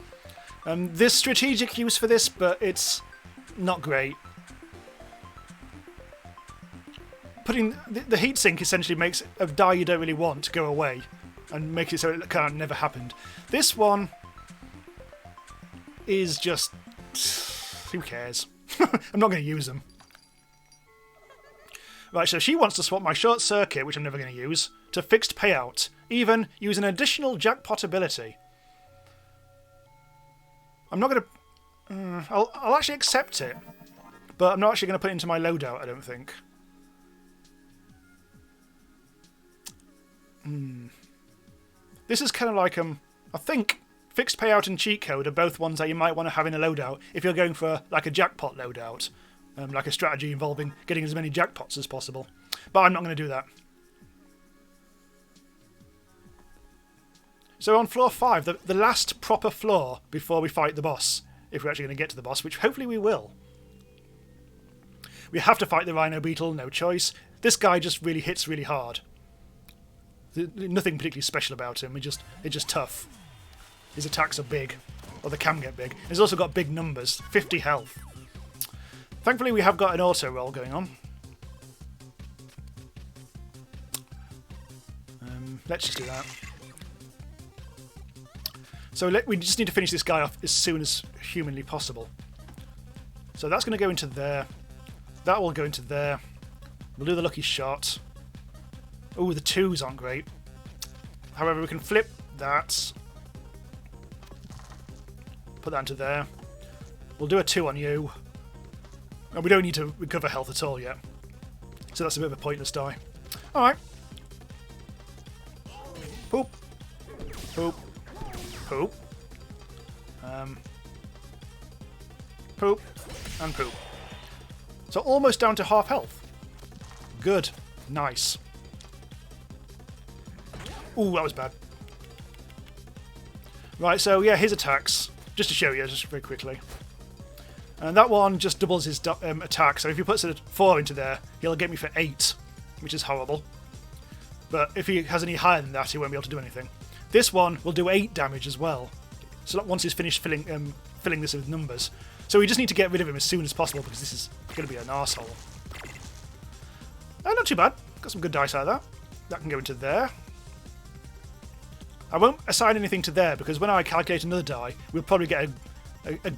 There's strategic use for this, but it's not great. Putting the heatsink essentially makes a die you don't really want to go away and makes it so it kind of never happened. This one is just... who cares? I'm not going to use them. Right, so she wants to swap my short circuit, which I'm never going to use, to fixed payout. Even use an additional jackpot ability. I'm not going to... I'll actually accept it, but I'm not actually going to put it into my loadout, I don't think. This is kind of like, I think fixed payout and cheat code are both ones that you might want to have in a loadout if you're going for like a jackpot loadout. Like a strategy involving getting as many jackpots as possible. But I'm not going to do that. So on floor 5, the last proper floor before we fight the boss, if we're actually going to get to the boss, which hopefully we will. We have to fight the Rhino Beetle, no choice. This guy just really hits really hard. Nothing particularly special about him, it's just tough. His attacks are big, or they can get big. He's also got big numbers, 50 health. Thankfully we have got an auto roll going on. Let's just do that. So we just need to finish this guy off as soon as humanly possible. So that's going to go into there. That will go into there. We'll do the lucky shot. Oh, the 2s aren't great. However, we can flip that. Put that into there. We'll do a 2 on you. And we don't need to recover health at all yet. So that's a bit of a pointless die. Alright. Poop. Poop. Poop. Poop. And poop. So almost down to half health. Good. Nice. Ooh, that was bad. Right, so yeah, his attacks. Just to show you, just very quickly. And that one just doubles his attack, so if he puts a 4 into there, he'll get me for 8, which is horrible. But if he has any higher than that, he won't be able to do anything. This one will do 8 damage as well, so once he's finished filling this with numbers. So we just need to get rid of him as soon as possible, because this is going to be an arsehole. Not too bad. Got some good dice out of that. That can go into there. I won't assign anything to there, because when I calculate another die, we'll probably get a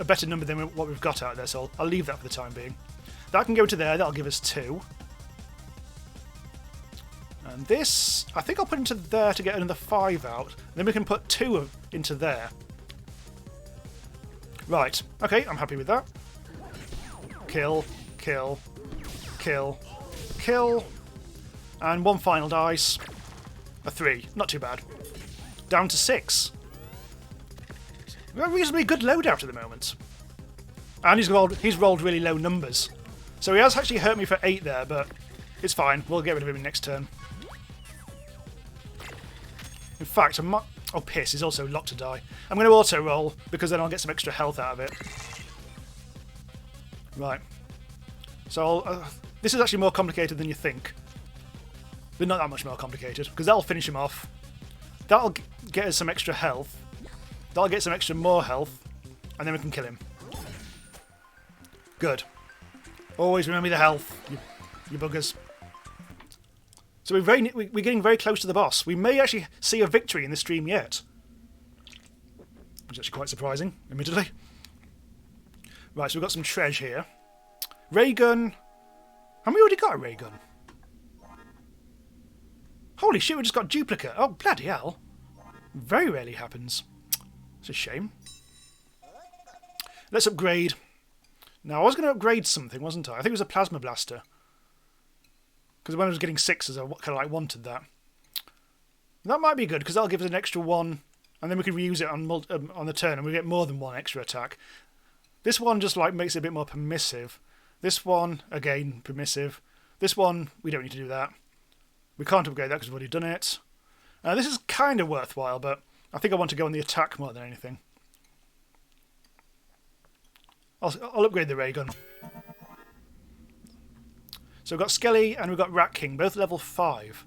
better number than what we've got out there, so I'll leave that for the time being. That can go to there, that'll give us 2. And this, I think I'll put into there to get another 5 out. Then we can put 2 into there. Right, okay, I'm happy with that. Kill, kill, kill, kill. And 1 final dice. A 3, not too bad. Down to 6. We've got a reasonably good loadout at the moment. And he's rolled really low numbers. So he has actually hurt me for 8 there, but it's fine. We'll get rid of him next turn. In fact, oh piss, he's also locked to die. I'm going to auto-roll, because then I'll get some extra health out of it. Right. So this is actually more complicated than you think. But not that much more complicated, because that'll finish him off. That'll get us some extra health. That'll get some extra more health, and then we can kill him. Good. Always remember the health, you buggers. So we're getting very close to the boss. We may actually see a victory in this stream yet. Which is actually quite surprising, admittedly. Right, so we've got some treasure here. Ray gun. Have we already got a ray gun? Holy shit, we just got duplicate. Oh, bloody hell. Very rarely happens. It's a shame. Let's upgrade. Now, I was going to upgrade something, wasn't I? I think it was a plasma blaster. Because when I was getting 6s, I kind of like wanted that. That might be good, because that'll give us an extra 1, and then we can reuse it on the turn, and we get more than 1 extra attack. This one just like makes it a bit more permissive. This one, again, permissive. This one, we don't need to do that. We can't upgrade that because we've already done it. This is kind of worthwhile, but I think I want to go on the attack more than anything. I'll upgrade the ray gun. So we've got Skelly and we've got Rat King, both level 5.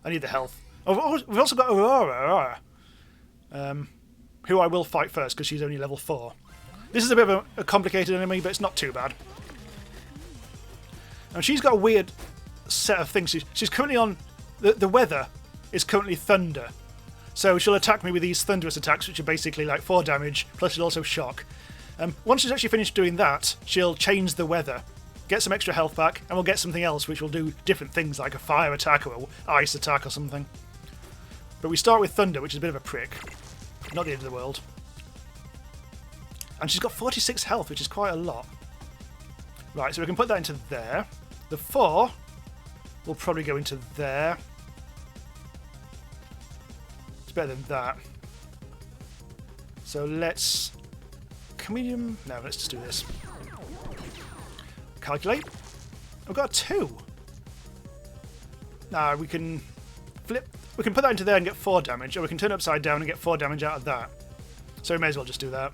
I need the health. Oh, we've also got Aurora, who I will fight first because she's only level 4. This is a bit of a complicated enemy, but it's not too bad. And she's got a weird set of things. She's currently on... The weather is currently thunder. So she'll attack me with these thunderous attacks, which are basically like 4 damage, plus she'll also shock. Once she's actually finished doing that, she'll change the weather, get some extra health back, and we'll get something else which will do different things, like a fire attack or an ice attack or something. But we start with thunder, which is a bit of a prick. Not the end of the world. And she's got 46 health, which is quite a lot. Right, so we can put that into there. The 4 will probably go into there. It's better than that. So let's... Can we... No, let's just do this. Calculate. I've got a 2. Nah, we can flip... We can put that into there and get 4 damage, or we can turn it upside down and get 4 damage out of that. So we may as well just do that.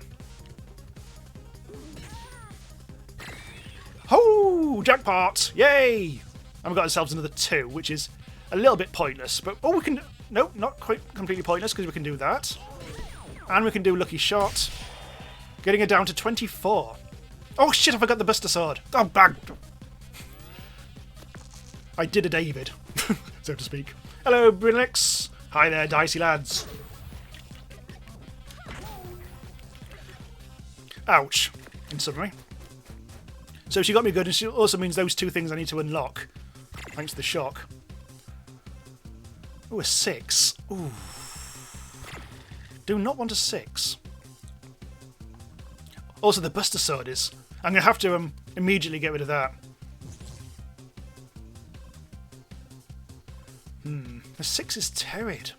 Oh, jackpot! Yay! And we've got ourselves another 2, which is a little bit pointless. But, oh, we can... No, not quite completely pointless, because we can do that. And we can do Lucky Shot. Getting it down to 24. Oh, shit, I forgot the Buster Sword. Oh, bag. I did a David, so to speak. Hello, Brinlix. Hi there, Dicey lads. Ouch, in summary. So she got me good, and she also means those 2 things I need to unlock. Thanks to the shock. Ooh, a 6. Ooh. Do not want a 6. Also, the Buster Sword is... I'm going to have to immediately get rid of that. The 6 is terrid.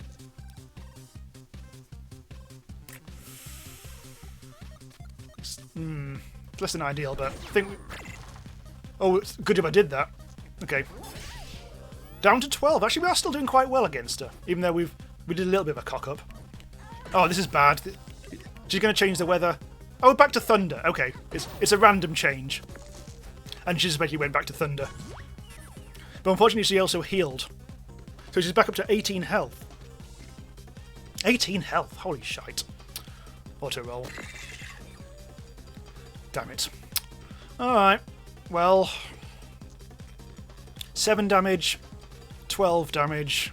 It's less than ideal, but I think... Oh, it's good job I did that. Okay. Down to 12. Actually, we are still doing quite well against her, even though we did a little bit of a cock-up. Oh, this is bad. She's going to change the weather. Oh, back to thunder. Okay, it's a random change. And she just basically went back to thunder. But unfortunately, she also healed. So she's back up to 18 health. 18 health? Holy shite. Auto roll. Damn it. Alright. Well... 7 damage. 12 damage.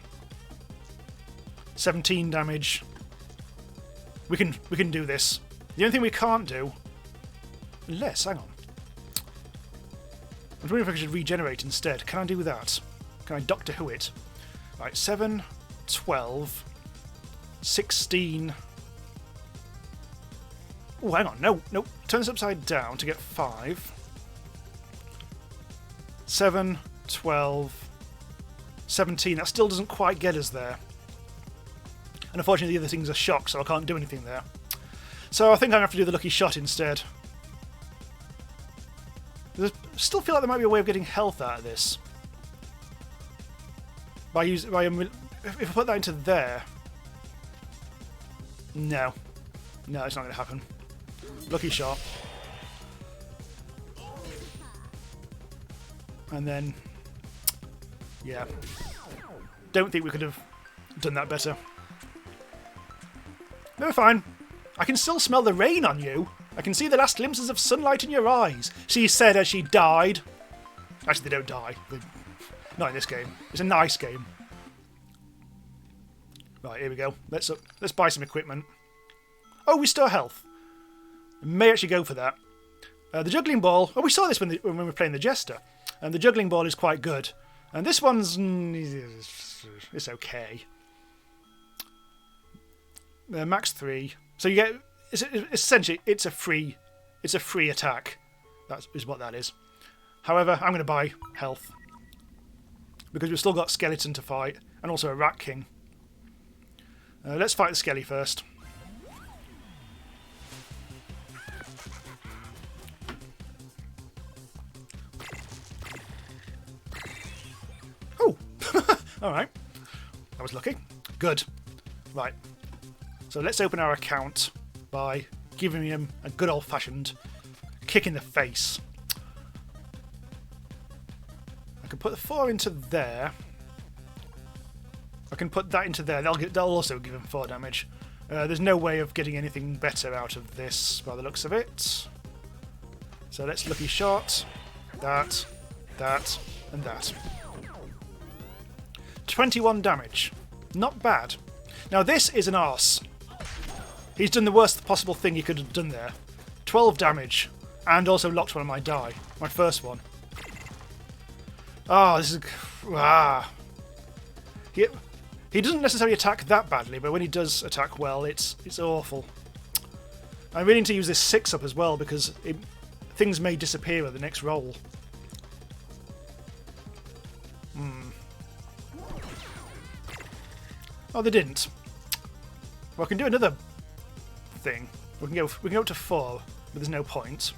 17 damage. We can do this. The only thing we can't do... Unless, hang on. I'm wondering if I should regenerate instead. Can I do that? Can I Doctor Who it? Right, 7, 12, 16... Oh, hang on. No. Turn this upside down to get 5. 7, 12, 17. That still doesn't quite get us there. And unfortunately, the other things are shock, so I can't do anything there. So I think I'm going to have to do the Lucky Shot instead. I still feel like there might be a way of getting health out of this. If I put that into there... No. No, it's not going to happen. Lucky Shot. And then... Yeah. Don't think we could have done that better. No, fine. I can still smell the rain on you. I can see the last glimpses of sunlight in your eyes, she said as she died. Actually, they don't die. Not in this game. It's a nice game. Right, here we go. Let's buy some equipment. Oh, we store health. May actually go for that. The juggling ball. Oh, we saw this when we were playing the Jester. And the juggling ball is quite good. And this one's it's okay. Max 3. So you get essentially it's a free attack. That is what that is. However, I'm going to buy health because we've still got skeleton to fight and also a rat king. Let's fight the skelly first. Oh, all right. I was lucky. Good. Right. So let's open our account by giving him a good old-fashioned kick in the face. I can put the 4 into there. I can put that into there. That'll also give him 4 damage. There's no way of getting anything better out of this by the looks of it. So let's lucky shot. That, and that. 21 damage. Not bad. Now this is an arse. He's done the worst possible thing he could have done there. 12 damage. And also locked one of my die. My first one. Ah, this is... Ah. He doesn't necessarily attack that badly, but when he does attack well, it's awful. I'm willing to use this 6-up as well, because things may disappear at the next roll. Oh, they didn't. Well, I can do another thing. We can go up to 4, but there's no point.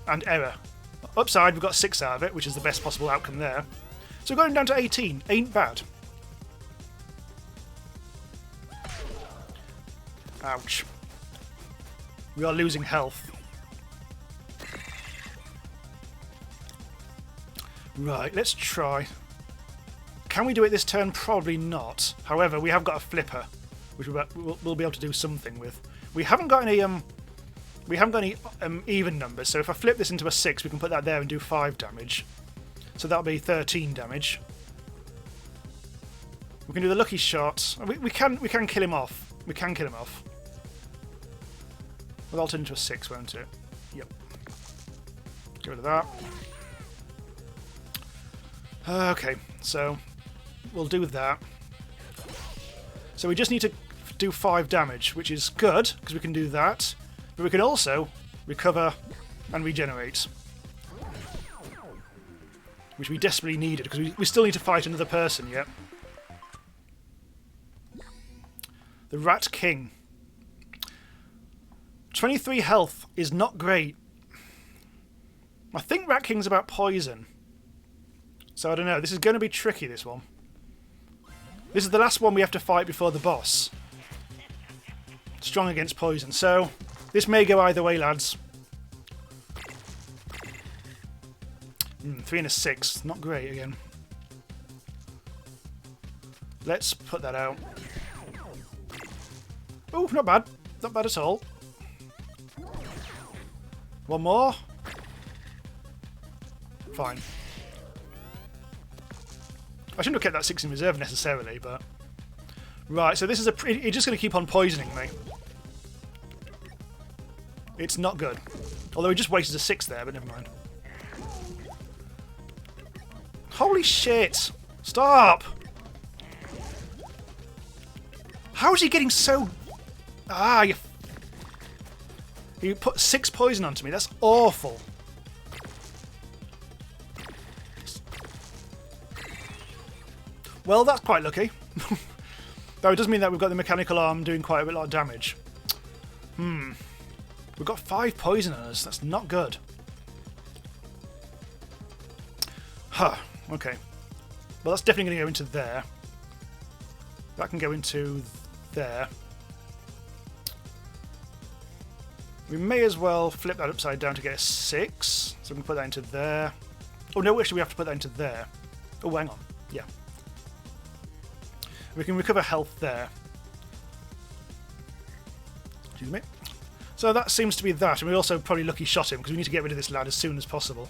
And error. Upside, we've got 6 out of it, which is the best possible outcome there. So going down to 18 ain't bad. Ouch. We are losing health. Right, let's try. Can we do it this turn? Probably not. However, we have got a flipper, which we'll be able to do something with. We haven't got any even numbers, so if I flip this into a 6, we can put that there and do 5 damage. So that'll be 13 damage. We can do the lucky shot. We can kill him off. We can kill him off. Well, that'll turn into a 6, won't it? Yep. Get rid of that. Okay, so we'll do that. So we just need to do 5 damage, which is good, because we can do that. But we can also recover and regenerate. Which we desperately needed, because we still need to fight another person yet. The Rat King. 23 health is not great. I think Rat King's about poison. So I don't know, this is going to be tricky, this one. This is the last one we have to fight before the boss. Strong against poison, so this may go either way, lads. 3 and a 6, not great again. Let's put that out. Oh, not bad. Not bad at all. One more. Fine. I shouldn't have kept that 6 in reserve necessarily, but... Right, so this is it's just going to keep on poisoning me. It's not good. Although he just wasted a 6 there, but never mind. Holy shit! Stop! How is he getting so... Ah, you put 6 poison onto me. That's awful. Well, that's quite lucky. Though it does mean that we've got the mechanical arm doing quite a lot of damage. We've got 5 poison on us. That's not good. Huh. Okay. Well, that's definitely going to go into there. That can go into there. We may as well flip that upside down to get a 6. So we can put that into there. Oh, no, actually we have to put that into there. Oh, hang on. Yeah. We can recover health there. Excuse me. So that seems to be that. And we also probably lucky shot him because we need to get rid of this lad as soon as possible.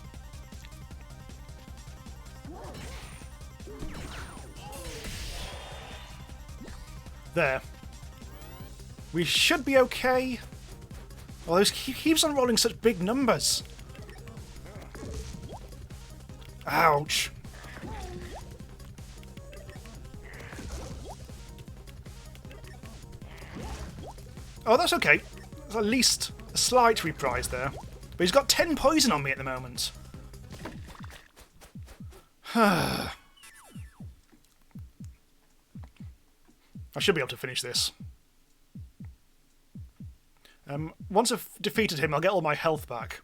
There. We should be okay. Although he keeps on rolling such big numbers. Ouch. Oh, that's okay. There's at least a slight reprise there. But he's got 10 poison on me at the moment. I should be able to finish this. Once I've defeated him, I'll get all my health back.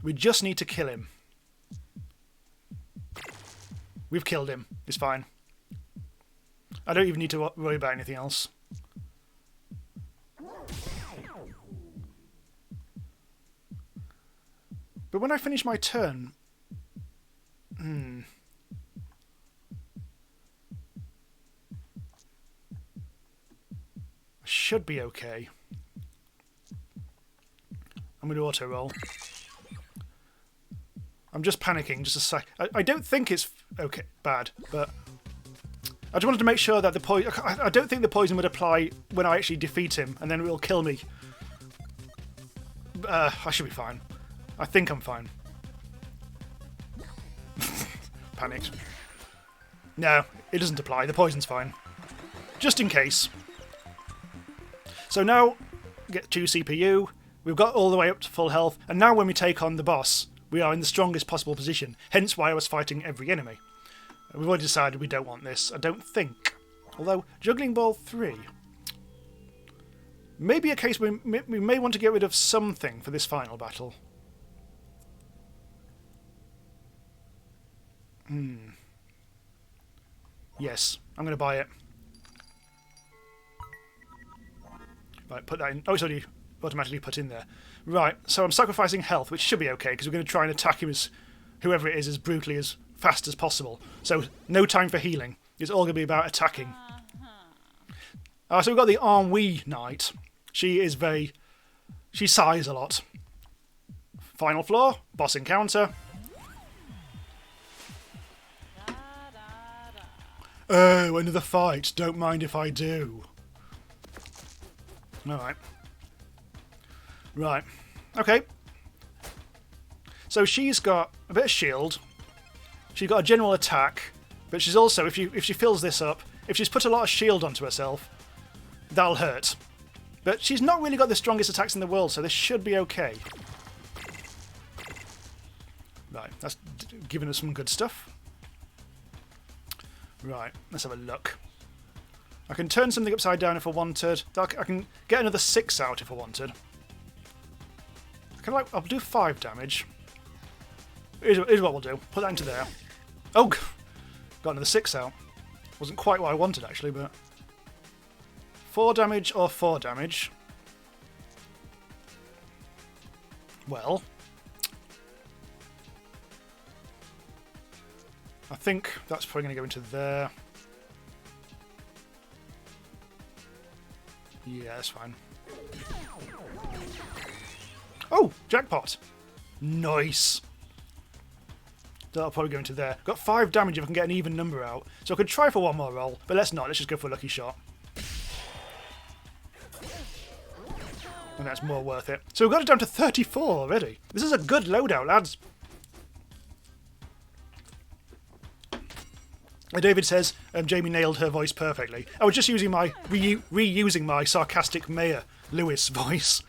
We just need to kill him. We've killed him. It's fine. I don't even need to worry about anything else. But when I finish my turn... I should be okay. I'm going to auto-roll. I'm just panicking just a sec. I don't think it's okay, bad, but... I just wanted to make sure that the poison... I don't think the poison would apply when I actually defeat him, and then it will kill me. I should be fine. I think I'm fine. Panicked. No, it doesn't apply. The poison's fine. Just in case. So now, get 2 CPU. We've got all the way up to full health, and now when we take on the boss, we are in the strongest possible position. Hence why I was fighting every enemy. We've already decided we don't want this, I don't think. Although, Juggling Ball 3... Maybe a case we may want to get rid of something for this final battle. Yes, I'm going to buy it. Right, put that in. Oh, it's already automatically put in there. Right, so I'm sacrificing health, which should be okay, because we're going to try and attack him as whoever it is as brutally, as fast as possible. So, no time for healing. It's all going to be about attacking. So we've got the Ennui Knight. She is very... She sighs a lot. Final floor, boss encounter. Oh, another fight. Don't mind if I do. Alright. Right. Okay. So she's got a bit of shield. She's got a general attack. But she's also, if she fills this up, if she's put a lot of shield onto herself, that'll hurt. But she's not really got the strongest attacks in the world, so this should be okay. Right, that's giving us some good stuff. Right, let's have a look. I can turn something upside down if I wanted. I can get another 6 out if I wanted. I'll do 5 damage. Here's what we'll do. Put that into there. Oh, got another 6 out. Wasn't quite what I wanted actually, but 4 damage or 4 damage. Well, I think that's probably going to go into there. Yeah, that's fine. Oh, jackpot! Nice! That'll probably go into there. Got 5 damage if I can get an even number out. So I could try for one more roll, but let's not. Let's just go for a lucky shot. And that's more worth it. So we've got it down to 34 already. This is a good loadout, lads. David says, Jamie nailed her voice perfectly. I was just using my reusing my sarcastic Mayor Lewis voice.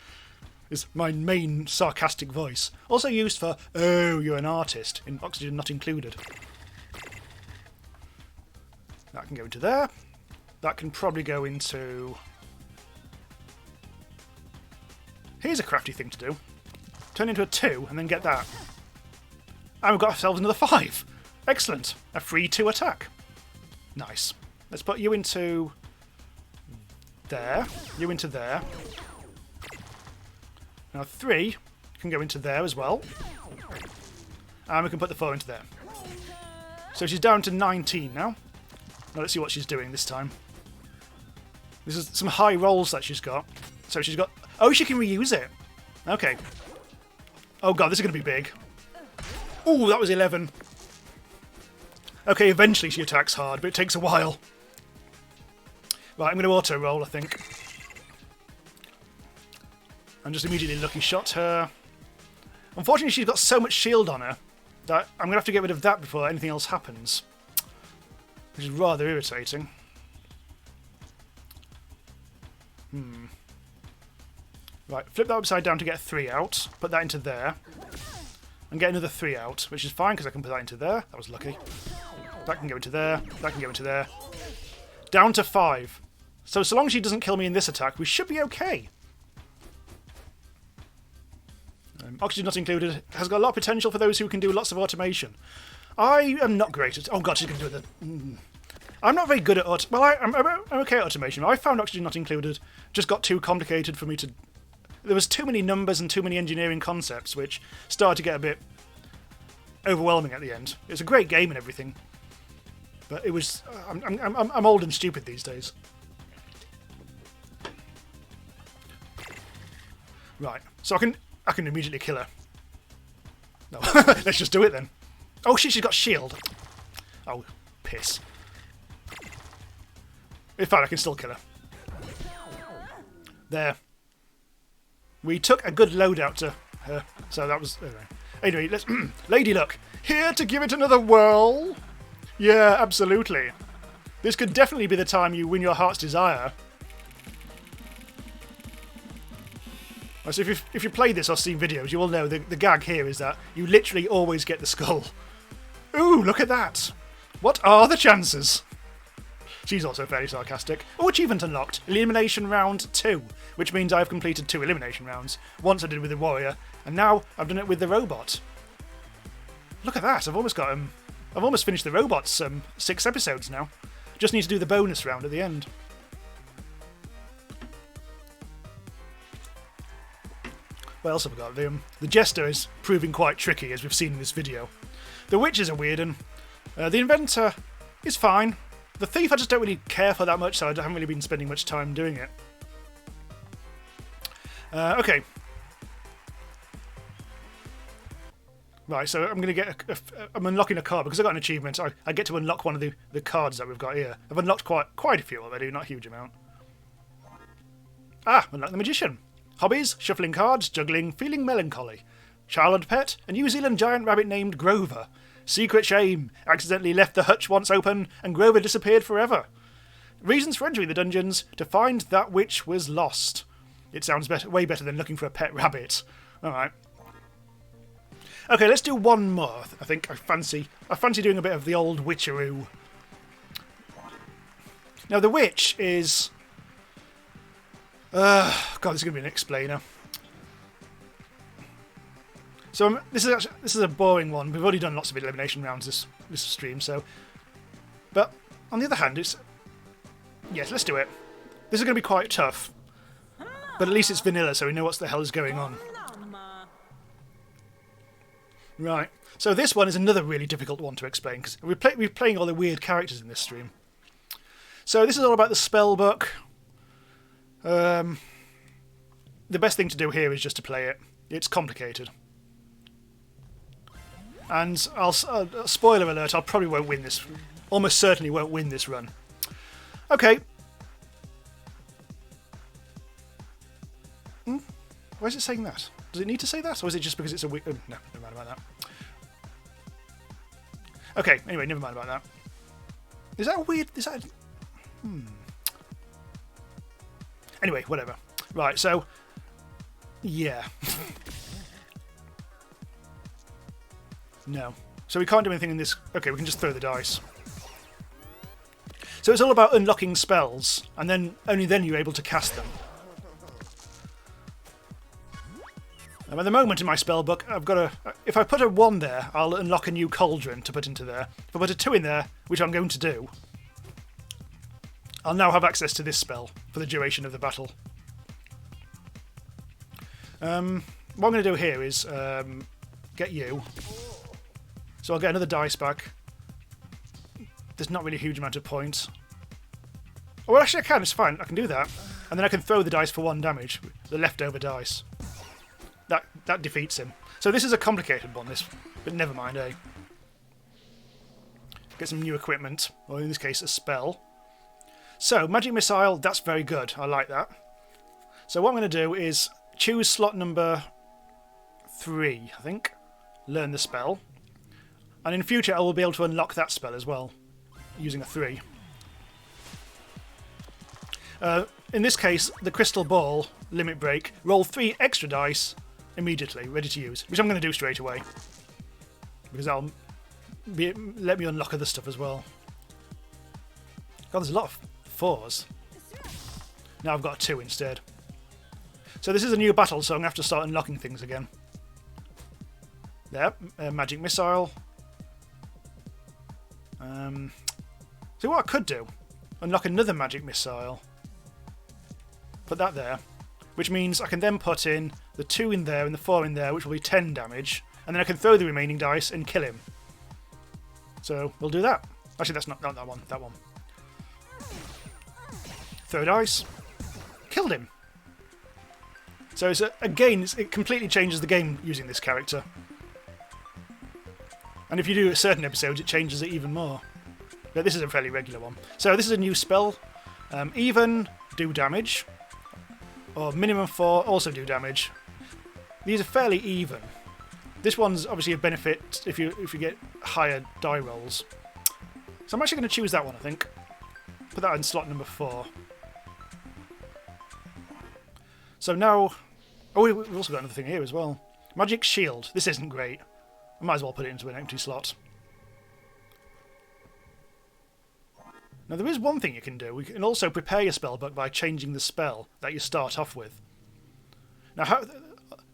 Is my main sarcastic voice. Also used for, oh, you're an artist, in Oxygen Not Included. That can go into there. That can probably go into... Here's a crafty thing to do. Turn into a 2 and then get that. And we've got ourselves another 5. Excellent. A free 2 attack. Nice. Let's put you into there. You into there. Now 3 can go into there as well. And we can put the 4 into there. So she's down to 19 now. Now let's see what she's doing this time. This is some high rolls that she's got. So she's got... Oh, she can reuse it. Okay. Oh god, this is going to be big. Oh, that was 11. Okay, eventually she attacks hard, but it takes a while. Right, I'm going to auto-roll, I think. And just immediately lucky shot her. Unfortunately, she's got so much shield on her that I'm going to have to get rid of that before anything else happens. Which is rather irritating. Right, flip that upside down to get a 3 out. Put that into there. And get another 3 out, which is fine because I can put that into there. That was lucky. That can go into there. That can go into there. Down to 5. So long as she doesn't kill me in this attack, we should be okay. Oxygen not included. Has got a lot of potential for those who can do lots of automation. I am not great at... Oh god, she's going to do it. I'm not very good at... Well, I'm okay at automation. I found oxygen not included just got too complicated for me to... There was too many numbers and too many engineering concepts, which started to get a bit overwhelming at the end. It's a great game and everything, but it was... I'm old and stupid these days. Right, so I can immediately kill her. No, let's just do it then. Oh shit, she's got shield. Oh, piss. In fact, I can still kill her. There. We took a good load out to her, so that was... Anyway, let's... Lady Luck, here to give it another whirl. Yeah, absolutely. This could definitely be the time you win your heart's desire. So if you played this or seen videos, you will know the gag here is that you literally always get the skull. Ooh, look at that! What are the chances? She's also fairly sarcastic. Oh, achievement unlocked. Elimination round 2, which means I've completed 2 elimination rounds. Once I did with the warrior, and now I've done it with the robot. Look at that! I've almost finished the robots. 6 episodes now. Just need to do the bonus round at the end. What else have I got? The Jester is proving quite tricky, as we've seen in this video. The Witch is a weird one. The Inventor is fine. The Thief I just don't really care for that much, so I haven't really been spending much time doing it. Okay. Right, so I'm going to get... I'm unlocking a card, because I got an achievement. I get to unlock one of the cards that we've got here. I've unlocked quite a few already, not a huge amount. Ah, unlock the Magician. Hobbies, shuffling cards, juggling, feeling melancholy. Childhood pet, a New Zealand giant rabbit named Grover. Secret shame, accidentally left the hutch once open and Grover disappeared forever. Reasons for entering the dungeons, to find that which was lost. It sounds way better than looking for a pet rabbit. Alright. Okay, let's do one more. I think I fancy doing a bit of the old witcheroo. Now the witch is... God, this is going to be an explainer. So this is a boring one. We've already done lots of elimination rounds this stream, so... But, on the other hand, it's... Yes, let's do it. This is going to be quite tough. But at least it's vanilla, so we know what the hell is going on. Right. So this one is another really difficult one to explain, because we're playing all the weird characters in this stream. So this is all about the spell book. The best thing to do here is just to play it. It's complicated. And spoiler alert, I probably won't win this. Almost certainly won't win this run. Okay. Why is it saying that? Does it need to say that? Or is it just because it's a weird... no, never mind about that. Okay, anyway, never mind about that. Is that a weird... Is that... Anyway, whatever. Right, so... Yeah. No. So we can't do anything in this... Okay, we can just throw the dice. So it's all about unlocking spells, and then only then you're able to cast them. At the moment in my spell book, I've got a... If I put a 1 there, I'll unlock a new cauldron to put into there. If I put a 2 in there, which I'm going to do, I'll now have access to this spell for the duration of the battle. What I'm going to do here is get you. So I'll get another dice back. There's not really a huge amount of points. Oh, well, actually I can, it's fine. I can do that. And then I can throw the dice for 1 damage. The leftover dice. That defeats him. So this is a complicated one, but never mind, eh? Get some new equipment, or in this case, a spell. So, magic missile, that's very good. I like that. So what I'm going to do is choose slot number 3, I think. Learn the spell. And in future I will be able to unlock that spell as well, using a 3. In this case, the crystal ball, limit break, roll 3 extra dice immediately, ready to use, which I'm going to do straight away. Because that'll let me unlock other stuff as well. God, there's a lot of 4s. Now I've got a 2 instead. So this is a new battle, so I'm going to have to start unlocking things again. There, magic missile. So what I could do, unlock another magic missile. Put that there, which means I can then put in the 2 in there and the 4 in there, which will be 10 damage, and then I can throw the remaining dice and kill him. So we'll do that. Actually, that's not that one. That one. Throw dice. Killed him. So again, it completely changes the game using this character. And if you do certain episodes, it changes it even more. But this is a fairly regular one. So this is a new spell. Even, do damage. Or minimum 4, also do damage. These are fairly even. This one's obviously a benefit if you get higher die rolls. So I'm actually going to choose that one, I think. Put that in slot number 4. So now... Oh, we've also got another thing here as well. Magic Shield. This isn't great. I might as well put it into an empty slot. Now there is one thing you can do. We can also prepare your spellbook by changing the spell that you start off with. Now,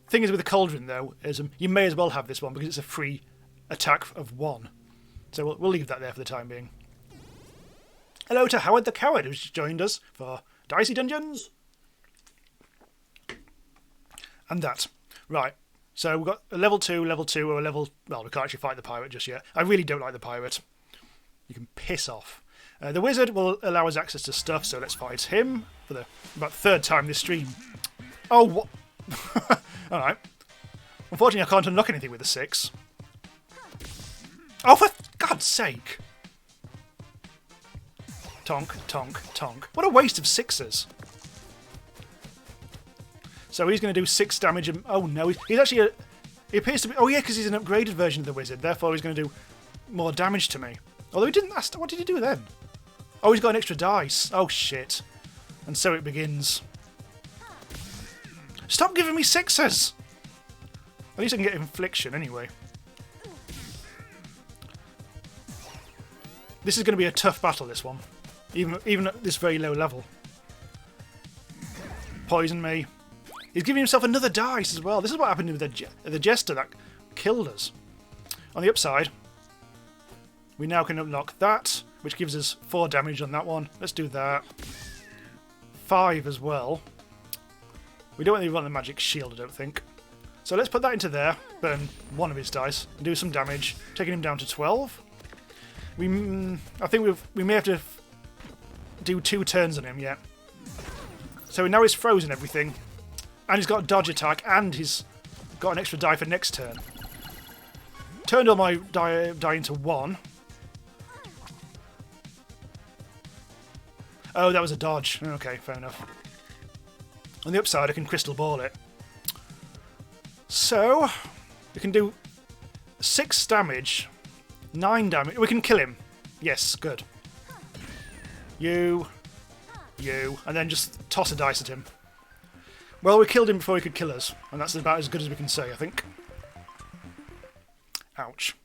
thing is with the Cauldron though, is you may as well have this one because it's a free attack of 1. So we'll leave that there for the time being. Hello to Howard the Coward who's joined us for Dicey Dungeons. And that. Right. So we've got a level 2, or a level... Well, we can't actually fight the pirate just yet. I really don't like the pirate. You can piss off. The wizard will allow us access to stuff, so let's fight him for the about 3rd time this stream. Oh, what? Alright. Unfortunately, I can't unlock anything with a 6. Oh, for God's sake! Tonk, tonk, tonk. What a waste of 6s. So he's going to do 6 damage. And, oh no, he's actually... He appears to be... Oh yeah, because he's an upgraded version of the wizard. Therefore, he's going to do more damage to me. Although he didn't... What did he do then? Oh, he's got an extra dice. Oh, shit. And so it begins. Stop giving me 6s! At least I can get infliction anyway. This is going to be a tough battle, this one. Even at this very low level. Poison me. He's giving himself another dice as well. This is what happened with the Jester that killed us. On the upside, we now can unlock that, which gives us 4 damage on that one. Let's do that. 5 as well. We don't really want the magic shield, I don't think. So let's put that into there, burn 1 of his dice, and do some damage, taking him down to 12. I think we may have to do 2 turns on him yet. So now he's frozen everything. And he's got a dodge attack, and he's got an extra die for next turn. Turned all my die into 1. Oh, that was a dodge. Okay, fair enough. On the upside, I can crystal ball it. So, we can do 6 damage, 9 damage. We can kill him. Yes, good. You, and then just toss a dice at him. Well, we killed him before he could kill us, and that's about as good as we can say, I think. Ouch.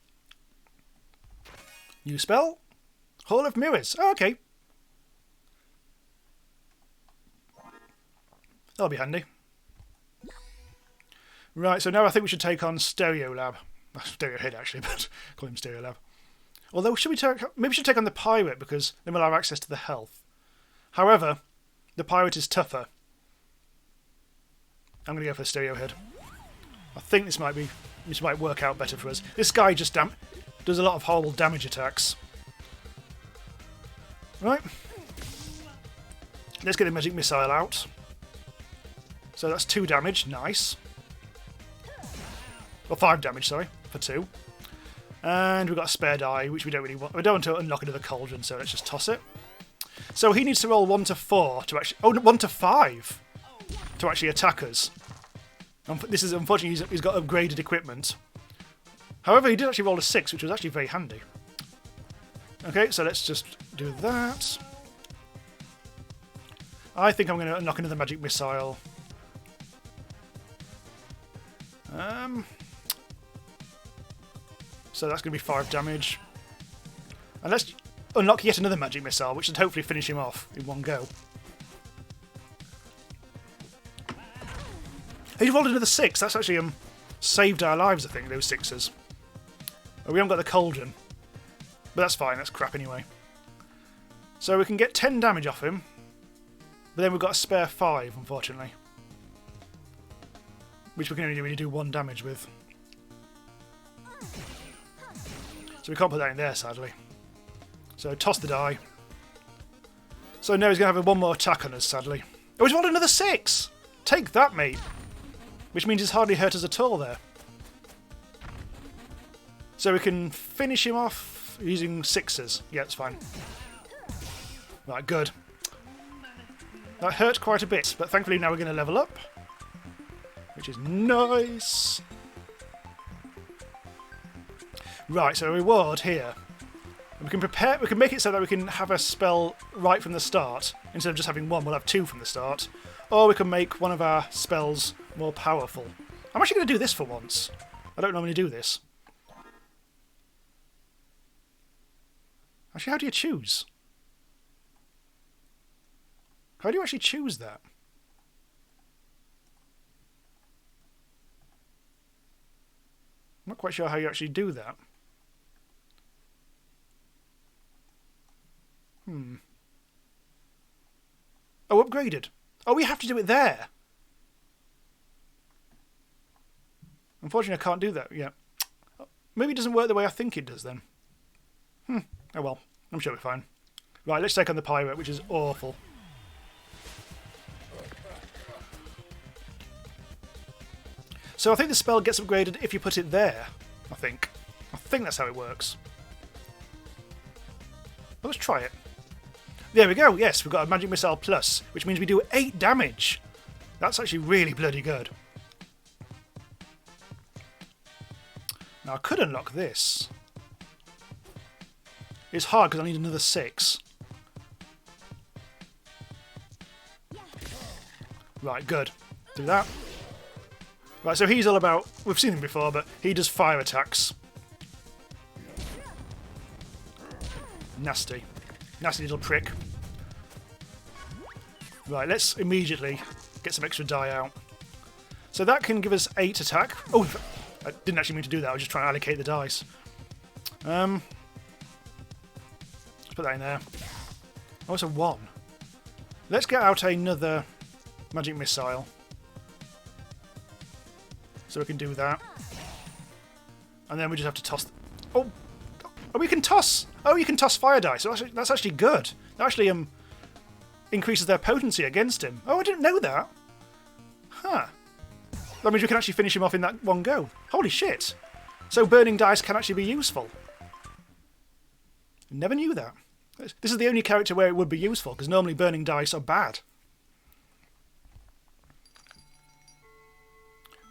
New spell. Hall of Mirrors. Oh, okay. That'll be handy. Right, so now I think we should take on Stereo Lab. Stereo Head, actually, but call him Stereo Lab. Although, maybe we should take on the Pirate, because then we'll have access to the health. However, the Pirate is tougher. I'm going to go for Stereo Head. I think this might work out better for us. This guy just does a lot of horrible damage attacks. Right. Let's get the magic missile out. So that's 2 damage. Nice. Or 5 damage, sorry. For 2. And we've got a spare die, which we don't really want. We don't want to unlock another cauldron, so let's just toss it. So he needs to roll 1 to 4 to actually... Oh, 1 to 5 to actually attack us. This is, unfortunately, he's got upgraded equipment. However, he did actually roll a 6, which was actually very handy. Okay, so let's just do that. I think I'm going to unlock another magic missile. So that's going to be 5 damage. And let's unlock yet another magic missile, which should hopefully finish him off in one go. He rolled another 6. That's actually saved our lives, I think, those 6s. We haven't got the cauldron. But that's fine, that's crap anyway. So we can get 10 damage off him. But then we've got a spare 5, unfortunately. Which we can only really do 1 damage with. So we can't put that in there, sadly. So toss the die. So now he's going to have one more attack on us, sadly. Oh, he's rolled another 6! Take that, mate! Which means he's hardly hurt us at all there. So we can finish him off using 6s. Yeah, that's fine. Right, good. That hurt quite a bit, but thankfully now we're going to level up. Which is nice. Right, so a reward here. We can make it so that we can have a spell right from the start. Instead of just having 1, we'll have 2 from the start. Or we can make one of our spells more powerful. I'm actually going to do this for once. I don't normally do this. Actually, how do you choose? How do you actually choose that? I'm not quite sure how you actually do that. Oh, upgraded. Oh, we have to do it there. Unfortunately, I can't do that yet. Maybe it doesn't work the way I think it does then. Oh well, I'm sure we're fine. Right, let's take on the pirate, which is awful. So I think the spell gets upgraded if you put it there, I think. I think that's how it works. Well, let's try it. There we go, yes, we've got a Magic Missile Plus, which means we do 8 damage. That's actually really bloody good. Now I could unlock this. It's hard because I need another 6. Right, good. Do that. Right, so he's all about... We've seen him before, but he does fire attacks. Nasty. Nasty little prick. Right, let's immediately get some extra die out. So that can give us 8 attack. Oh, I didn't actually mean to do that. I was just trying to allocate the dice. Let's put that in there. Oh, it's a 1. Let's get out another magic missile. So we can do that. And then we just have to toss... Oh, we can toss... Oh, you can toss fire dice. So that's actually good. That actually increases their potency against him. Oh, I didn't know that. Huh. That means we can actually finish him off in that one go. Holy shit. So burning dice can actually be useful. Never knew that. This is the only character where it would be useful, because normally burning dice are bad.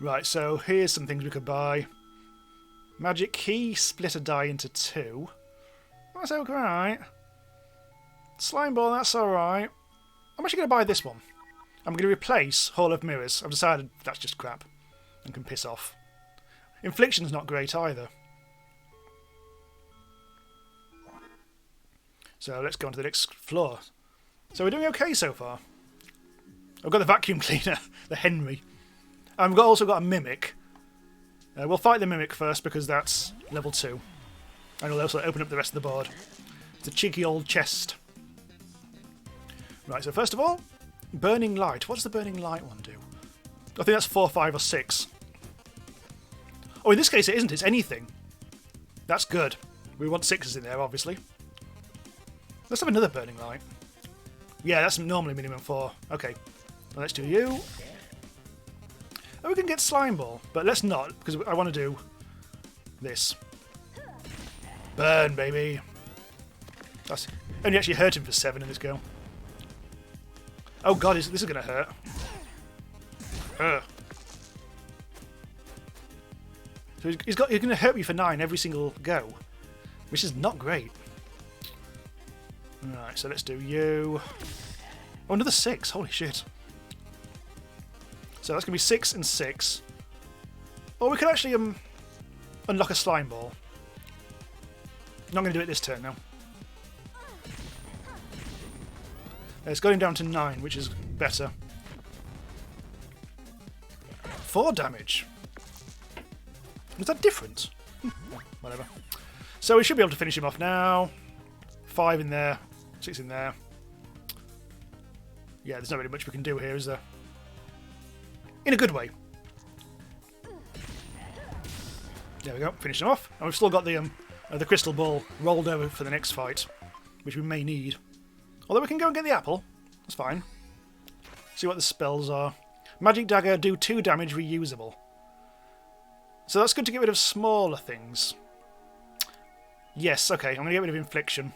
Right, so here's some things we could buy. Magic key, split a die into 2. That's alright. Slime ball, that's alright. I'm actually going to buy this one. I'm going to replace Hall of Mirrors. I've decided that's just crap and can piss off. Infliction's not great either. So let's go on to the next floor. So we're doing okay so far. I've got the vacuum cleaner, the Henry. I've also got a Mimic. We'll fight the Mimic first because that's level 2. And we'll also open up the rest of the board. It's a cheeky old chest. Right, so first of all, Burning Light. What does the Burning Light one do? I think that's 4, 5 or 6. Oh, in this case it isn't, it's anything. That's good. We want 6s in there, obviously. Let's have another Burning Light. Yeah, that's normally minimum 4. Okay, well, let's do you. Oh, we can get Slime Ball, but let's not, because I want to do this. Burn, baby. Only actually hurt him for 7 in this go. Oh god, this is going to hurt. Ugh. So he's going to hurt me for 9 every single go, which is not great. Right, so let's do you. Oh, another 6. Holy shit. So that's going to be 6 and 6. Or we could actually unlock a slime ball. Not going to do it this turn now. It's going down to 9, which is better. 4 damage. Was that different? Whatever. So we should be able to finish him off now. 5 in there. 6 in there. Yeah, there's not really much we can do here, is there? In a good way. There we go. Finish him off. And we've still got the crystal ball rolled over for the next fight, which we may need. Although we can go and get the apple. That's fine. See what the spells are. Magic Dagger, do 2 damage, reusable. So that's good to get rid of smaller things. Yes, okay, I'm going to get rid of Infliction.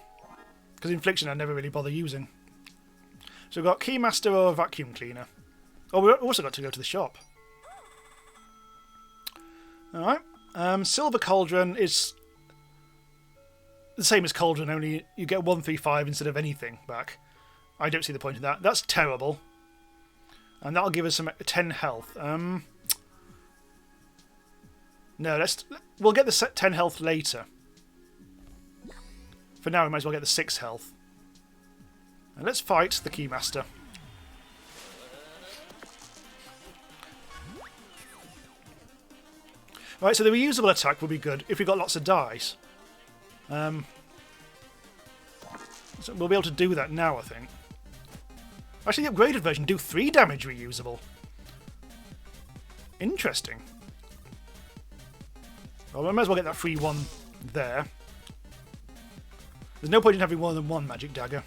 Because Infliction I never really bother using. So we've got Keymaster or Vacuum Cleaner. Oh, we've also got to go to the shop. Alright. Silver Cauldron is the same as Cauldron, only you get 135 instead of anything back. I don't see the point of that. That's terrible. And that'll give us some 10 health. No, we'll get the 10 health later. For now, we might as well get the 6 health. And let's fight the Keymaster. Right, so the reusable attack will be good if we've got lots of dice. So we'll be able to do that now, I think. Actually, the upgraded version do 3 damage reusable. Interesting. Well, we might as well get that free one there. There's no point in having more than 1 magic dagger.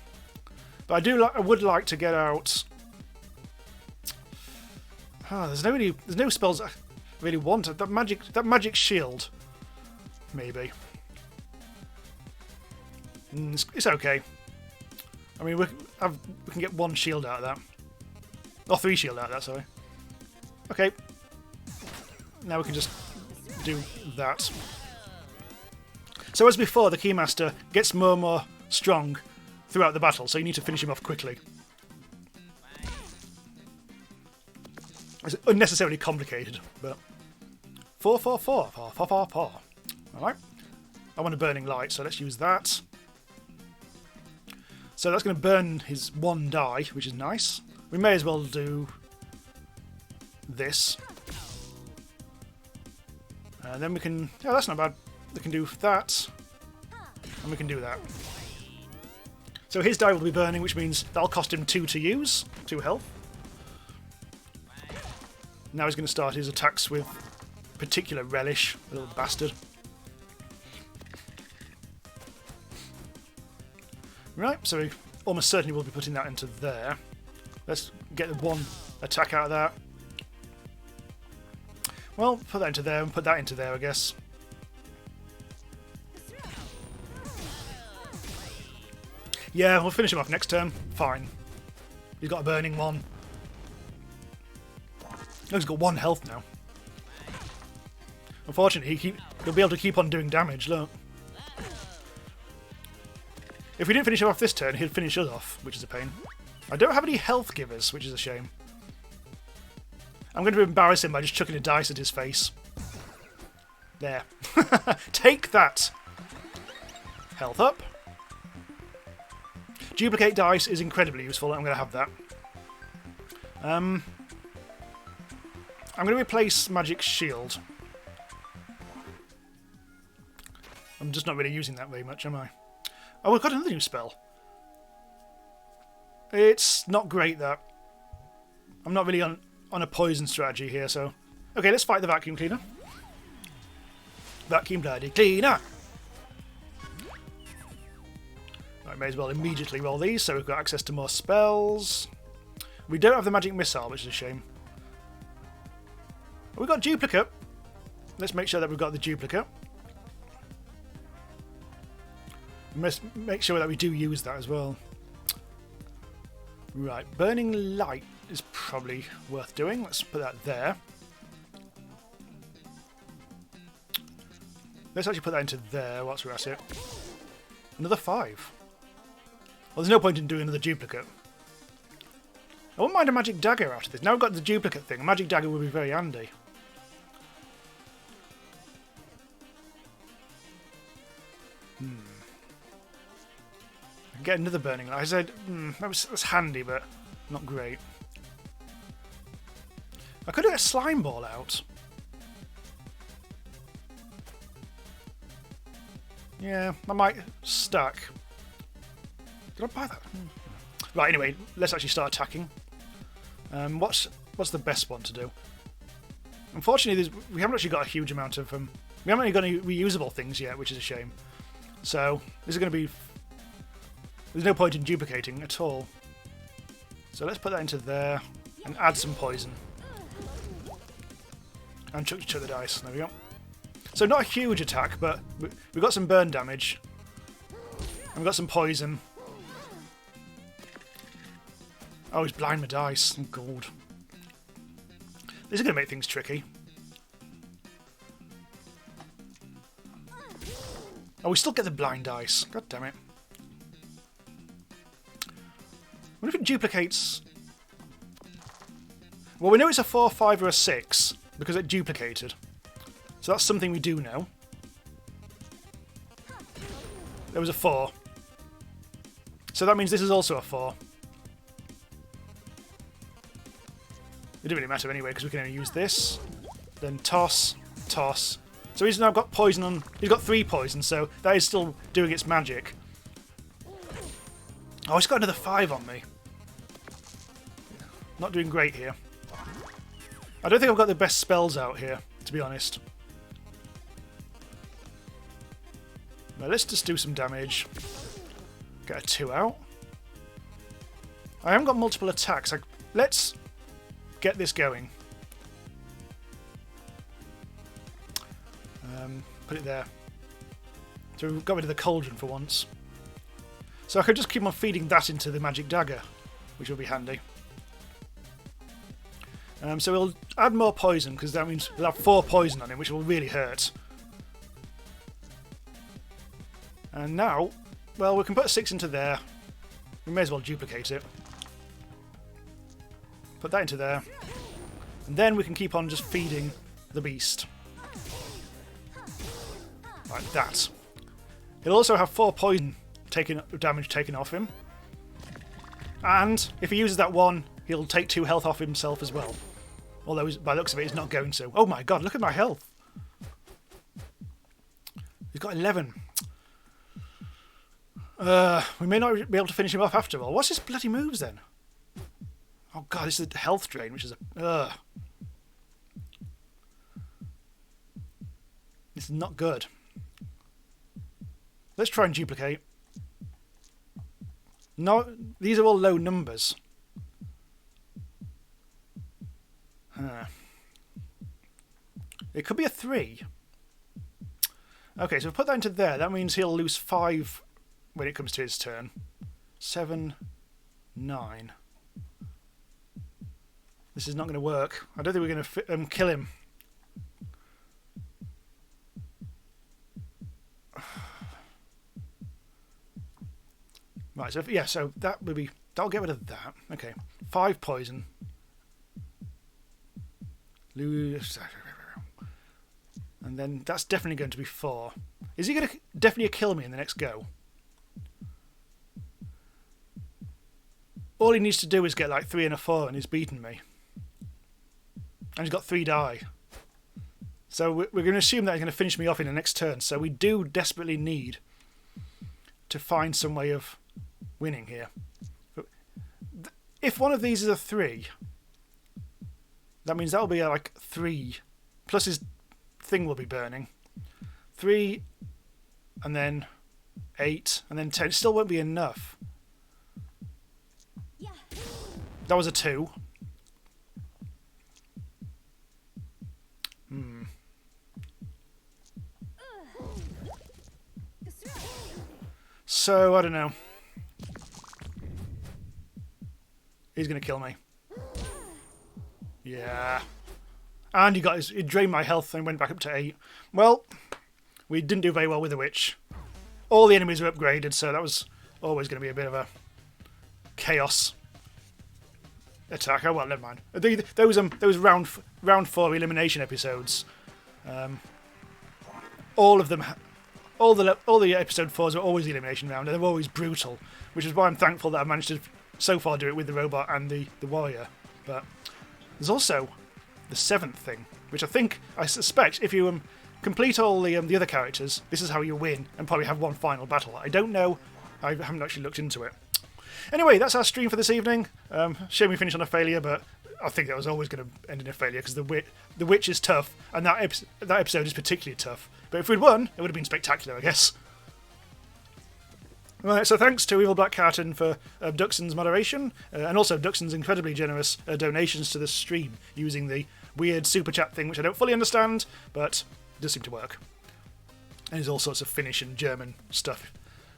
But I would like to get out. There's no spells I really want. That magic shield, maybe. It's okay. I mean, we can get 1 shield out of that. Or 3 shield out of that, sorry. Okay. Now we can just do that. So as before, the Keymaster gets more and more strong throughout the battle, so you need to finish him off quickly. It's unnecessarily complicated, but 4, 4, 4, 4, 4, 4, 4. Alright. I want a burning light, so let's use that. So that's going to burn his 1 die, which is nice. We may as well do this. And then we can... Oh, that's not bad. We can do that. And we can do that. So his die will be burning, which means that'll cost him 2 to use. 2 health. Now he's going to start his attacks with particular relish. Little bastard. Right, so we almost certainly will be putting that into there. Let's get the 1 attack out of that. Well, put that into there and put that into there, I guess. Yeah, we'll finish him off next turn. Fine. He's got a burning 1. He's got 1 health now. Unfortunately, he'll be able to keep on doing damage, look. If we didn't finish him off this turn, he'd finish us off, which is a pain. I don't have any health givers, which is a shame. I'm going to embarrass him by just chucking a dice at his face. There. Take that! Health up. Duplicate dice is incredibly useful. I'm going to have that. I'm going to replace Magic Shield. I'm just not really using that very much, am I? Oh, we've got another new spell. It's not great, that. I'm not really on a poison strategy here, so... Okay, let's fight the Vacuum Cleaner. Vacuum Bloody Cleaner! Right, may as well immediately roll these, so we've got access to more spells. We don't have the Magic Missile, which is a shame. Oh, we've got Duplicate. Let's make sure that we've got the Duplicate. We must make sure that we do use that as well. Right, burning light is probably worth doing. Let's put that there. Let's actually put that into there whilst we're at it. Another 5. Well, there's no point in doing another duplicate. I wouldn't mind a magic dagger out of this. Now we've got the duplicate thing, a magic dagger would be very handy. I can get another burning light. I said, that's handy, but not great. I could get a slime ball out. Yeah, I might stack. Did I buy that? Right, anyway, let's actually start attacking. What's the best one to do? Unfortunately, we haven't actually got a huge amount of... we haven't really got any reusable things yet, which is a shame. So, this is going to be... There's no point in duplicating at all. So let's put that into there and add some poison. And chuck the dice. There we go. So not a huge attack, but we've got some burn damage. And we've got some poison. Oh, he's blind my dice. Oh, God. This is going to make things tricky. Oh, we still get the blind dice. God damn it. What if it duplicates... Well, we know it's a 4, 5 or a 6 because it duplicated. So that's something we do know. There was a 4. So that means this is also a 4. It didn't really matter anyway because we can only use this. Then toss, toss. So he's now got poison on... He's got 3 poison, so that is still doing its magic. Oh, he's got another 5 on me. Not doing great here. I don't think I've got the best spells out here, to be honest. Now let's just do some damage. Get a 2 out. I haven't got multiple attacks. Let's get this going. Put it there. So we've got rid of the cauldron for once. So I could just keep on feeding that into the magic dagger, which will be handy. So we'll add more poison, because that means we'll have 4 poison on him, which will really hurt. And now, well, we can put a 6 into there. We may as well duplicate it. Put that into there. And then we can keep on just feeding the beast. Like that. He'll also have 4 poison damage taken off him. And if he uses that 1, he'll take 2 health off himself as well. Although, by the looks of it, he's not going to. Oh my god, look at my health. He's got 11. We may not be able to finish him off after all. What's his bloody moves then? Oh god, this is a health drain, which is a... This is not good. Let's try and duplicate. No, these are all low numbers. It could be a 3. Okay, so if we put that into there, that means he'll lose 5 when it comes to his turn. 7, 9. This is not going to work. I don't think we're going to kill him. Right, so yeah, so that would be... That'll get rid of that. Okay, 5 poison. Lose... And then that's definitely going to be 4. Is he going to definitely kill me in the next go? All he needs to do is get like 3 and a 4 and he's beaten me. And he's got 3 die. So we're going to assume that he's going to finish me off in the next turn. So we do desperately need to find some way of winning here. If one of these is a 3, that means that'll be like 3. Plus his thing will be burning. 3, and then 8, and then 10. It still won't be enough. Yeah. That was a 2. So, I don't know. He's going to kill me. Yeah. And he drained my health and went back up to 8. Well, we didn't do very well with the witch. All the enemies were upgraded, so that was always going to be a bit of a chaos attack. Oh well, never mind. Those round 4 elimination episodes, all of them, all the episode 4s were always the elimination round, and they were always brutal, which is why I'm thankful that I've managed to so far do it with the robot and the warrior. But there's also the 7th thing, which I suspect if you complete all the other characters, this is how you win and probably have one final battle. I don't know. I haven't actually looked into it. Anyway, that's our stream for this evening. Shame we finished on a failure, but I think that was always going to end in a failure because the witch is tough, and that episode is particularly tough. But if we'd won, it would have been spectacular, I guess. Right, so thanks to Evil Black Carton for Duxon's moderation, and also Duxon's incredibly generous donations to the stream using the weird super chat thing, which I don't fully understand, but it does seem to work. And there's all sorts of Finnish and German stuff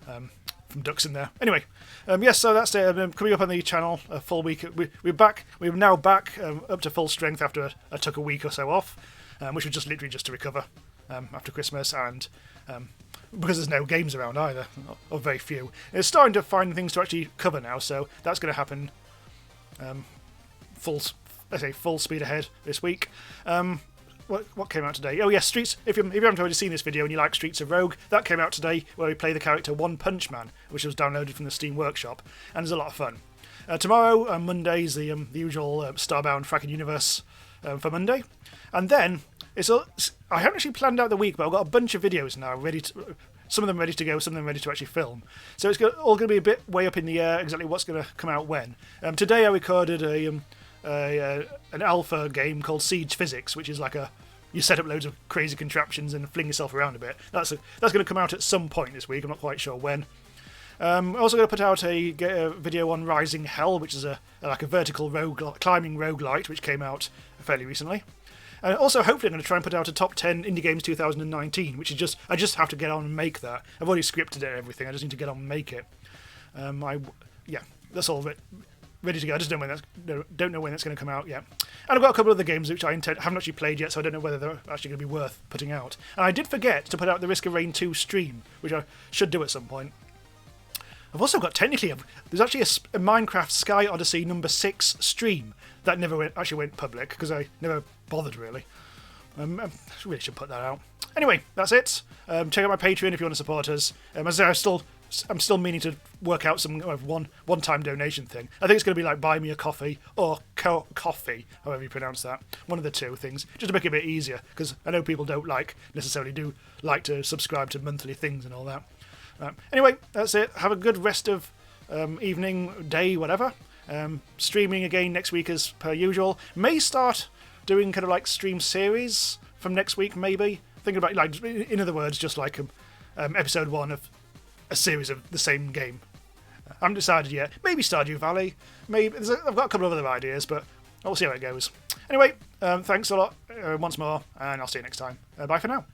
from Duxon there. Anyway, yes, so that's it. Coming up on the channel a full week. We're back. We're now back up to full strength after I took a week or so off, which was literally just to recover after Christmas, and because there's no games around either, or very few. It's starting to find things to actually cover now, so that's going to happen full speed ahead this week. What came out today? Oh yes, Streets. If you haven't already seen this video and you like Streets of Rogue, that came out today, where we play the character One Punch Man, which was downloaded from the Steam Workshop, and it's a lot of fun. Tomorrow, Monday, is the usual Starbound Fracking Universe for Monday, and then I haven't actually planned out the week, but I've got a bunch of videos now ready to. Some of them ready to go, some of them ready to actually film. So it's all going to be a bit way up in the air exactly what's going to come out when. Today I recorded an alpha game called Siege Physics, which is like you set up loads of crazy contraptions and fling yourself around a bit. That's going to come out at some point this week. I'm not quite sure when. I'm also going to put out a video on Rising Hell, which is like a vertical climbing roguelite, which came out fairly recently. And also, hopefully, I'm going to try and put out a top 10 indie games 2019, which is I just have to get on and make that. I've already scripted it and everything. I just need to get on and make it. That's all ready to go. I just don't know when that's going to come out yet. And I've got a couple of other games which I haven't actually played yet, so I don't know whether they're actually going to be worth putting out. And I did forget to put out the Risk of Rain 2 stream, which I should do at some point. I've also got there's actually a Minecraft Sky Odyssey number 6 stream that never actually went public because I never bothered really. I really should put that out. Anyway, that's it. Check out my Patreon if you want to support us. As I say, I'm still meaning to work out some one-time donation thing. I think it's going to be like buy me a coffee or coffee, however you pronounce that. One of the two things, just to make it a bit easier, because I know people don't necessarily do like to subscribe to monthly things and all that. Anyway, that's it. Have a good rest of evening, day, whatever. Streaming again next week as per usual. May start doing kind of like stream series from next week, maybe. Thinking about, like, in other words, just like episode 1 of a series of the same game. I haven't decided yet. Maybe Stardew Valley. Maybe I've got a couple of other ideas, but I'll see how it goes. Anyway, thanks a lot once more, and I'll see you next time. Bye for now.